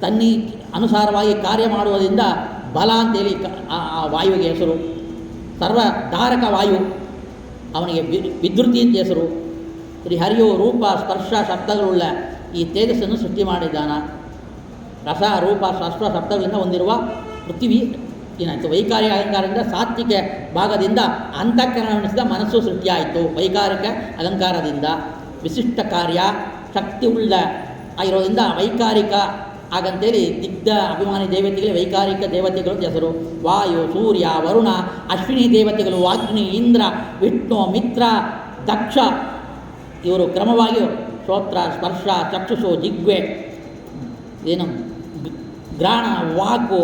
ತನ್ನಿ ಅನುಸಾರವಾಗಿ ಕಾರ್ಯ ಮಾಡುವುದರಿಂದ ಬಲ ಅಂತೇಳಿ ಆ ವಾಯುವಿಗೆ ಹೆಸರು. ಸರ್ವಧಾರಕ ವಾಯು, ಅವನಿಗೆ ವಿದ್ಯುತಿ ಅಂತ ಹೆಸರು. ಶ್ರೀಹರಿಯು ರೂಪ ಸ್ಪರ್ಶ ಶಬ್ದಗಳುಳ್ಳ ಈ ತೇಜಸ್ಸನ್ನು ಸೃಷ್ಟಿ ಮಾಡಿದ್ದಾನ. ರಸ ರೂಪ ಸ್ಪರ್ಶ ಶಬ್ದಗಳಿಂದ ಹೊಂದಿರುವ ಪೃಥ್ವಿ ಏನಾಯಿತು? ವೈಕಾರಿಕ ಅಲಂಕಾರದಿಂದ ಸಾತ್ವಿಕ ಭಾಗದಿಂದ ಅಂತಃಕರಣವೆನಿಸಿದ ಮನಸ್ಸು ಸೃಷ್ಟಿಯಾಯಿತು. ವೈಕಾರಿಕ ಅಲಂಕಾರದಿಂದ ವಿಶಿಷ್ಟ ಕಾರ್ಯ ಶಕ್ತಿ ಉಳ್ಳ ಆಗಿರೋದ್ರಿಂದ ವೈಕಾರಿಕ ಹಾಗಂತೇಳಿ ದಿಗ್ಧ ಅಭಿಮಾನಿ ದೇವತೆಗಳಿಗೆ ವೈಕಾರಿಕ ದೇವತೆಗಳು ಹೆಸರು. ವಾಯು, ಸೂರ್ಯ, ವರುಣ, ಅಶ್ವಿನಿ ದೇವತೆಗಳು ಅಗ್ನಿ, ಇಂದ್ರ, ವಿಷ್ಣು, ಮಿತ್ರ, ದಕ್ಷ ಇವರು ಕ್ರಮವಾಗಿ ಶ್ರೋತ್ರ, ಸ್ಪರ್ಶ, ಚಕ್ಷುಷು, ಜಿಗ್ವೆ, ಏನು ಗ್ರಾಣ, ವಾಕು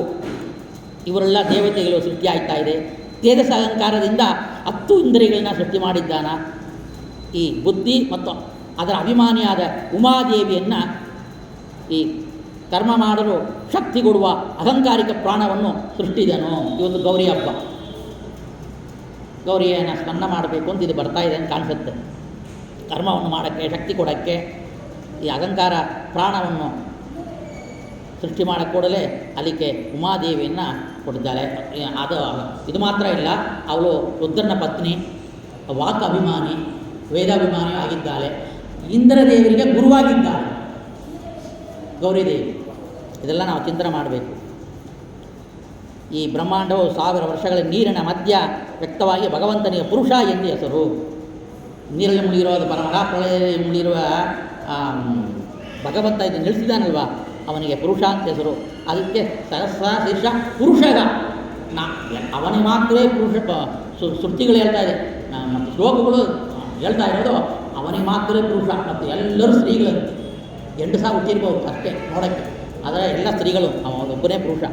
ಇವರೆಲ್ಲ ದೇವತೆಗಳು ಸೃಷ್ಟಿಯಾಗ್ತಾ ಇದೆ. ತೇಜಸ್ ಅಲಂಕಾರದಿಂದ 10 ಇಂದ್ರಿಯಗಳನ್ನ ಸೃಷ್ಟಿ ಮಾಡಿದ್ದಾನ. ಈ ಬುದ್ಧಿ ಮತ್ತು ಅದರ ಅಭಿಮಾನಿಯಾದ ಉಮಾದೇವಿಯನ್ನು ಈ ಕರ್ಮ ಮಾಡಲು ಶಕ್ತಿ ಕೊಡುವ ಅಹಂಕಾರಿಕ ಪ್ರಾಣವನ್ನು ಸೃಷ್ಟಿದನು. ಈ ಒಂದು ಗೌರಿ ಹಬ್ಬ, ಗೌರಿಯನ್ನು ಸ್ಮರಣ ಮಾಡಬೇಕು ಅಂತ ಇದು ಬರ್ತಾ ಇದೆ ಅಂತ ಕಾಣಿಸುತ್ತೆ. ಕರ್ಮವನ್ನು ಮಾಡೋಕ್ಕೆ, ಶಕ್ತಿ ಕೊಡೋಕ್ಕೆ ಈ ಅಹಂಕಾರ ಪ್ರಾಣವನ್ನು ಸೃಷ್ಟಿ ಮಾಡೋ ಕೂಡಲೇ ಅಲ್ಲಿಗೆ ಉಮಾದೇವಿಯನ್ನು ಕೊಟ್ಟಿದ್ದಾಳೆ. ಅದು ಇದು ಮಾತ್ರ ಇಲ್ಲ, ಅವಳು ರುದ್ರನ ಪತ್ನಿ, ವಾಕ್ ಅಭಿಮಾನಿ, ವೇದಾಭಿಮಾನಿ ಆಗಿದ್ದಾಳೆ. ಇಂದ್ರದೇವರಿಗೆ ಗುರುವಾಗಿದ್ದಾಳೆ ಗೌರಿದೇವಿ. ಇದೆಲ್ಲ ನಾವು ಚಿಂತನೆ ಮಾಡಬೇಕು. ಈ ಬ್ರಹ್ಮಾಂಡವು 1000 ವರ್ಷಗಳ ನೀರಿನ ಮಧ್ಯ ವ್ಯಕ್ತವಾಗಿ ಭಗವಂತನಿಗೆ ಪುರುಷ ಎಂದು ಹೆಸರು. ನೀರಲ್ಲಿ ಮುಳುಗಿರೋದು ಪ್ರಳಯದಲ್ಲಿ ಮುಳುಗಿರುವ ಭಗವಂತ ಇದು ನಿಲ್ಲಿಸಿದಾನಲ್ವ, ಅವನಿಗೆ ಪುರುಷ ಅಂತ ಹೆಸರು. ಅದಕ್ಕೆ ಸಹಸ್ರ ಶೀರ್ಷ ಪುರುಷಗ ಅವನಿಗೆ ಮಾತ್ರವೇ ಪುರುಷ. ಶ್ರುತಿಗಳು ಹೇಳ್ತಾ ಇದೆ ಮತ್ತು ಶ್ಲೋಕಗಳು ಹೇಳ್ತಾ ಇರೋದು ಅವನಿಗೆ ಮಾತ್ರವೇ ಪುರುಷ, ಮತ್ತು ಎಲ್ಲರೂ ಸ್ತ್ರೀಗಳು. 8,000 ಹುಟ್ಟಿರ್ಬೋದು ಅಷ್ಟೇ ನೋಡೋಕ್ಕೆ, ಆದರೆ ಎಲ್ಲ ಸ್ತ್ರೀಗಳು, ಅವನೊಬ್ಬನೇ ಪುರುಷ.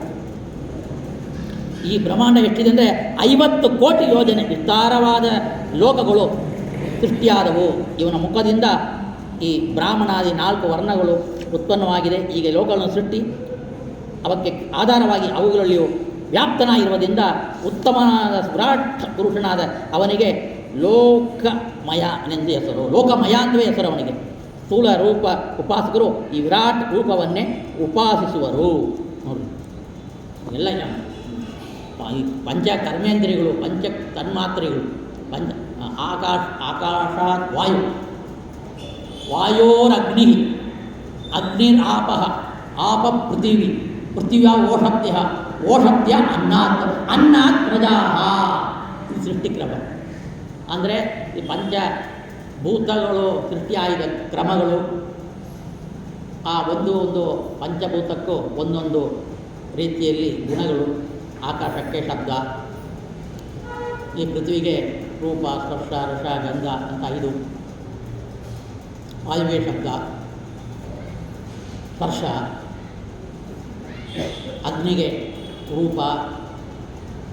ಈ ಬ್ರಹ್ಮಾಂಡ ಎಷ್ಟಿದೆ ಅಂದರೆ 50 ಕೋಟಿ ಯೋಜನೆ ವಿಸ್ತಾರವಾದ ಲೋಕಗಳು ಸೃಷ್ಟಿಯಾದವು. ಇವನ ಮುಖದಿಂದ ಈ ಬ್ರಾಹ್ಮಣಾದಿ 4 ವರ್ಣಗಳು ಉತ್ಪನ್ನವಾಗಿದೆ. ಈಗ ಲೋಕಗಳನ್ನು ಸೃಷ್ಟಿ ಅವಕ್ಕೆ ಆಧಾರವಾಗಿ ಅವುಗಳಲ್ಲಿಯೂ ವ್ಯಾಪ್ತನಾಗಿರುವುದರಿಂದ ಉತ್ತಮನಾದ ವಿರಾಟ್ ಪುರುಷನಾದ ಅವನಿಗೆ ಲೋಕಮಯ ಎಂದು ಹೆಸರು. ಲೋಕಮಯ ಅಂತವೇ ಹೆಸರು ಅವನಿಗೆ. ಸ್ಥೂಲ ರೂಪ ಉಪಾಸಕರು ಈ ವಿರಾಟ್ ರೂಪವನ್ನೇ ಉಪಾಸಿಸುವರು. ನೋಡಿ, ಎಲ್ಲ ಈ ಪಂಚ ಕರ್ಮೇಂದ್ರಿಯಗಳು, ಪಂಚ ತನ್ಮಾತ್ರೆಗಳು, ಆಕಾಶಾತ್ ವಾಯು, ವಾಯೋರಗ್ನಿ, ಅಗ್ನಿರಾಪಃ, ಆಪ ಪೃಥಿವಿ, ಪೃಥಿವ್ಯಾ ಓಷಪ್ತ್ಯ, ಓಷಪ್ತ್ಯ ಅನ್ನಾತ್, ಅನ್ನಾತ್ ಪ್ರಜಾಃ. ಇದು ಸೃಷ್ಟಿಕ್ರಮ. ಅಂದರೆ ಈ ಪಂಚಭೂತಗಳು ಸೃಷ್ಟಿಯಾದ ಕ್ರಮಗಳು, ಆ ಒಂದು ಪಂಚಭೂತಕ್ಕೂ ಒಂದೊಂದು ರೀತಿಯಲ್ಲಿ ಗುಣಗಳು. ಆಕಾಶಕ್ಕೆ ಶಬ್ದ, ಈ ಪೃಥ್ವಿಗೆ ರೂಪ, ಸ್ಪರ್ಶ, ರಸ, ಗಂಧ ಅಂತ 5, ವಾಯುವಿಗೆ ಶಬ್ದ, ಸ್ಪರ್ಶ, ಅಗ್ನಿಗೆ ರೂಪ,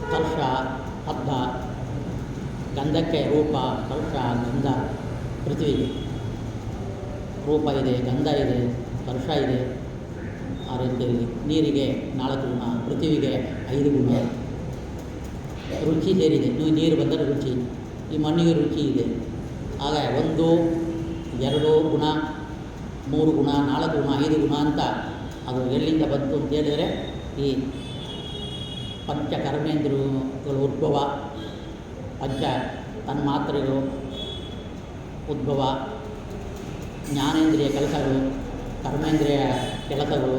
ಸ್ಪರ್ಶ, ಶಬ್ದ, ಗಂಧಕ್ಕೆ ರೂಪ, ಸ್ಪರ್ಶ, ಗಂಧ. ಪೃಥ್ವಿಗೆ ರೂಪ ಇದೆ, ಗಂಧ ಇದೆ, ಸ್ಪರ್ಶ ಇದೆ. ಆ ರೀತಿಯಲ್ಲಿ ನೀರಿಗೆ 4 ಗುಣ, ಪೃಥ್ವಿಗೆ 5 ಗುಣ. ರುಚಿ ಸೇರಿದೆ. ನೀರು ಬಂದರೆ ರುಚಿ, ಈ ಮಣ್ಣಿಗೆ ರುಚಿ ಇದೆ. ಆಗ 1, 2 ಗುಣ, 3 ಗುಣ, 4 ಗುಣ, 5 ಗುಣ ಅಂತ ಅದು ಎಲ್ಲಿಂದ ಬಂತು ಅಂತ ಹೇಳಿದರೆ ಈ ಪಂಚಕರ್ಮೇಂದ್ರಿಯಗಳ ಉದ್ಭವ, ಪಂಚ ತನ್ಮಾತ್ರೆಗಳು ಉದ್ಭವ, ಜ್ಞಾನೇಂದ್ರಿಯ ಕೆಲಸಗಳು, ಕರ್ಮೇಂದ್ರಿಯ ಕೆಲಸಗಳು,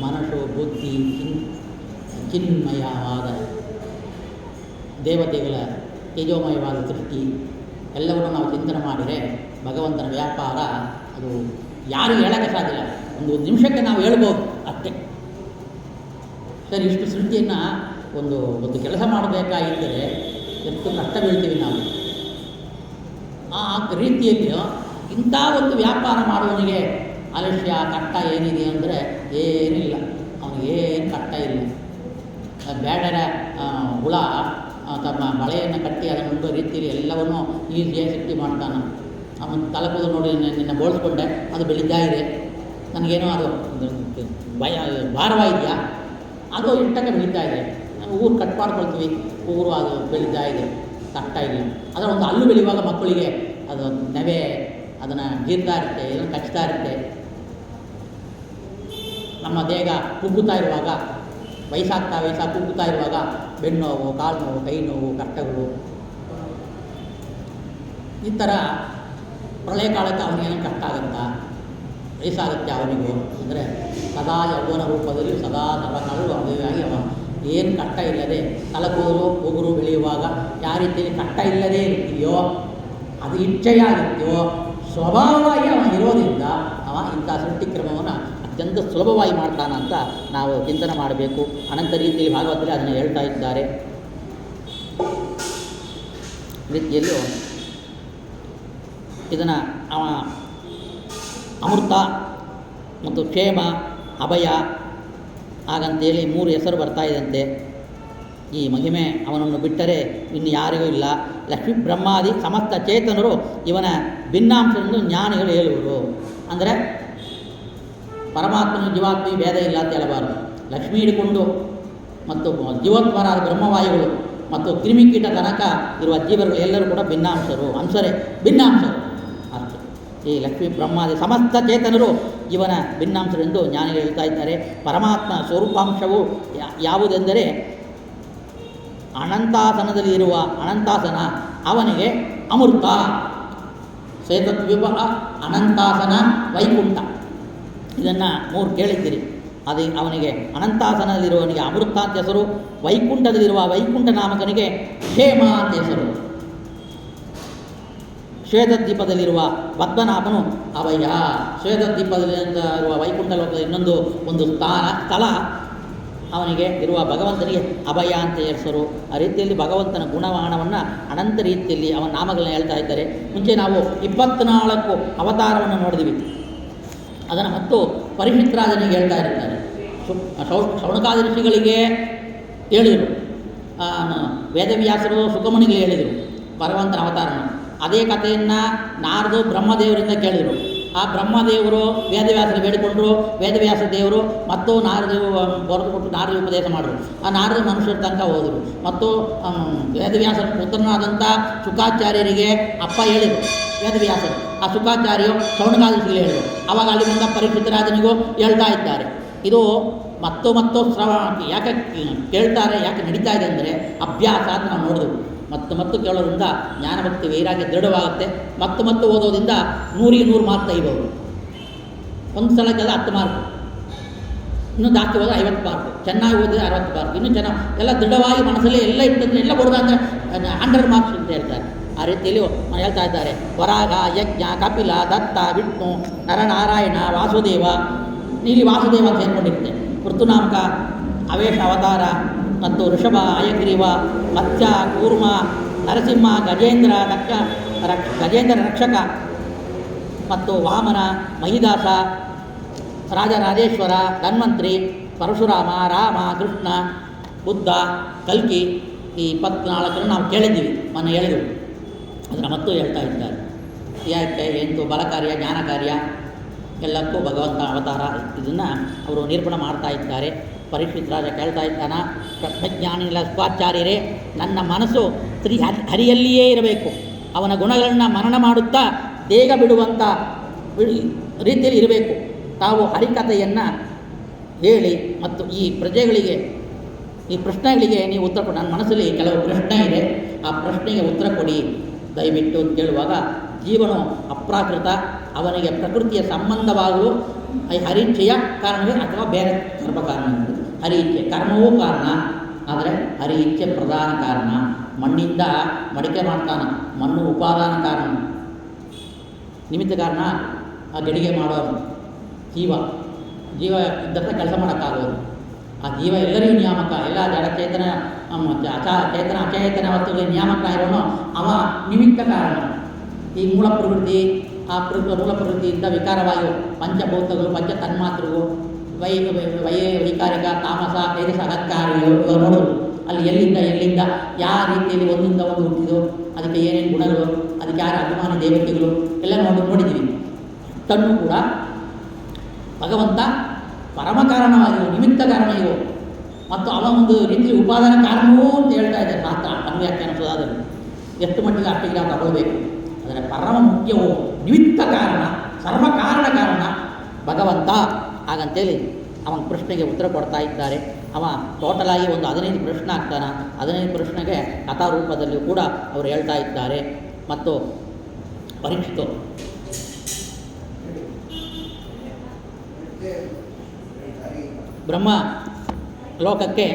ಮನಸ್ಸು, ಬುದ್ಧಿ, ಚಿನ್ಮಯವಾದ ದೇವತೆಗಳ ತೇಜೋಮಯವಾದ ಸೃಷ್ಟಿ ಎಲ್ಲವನ್ನೂ ನಾವು ಚಿಂತನೆ ಮಾಡಿದರೆ ಭಗವಂತನ ವ್ಯಾಪಾರ ಅದು ಯಾರು ಹೇಳೋಕ್ಕೆ ಸಾಧ್ಯ. ಒಂದು ನಿಮಿಷಕ್ಕೆ ನಾವು ಹೇಳ್ಬೋದು ಅಷ್ಟೇ. ಸರಿ, ಇಷ್ಟು ಸೃಷ್ಟಿಯನ್ನು ಒಂದು ಕೆಲಸ ಮಾಡಬೇಕಾಗಿದ್ದರೆ ಎಷ್ಟು ಕಷ್ಟ ಬೀಳ್ತೀವಿ ನಾವು. ಆ ರೀತಿಯಲ್ಲಿ ಇಂಥ ಒಂದು ವ್ಯಾಪಾರ ಮಾಡುವವನಿಗೆ ಆಲಸ್ಯ ಕಷ್ಟ ಏನಿದೆ ಅಂದರೆ ಏನಿಲ್ಲ, ಅವನಿಗೇನು ಕಷ್ಟ ಇಲ್ಲ. ಬೇಡರ ಹುಳ ತಮ್ಮ ಬಳೆಯನ್ನು ಕಟ್ಟಿ ಅದನ್ನು ಉಂಟು ರೀತಿಯಲ್ಲಿ ಎಲ್ಲವನ್ನೂ ಈಸಿಯಾಗಿ ಸೃಷ್ಟಿ ಮಾಡ್ತಾನೆ. ಅವನು ತಲುಪೋದು ನೋಡಿ, ನಿನ್ನ ಬೋಳಿಸ್ಕೊಂಡೆ ಅದು ಬೆಳೀತಾ ಇದೆ, ನನಗೇನೋ ಅದು ಭಾರವಾಗಿದೆಯಾ, ಅದು ಇಷ್ಟಕ್ಕೆ ಬೆಳೀತಾ ಇದೆ. ಊರು ಕಟ್ ಮಾಡ್ಕೊಳ್ತೀವಿ, ಊರು ಅದು ಬೆಳೀತಾ ಇದೆ, ಕಷ್ಟ ಇಲ್ಲ. ಅದರ ಒಂದು ಹಲ್ಲು ಬೆಳೆಯುವಾಗ ಮಕ್ಕಳಿಗೆ ಅದು ನೆವೆ ಅದನ್ನು ಗೀರ್ತಾ ಇರುತ್ತೆ, ಏನೋ ಕಚ್ತಾ ಇರುತ್ತೆ. ನಮ್ಮ ದೇಹ ಕುಗ್ಗುತ್ತಾ ಇರುವಾಗ, ವಯಸ್ಸಾಗ್ತಾ ಕುಗ್ಗುತ್ತಾ ಇರುವಾಗ ಬೆನ್ನು ನೋವು, ಕಾಲು ನೋವು, ಕೈ ನೋವು, ಕಷ್ಟಗಳು, ಈ ಥರ ಪ್ರಳಯ ಕಾಲಕ್ಕೆ ಅವನಿಗೇನೋ ಕಷ್ಟ ಆಗುತ್ತಾ, ವಯಸ್ಸಾಗುತ್ತೆ ಅವನಿಗೂ. ಅಂದರೆ ಸದಾ ಯೌವನ ರೂಪದಲ್ಲಿ ಸದಾ ಸರ್ವಕಾಲವು ಅವಿವಾಗಿ ಅವ ಏನು ಕಷ್ಟ ಇಲ್ಲದೆ ತಲಕೋರು ಉಗುರು ಬೆಳೆಯುವಾಗ ಯಾವ ರೀತಿಯಲ್ಲಿ ಕಷ್ಟ ಇಲ್ಲದೇ ಇರ್ತೀಯೋ, ಅದು ಇಚ್ಛೆಯಾಗಿರ್ತೀಯೋ, ಸ್ವಭಾವವಾಗಿ ಅವ ಇರೋದ್ರಿಂದ ಅವ ಇಂಥ ಸೃಷ್ಟಿ ಕ್ರಮವನ್ನು ಅತ್ಯಂತ ಸುಲಭವಾಗಿ ಮಾಡ್ತಾನಂತ ನಾವು ಚಿಂತನೆ ಮಾಡಬೇಕು. ಅನಂತ ರೀತಿಯಲ್ಲಿ ಭಾಗವತದಲ್ಲಿ ಅದನ್ನು ಹೇಳ್ತಾ ಇದ್ದಾರೆ. ರೀತಿಯಲ್ಲೂ ಇದನ್ನು ಅವ ಅಮೃತ ಮತ್ತು ಕ್ಷೇಮ, ಅಭಯ ಹಾಗಂತೇಳಿ 3 ಹೆಸರು ಬರ್ತಾ ಇದ್ದಂತೆ. ಈ ಮಹಿಮೆ ಅವನನ್ನು ಬಿಟ್ಟರೆ ಇನ್ನು ಯಾರಿಗೂ ಇಲ್ಲ. ಲಕ್ಷ್ಮೀ ಬ್ರಹ್ಮಾದಿ ಸಮಸ್ತ ಚೇತನರು ಇವನ ಭಿನ್ನಾಂಶವೆಂದು ಜ್ಞಾನಿಗಳು ಹೇಳುವರು. ಅಂದರೆ ಪರಮಾತ್ಮನ ಜೀವಾತ್ಮ ಭೇದ ಇಲ್ಲ ಅಂತ ಹೇಳಬಾರದು. ಲಕ್ಷ್ಮೀ ಹಿಡ್ಕೊಂಡು ಮತ್ತು ಜೀವೋತ್ಮರಾದ ಬ್ರಹ್ಮವಾಯುಗಳು ಮತ್ತು ಕ್ರಿಮಿಕೀಟ ತನಕ ಇರುವ ಜೀವರುಗಳು ಎಲ್ಲರೂ ಕೂಡ ಭಿನ್ನಾಂಶರು, ಭಿನ್ನಾಂಶರು ಅಷ್ಟೇ. ಈ ಲಕ್ಷ್ಮೀ ಬ್ರಹ್ಮಾದಿ ಸಮಸ್ತ ಚೇತನರು ಇವನ ಭಿನ್ನಾಂಶರೆಂದು ಜ್ಞಾನಿಗಳು ಹೇಳ್ತಾ ಇದ್ದಾರೆ. ಪರಮಾತ್ಮ ಸ್ವರೂಪಾಂಶವು ಯಾವುದೆಂದರೆ ಅನಂತಾಸನದಲ್ಲಿ ಇರುವ ಅನಂತಾಸನ ಅವನಿಗೆ ಅಮೃತ. ಸೇತದ್ವಿಭವ ಅನಂತಾಸನ ವೈಕುಂಠ, ಇದನ್ನು 3 ಕೇಳಿದ್ದೀರಿ. ಅದು ಅವನಿಗೆ ಅನಂತಾಸನದಲ್ಲಿರುವವನಿಗೆ ಅಮೃತ ಅಂತ ಹೆಸರು, ವೈಕುಂಠದಲ್ಲಿರುವ ವೈಕುಂಠ ನಾಮಕನಿಗೆ ಕ್ಷೇಮ ಅಂತ ಹೆಸರು, ಶ್ವೇತದ್ವೀಪದಲ್ಲಿರುವ ಪದ್ಮನಾಭನು ಅವಯ್ಯ. ಶ್ವೇತದ್ವೀಪದಲ್ಲಿರುವ ವೈಕುಂಠ ಲೋಕದ ಒಂದು ಸ್ಥಳ ಅವನಿಗೆ ಇರುವ ಭಗವಂತನಿಗೆ ಅಭಯ ಅಂತ ಹೆಸರು. ಆ ರೀತಿಯಲ್ಲಿ ಭಗವಂತನ ಗುಣಮಾನವನ್ನು ಅನಂತ ರೀತಿಯಲ್ಲಿ ಅವನ ನಾಮಗಳನ್ನ ಹೇಳ್ತಾ ಇದ್ದಾರೆ. ಮುಂಚೆ ನಾವು 24 ಅವತಾರವನ್ನು ನೋಡಿದ್ವಿ. ಅದನ್ನು ಮತ್ತು ಪರಿಮಿತ್ರಾಜನಿಗೆ ಹೇಳ್ತಾ ಇರ್ತಾರೆ. ಶೌನಕಾದಿ ಋಷಿಗಳಿಗೆ ಹೇಳಿದರು, ವೇದವ್ಯಾಸರು ಸುಖಮನಿಗೆ ಹೇಳಿದರು ಭಗವಂತನ ಅವತಾರನ. ಅದೇ ಕಥೆಯನ್ನು ನಾರದು ಬ್ರಹ್ಮದೇವರಿಂದ ಕೇಳಿದರು. ಆ ಬ್ರಹ್ಮದೇವರು ವೇದವ್ಯಾಸರು ಬೇಡಿಕೊಂಡರು. ವೇದವ್ಯಾಸ ದೇವರು ಮತ್ತು ನಾರದು ಬರೆದು ಕೊಟ್ಟು ನಾರದು ಉಪದೇಶ ಮಾಡಿದ್ರು. ಆ ನಾರದು ಮನುಷ್ಯರ ತನಕ ಹೋದರು. ಮತ್ತು ವೇದವ್ಯಾಸರ ಪುತ್ರನಾದಂಥ ಶುಕಾಚಾರ್ಯರಿಗೆ ಅಪ್ಪ ಹೇಳಿದರು ವೇದವ್ಯಾಸರು. ಆ ಶುಕಾಚಾರ್ಯರು ಶೌನಕಾದಿಗಳಿಗೆ ಹೇಳಿದರು. ಆವಾಗ ಅಲ್ಲಿ ಬಂದ ಪರಿಮಿತರಾಜನಿಗೂ ಹೇಳ್ತಾ ಇದ್ದಾರೆ. ಇದು ಮತ್ತು ಶ್ರವಣ ಯಾಕೆ ಕೇಳ್ತಾರೆ, ಯಾಕೆ ನಡೀತಾ ಇದೆ ಅಂದರೆ ಅಭ್ಯಾಸ ಅಂತ ನಾವು ನೋಡಿದೆವು. ಮತ್ತು ಕೇಳೋದ್ರಿಂದ ಜ್ಞಾನಭಕ್ತಿ ವೈರಾಗ್ಯ ದೃಢವಾಗುತ್ತೆ. ಮತ್ತು ಓದೋದ್ರಿಂದ 100ಗೆ 100 ಮಾರ್ಕ್ ತೆಗಿಬೋದು. ಒಂದು ಸಲಕ್ಕೆಲ್ಲ 10 ಮಾರ್ಕು, ಇನ್ನೂ ಜಾಸ್ತಿ ಹೋದರೆ 50 ಮಾರ್ಕು, ಚೆನ್ನಾಗಿ ಓದಿದ್ರೆ 60 ಮಾರ್ಕು, ಇನ್ನೂ ಚೆನ್ನಾಗಿ ಎಲ್ಲ ದೃಢವಾಗಿ ಮನಸ್ಸಲ್ಲಿ ಎಲ್ಲ ಇರ್ತಂದ್ರೆ ಎಲ್ಲ ಬರೋದಂದರೆ 100 ಮಾರ್ಕ್ಸ್ ಅಂತ ಹೇಳ್ತಾರೆ. ಆ ರೀತಿಯಲ್ಲಿ ಹೇಳ್ತಾ ಇದ್ದಾರೆ. ವರಾಹ, ಯಜ್ಞ, ಕಪಿಲ, ದತ್ತ, ವಿಷ್ಣು, ನರನಾರಾಯಣ, ವಾಸುದೇವ, ಇಲ್ಲಿ ವಾಸುದೇವ ಅಂತ ಸೇರ್ಕೊಂಡಿರುತ್ತೆ. ಋತುನಾಮಕ, ಅವೇಶ ಅವತಾರ ಮತ್ತು ಋಷಭ, ಅಯಗ್ರೀವ, ಮತ್ಸ್ಯ, ಕೂರ್ಮ, ನರಸಿಂಹ, ಗಜೇಂದ್ರ ರಕ್ಷಕ ಮತ್ತು ವಾಮನ, ಮಹಿದಾಸ, ರಾಜರಾಜೇಶ್ವರ, ಧನ್ವಂತ್ರಿ, ಪರಶುರಾಮ, ರಾಮ, ಕೃಷ್ಣ, ಬುದ್ಧ, ಕಲ್ಕಿ, ಈ 24 ನಾವು ಕೇಳಿದ್ದೀವಿ, ಮೊನ್ನೆ ಹೇಳಿದೆವು. ಅದನ್ನು ಮತ್ತು ಹೇಳ್ತಾ ಇದ್ದಾರೆ. ಯಾಕೆ ಎಂತು ಬಲ ಕಾರ್ಯ, ಜ್ಞಾನ ಕಾರ್ಯ ಎಲ್ಲಕ್ಕೂ ಭಗವಂತ ಅವತಾರ. ಇದನ್ನು ಅವರು ನಿರೂಪಣೆ ಮಾಡ್ತಾ ಇದ್ದಾರೆ. ಪರೀಕ್ಷಿತ್ ರಾಜ ಕೇಳ್ತಾ ಇದ್ದಾನ, ಬ್ರಹ್ಮಜ್ಞಾನಿಗಳ ಸ್ವಾಚಾರ್ಯರೇ, ನನ್ನ ಮನಸ್ಸು ಹರಿಯಲ್ಲಿಯೇ ಇರಬೇಕು, ಅವನ ಗುಣಗಳನ್ನು ಮನನ ಮಾಡುತ್ತಾ ಬೇಗ ಬಿಡುವಂಥ ರೀತಿಯಲ್ಲಿ ಇರಬೇಕು. ತಾವು ಹರಿಕಥೆಯನ್ನು ಹೇಳಿ ಮತ್ತು ಈ ಪ್ರಜೆಗಳಿಗೆ, ಈ ಪ್ರಶ್ನೆಗಳಿಗೆ ನೀವು ಉತ್ತರ ಕೊಡಿ. ನನ್ನ ಮನಸ್ಸಲ್ಲಿ ಕೆಲವು ಪ್ರಶ್ನೆ ಇದೆ, ಆ ಪ್ರಶ್ನೆಗೆ ಉತ್ತರ ಕೊಡಿ ದಯವಿಟ್ಟು ಅಂತ ಕೇಳುವಾಗ, ಜೀವನು ಅಪ್ರಾಕೃತ, ಅವನಿಗೆ ಪ್ರಕೃತಿಯ ಸಂಬಂಧವಾಗಲು ಹರಿಚ್ಛೆಯ ಕಾರಣವೇ ಅಥವಾ ಬೇರೆ ಕರ್ಮ ಕಾರಣ. ಹರಿಚ್ಛೆ ಕರ್ಮವೂ ಕಾರಣ, ಆದರೆ ಹರಿಚ್ಛೆ ಪ್ರಧಾನ ಕಾರಣ. ಮಣ್ಣಿಂದ ಮಡಿಕೆ ಮಾಡ್ತಾನೆ, ಮಣ್ಣು ಉಪಾದಾನ ಕಾರಣ, ನಿಮಿತ್ತ ಕಾರಣ ಆ ಗಡಿಗೆ ಮಾಡೋನು ಜೀವ ಇದ್ದಕ್ಕೆ ಕೆಲಸ ಮಾಡೋಕ್ಕಾಗೋದು. ಆ ಜೀವ ಎಲ್ಲರಿಗೂ ನಿಯಾಮಕ, ಎಲ್ಲ ಜಡಚೇತನ ಚೇತನ ಅಚೇತನ ವಸ್ತುಗಳಿಗೆ ನಿಯಾಮಕ ಇರೋನು ಅವ ನಿಮಿತ್ತ ಕಾರಣ. ಈ ಮೂಲ ಪ್ರವೃತ್ತಿ, ಆ ಮೂಲ ಪ್ರವೃತ್ತಿಯಿಂದ ವಿಕಾರವಾಯು ಪಂಚಭೂತಗಳು, ಪಂಚ ತನ್ಮಾತೃಗಳು, ವೈಕಾರಿಕ, ತಾಮಸ, ತೇಜಸ, ಅಹಂಕಾರಿಗಳು ನೋಡೋದು. ಅಲ್ಲಿ ಎಲ್ಲಿಂದ ಯಾವ ರೀತಿಯಲ್ಲಿ ಒಂದಿಂದ ಒಂದು ಹುಟ್ಟಿದೋ, ಅದಕ್ಕೆ ಏನೇನು ಗುಣಗಳು, ಅದಕ್ಕೆ ಯಾರ ಅಭಿಮಾನಿ ದೇವತೆಗಳು ಎಲ್ಲ ನೋಡಿದ್ದೀವಿ. ಅಷ್ಟನ್ನು ಕೂಡ ಭಗವಂತ ಪರಮ ಕಾರಣವಾಗಿಯೋ, ನಿಮಿತ್ತ ಕಾರಣವೋ, ಮತ್ತು ಅವ ಒಂದು ರೀತಿ ಉಪಾದಾನ ಕಾರಣವೂ ಅಂತ ಹೇಳ್ತಾ ಇದ್ದಾರೆ ಶಾಸ್ತ್ರ ಅನ್ವ್ಯಾಖ್ಯಾನ ಸುಧಾದಲ್ಲಿ. ಎಷ್ಟು ಮಟ್ಟಿಗೆ ಅಷ್ಟಿಗೆ ನಾವು ತಗೊಳ್ಬೇಕು. ಆದರೆ ಪರಮ ಮುಖ್ಯವೋ ನಿಮಿತ್ತ ಕಾರಣ, ಸರ್ವಕಾರಣ ಕಾರಣ ಭಗವಂತ. ಹಾಗಂತೇಳಿ ಅವನ ಪ್ರಶ್ನೆಗೆ ಉತ್ತರ ಕೊಡ್ತಾ ಇದ್ದಾರೆ. ಅವ ಟೋಟಲಾಗಿ ಒಂದು 15 ಪ್ರಶ್ನೆ ಆಗ್ತಾನೆ. 15 ಪ್ರಶ್ನೆಗೆ ಕಥಾರೂಪದಲ್ಲಿಯೂ ಕೂಡ ಅವರು ಹೇಳ್ತಾ ಇದ್ದಾರೆ. ಮತ್ತು ಪರೀಕ್ಷಿತು ಬ್ರಹ್ಮ ಲೋಕಕ್ಕೆ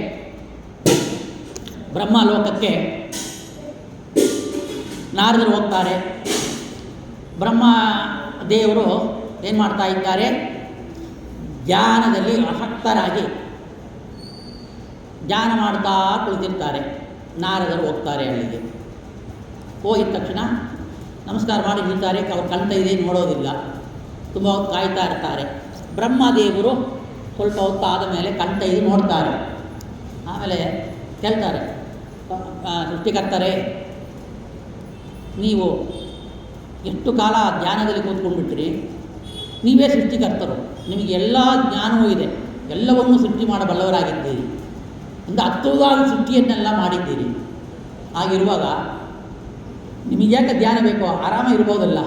ನಾರದರು ಹೋಗ್ತಾರೆ. ಬ್ರಹ್ಮ ದೇವರು ಏನು ಮಾಡ್ತಾ ಇದ್ದಾರೆ, ಧ್ಯಾನದಲ್ಲಿ ಆಸಕ್ತರಾಗಿ ಧ್ಯಾನ ಮಾಡ್ತಾ ಕುಳಿತಿರ್ತಾರೆ. ನಾರದರು ಹೋಗ್ತಾರೆ ಅಲ್ಲಿಗೆ. ಹೋಗಿದ ತಕ್ಷಣ ನಮಸ್ಕಾರ ಮಾಡಿ ನಿಲ್ತಾರೆ. ಅವ್ರು ಕಣ್ಣ ಇದೆ ನೋಡೋದಿಲ್ಲ, ತುಂಬ ಹೊತ್ತು ಕಾಯ್ತಾ ಇರ್ತಾರೆ. ಬ್ರಹ್ಮದೇವರು ಸ್ವಲ್ಪ ಹೊತ್ತು ಆದ ಮೇಲೆ ಕಣ್ಣ ಇದು ನೋಡ್ತಾರೆ. ಆಮೇಲೆ ಕೇಳ್ತಾರೆ, ಸೃಷ್ಟಿಕರ್ತರೆ, ನೀವು ಎಷ್ಟು ಕಾಲ ಧ್ಯಾನದಲ್ಲಿ ಕೂತ್ಕೊಂಡ್ಬಿಟ್ರಿ, ನೀವೇ ಸೃಷ್ಟಿಕರ್ತರು, ನಿಮಗೆ ಎಲ್ಲ ಜ್ಞಾನವೂ ಇದೆ, ಎಲ್ಲವನ್ನೂ ಸೃಷ್ಟಿ ಮಾಡಬಲ್ಲವರಾಗಿದ್ದೀರಿ, ಒಂದು ಅದ್ಭುತವಾದ ಸೃಷ್ಟಿಯನ್ನೆಲ್ಲ ಮಾಡಿದ್ದೀರಿ. ಹಾಗಿರುವಾಗ ನಿಮಗ್ಯಾಕೆ ಧ್ಯಾನ ಬೇಕೋ, ಆರಾಮ ಇರ್ಬೋದಲ್ಲ.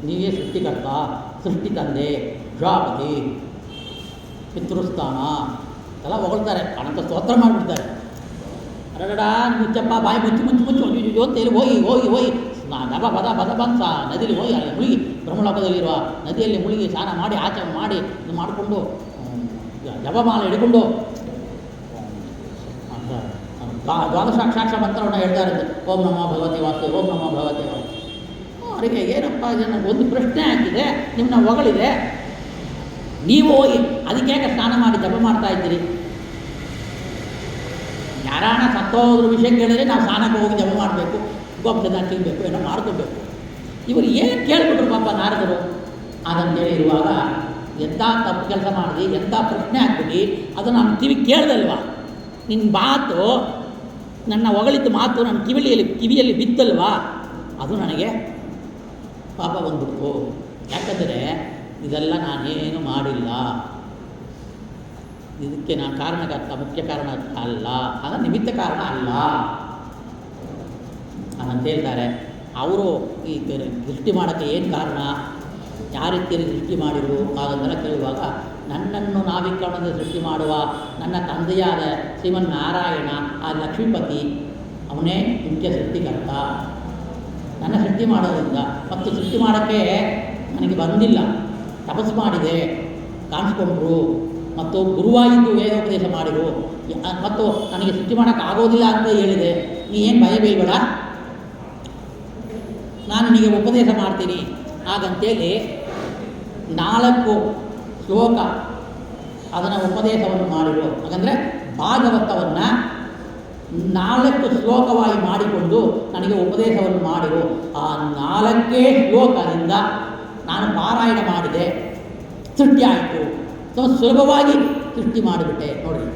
ನೀವೇ ಸೃಷ್ಟಿಕರ್ತ, ಸೃಷ್ಟಿ ತಂದೆ, ಜ್ವಾಪತಿ, ಪಿತೃಸ್ಥಾನ ಎಲ್ಲ ಹೊಗಳ್ತಾರೆ, ಅನಂತ ಸ್ತೋತ್ರ ಮಾಡಿಬಿಡ್ತಾರೆ. ಅರಗಡ ಮುಚ್ಚಪ್ಪ, ಬಾಯಿ ಮುಚ್ಚು ಅಂತೇಳಿ ಹೋಗಿ ಬದ ಬಂತ ನದಿಯಲ್ಲಿ ಹೋಗಿ ಅಲ್ಲಿ ಮುಳುಗಿ, ಬ್ರಹ್ಮಲೋಕದಲ್ಲಿರುವ ನದಿಯಲ್ಲಿ ಮುಳುಗಿ ಸ್ನಾನ ಮಾಡಿ ಆಚರಣೆ ಮಾಡಿ ಇದು ಮಾಡಿಕೊಂಡು ಜಪಮಾಲ ಹಿಡ್ಕೊಂಡು ದ್ವಾದಶಾಕ್ಷಾಕ್ಷ ಮಂತ್ರವನ್ನು ಹೇಳ್ತಾರೆ. ಓಂ ನಮೋ ಭಗವತಿ ವಾಸ್ತು, ಓಂ ನಮೋ ಭಗವತಿ ವಾಸ್ತು. ಅವರಿಗೆ ಏನಪ್ಪ ಇದನ್ನು ಒಂದು ಪ್ರಶ್ನೆ ಹಾಕಿದೆ, ನಿಮ್ಮನ್ನ ಹೊಗಳಿದೆ, ನೀವು ಹೋಗಿ ಅದಕ್ಕೆ ಯಾಕೆ ಸ್ನಾನ ಮಾಡಿ ಜಪ ಮಾಡ್ತಾ ಇದ್ದೀರಿ? ಯಾರಾಣ ಸತ್ತೋದ್ರ ವಿಷಯ ಕೇಳಿದ್ರೆ ನಾವು ಸ್ನಾನಕ್ಕೆ ಹೋಗಿ ಜಪ ಮಾಡಬೇಕು, ಗೋಪ್ಯದ ತಿನ್ನಬೇಕು, ಏನೋ ಮಾಡ್ಕೋಬೇಕು. ಇವರು ಏನು ಕೇಳಿಬಿಟ್ರು ಪಾಪ ನಾರದರು. ಅದಂತೇಳಿ ಇರುವಾಗ ಎಂಥ ತಪ್ಪು ಕೆಲಸ ಮಾಡಿದಿ, ಎಂಥ ಪ್ರಶ್ನೆ ಹಾಕ್ಬಿಟ್ಟು ಅದು ನಾನು ಕಿವಿ ಕೇಳ್ದಲ್ವಾ, ನಿನ್ನ ಮಾತು, ನನ್ನ ಹೊಗಳಿದ್ದ ಮಾತು ನನ್ನ ಕಿವಿಯಲ್ಲಿ ಬಿತ್ತಲ್ವಾ, ಅದು ನನಗೆ ಪಾಪ ಬಂದ್ಬಿಡ್ತು. ಯಾಕಂದರೆ ಇದೆಲ್ಲ ನಾನೇನು ಮಾಡಿಲ್ಲ, ಇದಕ್ಕೆ ನಾನು ಕಾರಣಕರ್ತ, ಮುಖ್ಯ ಕಾರಣ ಅಲ್ಲ, ಆಗ ನಿಮಿತ್ತ ಕಾರಣ ಅಲ್ಲ ಅಂತ ಹೇಳ್ತಾರೆ. ಅವರು ಈ ಸೃಷ್ಟಿ ಮಾಡೋಕ್ಕೆ ಏನು ಕಾರಣ, ಯಾವ ರೀತಿಯಲ್ಲಿ ಸೃಷ್ಟಿ ಮಾಡಿರು ಹಾಗಂತೆಲ್ಲ ಕೇಳುವಾಗ, ನನ್ನನ್ನು ನಾವಿಕರಣದ ಸೃಷ್ಟಿ ಮಾಡುವ ನನ್ನ ತಂದೆಯಾದ ಶ್ರೀಮನ್ನಾರಾಯಣ, ಆ ಲಕ್ಷ್ಮೀಪತಿ, ಅವನೇ ಮುಖ್ಯ ಸೃಷ್ಟಿಕರ್ತ. ನನ್ನ ಸೃಷ್ಟಿ ಮಾಡೋದ್ರಿಂದ ಮತ್ತು ಸೃಷ್ಟಿ ಮಾಡೋಕ್ಕೆ ನನಗೆ ಬಂದಿಲ್ಲ, ತಪಸ್ಸು ಮಾಡಿದೆ, ಕಾಣಿಸ್ಕೊಂಡ್ರು, ಮತ್ತು ಗುರುವಾಗಿದ್ದು ವೇದೋಪದೇಶ ಮಾಡಿರು, ಮತ್ತು ನನಗೆ ಸೃಷ್ಟಿ ಮಾಡೋಕ್ಕೆ ಆಗೋದಿಲ್ಲ ಅಂತ ಹೇಳಿದೆ. ನೀ ಏನು ಭಯ ಬೀಳ್ಬೇಡ, ನಾನು ನಿನಗೆ ಉಪದೇಶ ಮಾಡ್ತೀನಿ ಹಾಗಂತೇಳಿ 4 ಶ್ಲೋಕ ಅದನ್ನು ಉಪದೇಶವನ್ನು ಮಾಡಿರು. ಹಾಗಂದರೆ ಭಾಗವತವನ್ನು 4 ಶ್ಲೋಕವಾಗಿ ಮಾಡಿಕೊಂಡು ನನಗೆ ಉಪದೇಶವನ್ನು ಮಾಡಿರು. ಆ 4 ಶ್ಲೋಕದಿಂದ ನಾನು ಪಾರಾಯಣ ಮಾಡಿದೆ, ಸೃಷ್ಟಿ ಆಯಿತು. ಸುಲಭವಾಗಿ ಸೃಷ್ಟಿ ಮಾಡಿಬಿಟ್ಟೆ. ನೋಡಿರಿ,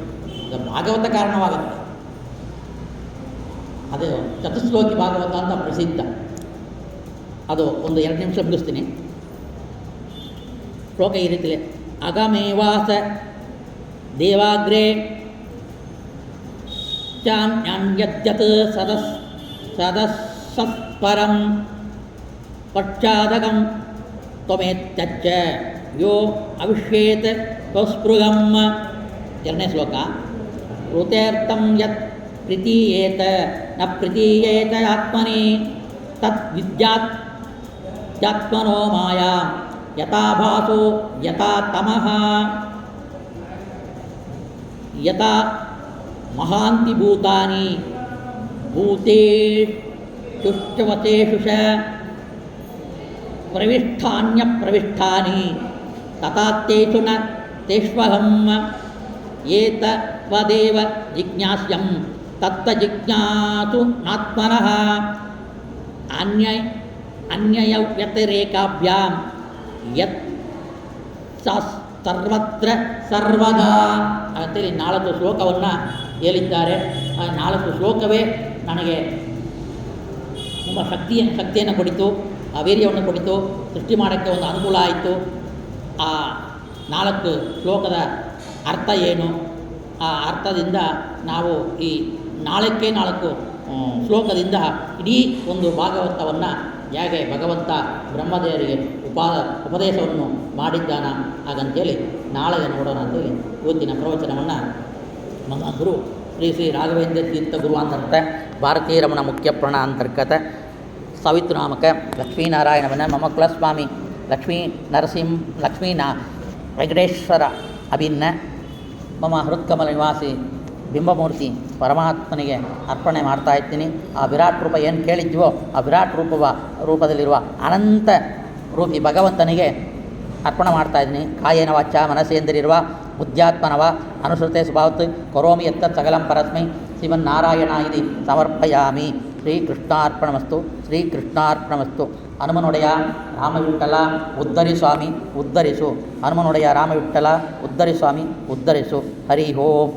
ಅದು ಭಾಗವತ ಕಾರಣವಾಗುತ್ತೆ. ಅದು ಚತುಶ್ಲೋಕಿ ಭಾಗವತ ಅಂತ ಪ್ರಸಿದ್ಧ. ಅದು ಒಂದು 2 ನಿಮಿಷ ಮುಗಿಸ್ತೀನಿ. ಶ್ಲೋಕ ಈ ರೀತಿಯೇ: ಅಗಮೇವಾಸ ದೇವಾಗ್ರೇ ಚಾನ್ಯದ್ಯತ್ ಸದಸ್ಸತ್ಪರಂ ಪಶ್ಚಾದಗಂ ತ್ವಮೇತ್ಯಜ್ಜ ಯೋ ಅವಿಷ್ಯೇತ್ ಸ್ವಸ್ಪೃಗಂ. ಎರಡನೇ ಶ್ಲೋಕ. ಋತೇರ್ಥಂ ಯತ್ ಪ್ರೀತೀಯೇತ ನ ಪ್ರೀತೀಯೇತ ಆತ್ಮನಿ ತತ್ ವಿದ್ಯಾತ್ಮನೋ ಮಾಯಾ ಯಥಾ ಭಾಸೋ ಯಥಾ ತಮಃ ಯಥಾ ಮಹಾಂತಿ ಭೂತಾನಿ ಭೂತೇಷುಶ್ಚವತೇಷು ಚ ಪ್ರವಿಷ್ಠಾನ್ಯಪ್ರವಿಷ್ಠಾನಿ ತಥಾತ್ತೇಷು ನ ತೇಷ್ವಹಂ ಏತವದೇವ ಜಿಜ್ಞಾಸ್ಯಂ ತತ್ತಜಿಜ್ಞಾಸು ನಾತ್ಮನಃ ಅನ್ಯಯ ವ್ಯತಿರೇಕಾಭ್ಯಾಂ ಯತ್ ಸರ್ವತ್ರ ಸರ್ವದಾ ಅಂತೇಳಿ 4 ಶ್ಲೋಕವನ್ನು ಹೇಳಿದ್ದಾರೆ. ಆ 4 ಶ್ಲೋಕವೇ ನನಗೆ ತುಂಬ ಶಕ್ತಿಯನ್ನು ಕೊಡಿತು, ಆ ವೀರ್ಯವನ್ನು ಕೊಡಿತು, ಸೃಷ್ಟಿ ಮಾಡೋಕ್ಕೆ ಒಂದು ಅನುಕೂಲ ಆಯಿತು. ಆ 4 ಶ್ಲೋಕದ ಅರ್ಥ ಏನು, ಆ ಅರ್ಥದಿಂದ ನಾವು ಈ 4 ಶ್ಲೋಕದಿಂದ ಇಡೀ ಒಂದು ಭಾಗವತವನ್ನು ಹೇಗೆ ಭಗವಂತ ಬ್ರಹ್ಮದೇವರಿಗೆ ಉಪದೇಶವನ್ನು ಮಾಡಿದ್ದಾನ ಹಾಗಂತೇಳಿ ನಾಳೆ ನೋಡೋಣ ಅಂತೇಳಿ ಇವತ್ತಿನ ಪ್ರವಚನವನ್ನು ನಮ್ಮ ಗುರು ಶ್ರೀ ರಾಘವೇಂದ್ರ ತೀರ್ಥ ಗುರುವಾಂತರ್ಗತ ಭಾರತೀಯ ರಮಣ ಮುಖ್ಯ ಪ್ರಾಣ ಅಂತರ್ಗತ ಸವಿತೃನಾಮಕ ಲಕ್ಷ್ಮೀನಾರಾಯಣವನ್ನ ಮಮ ಕುಲಸ್ವಾಮಿ ಲಕ್ಷ್ಮೀ ವೆಂಕಟೇಶ್ವರ ಅಭಿನ್ನ ಮಮ ಹೃತ್ಕಮಲ ನಿವಾಸಿ ಬಿಂಬಮೂರ್ತಿ ಪರಮಾತ್ಮನಿಗೆ ಅರ್ಪಣೆ ಮಾಡ್ತಾ ಇದ್ದೀನಿ. ಆ ವಿರಾಟ್ ರೂಪ ಏನು ಕೇಳಿದ್ವೋ ಆ ವಿರಾಟ್ ರೂಪದಲ್ಲಿರುವ ಅನಂತ ರೂಪಿ ಭಗವಂತನಿಗೆ ಅರ್ಪಣೆ ಮಾಡ್ತಾ ಇದ್ದೀನಿ. ಕಾಯೇನ ವಾಚ ಮನಸ್ಸೇಂದ್ರಿರುವ ಬುದ್ಧ್ಯಾತ್ಮನವ ಅನುಸೃತೆ ಸ್ವಭಾವತ್ ಕರೋಮಿ ಯತ್ತತ್ ಸಕಲಂ ಪರಸ್ಮೈ ಶ್ರೀಮನ್ನಾರಾಯಣ ಇತಿ ಸಮರ್ಪಯಾಮಿ. ಶ್ರೀಕೃಷ್ಣಾರ್ಪಣಮಸ್ತು. ಶ್ರೀಕೃಷ್ಣಾರ್ಪಣಮಸ್ತು. ಹನುಮನೊಡೆಯ ರಾಮವಿಠಲ ಉದ್ಧರಿ ಸ್ವಾಮಿ ಉದ್ಧರಿಸು. ಹನುಮನೊಡೆಯ ರಾಮವಿಠಲ ಉದ್ಧರಿ ಸ್ವಾಮಿ ಉದ್ಧರಿಸು. ಹರಿ ಓಂ.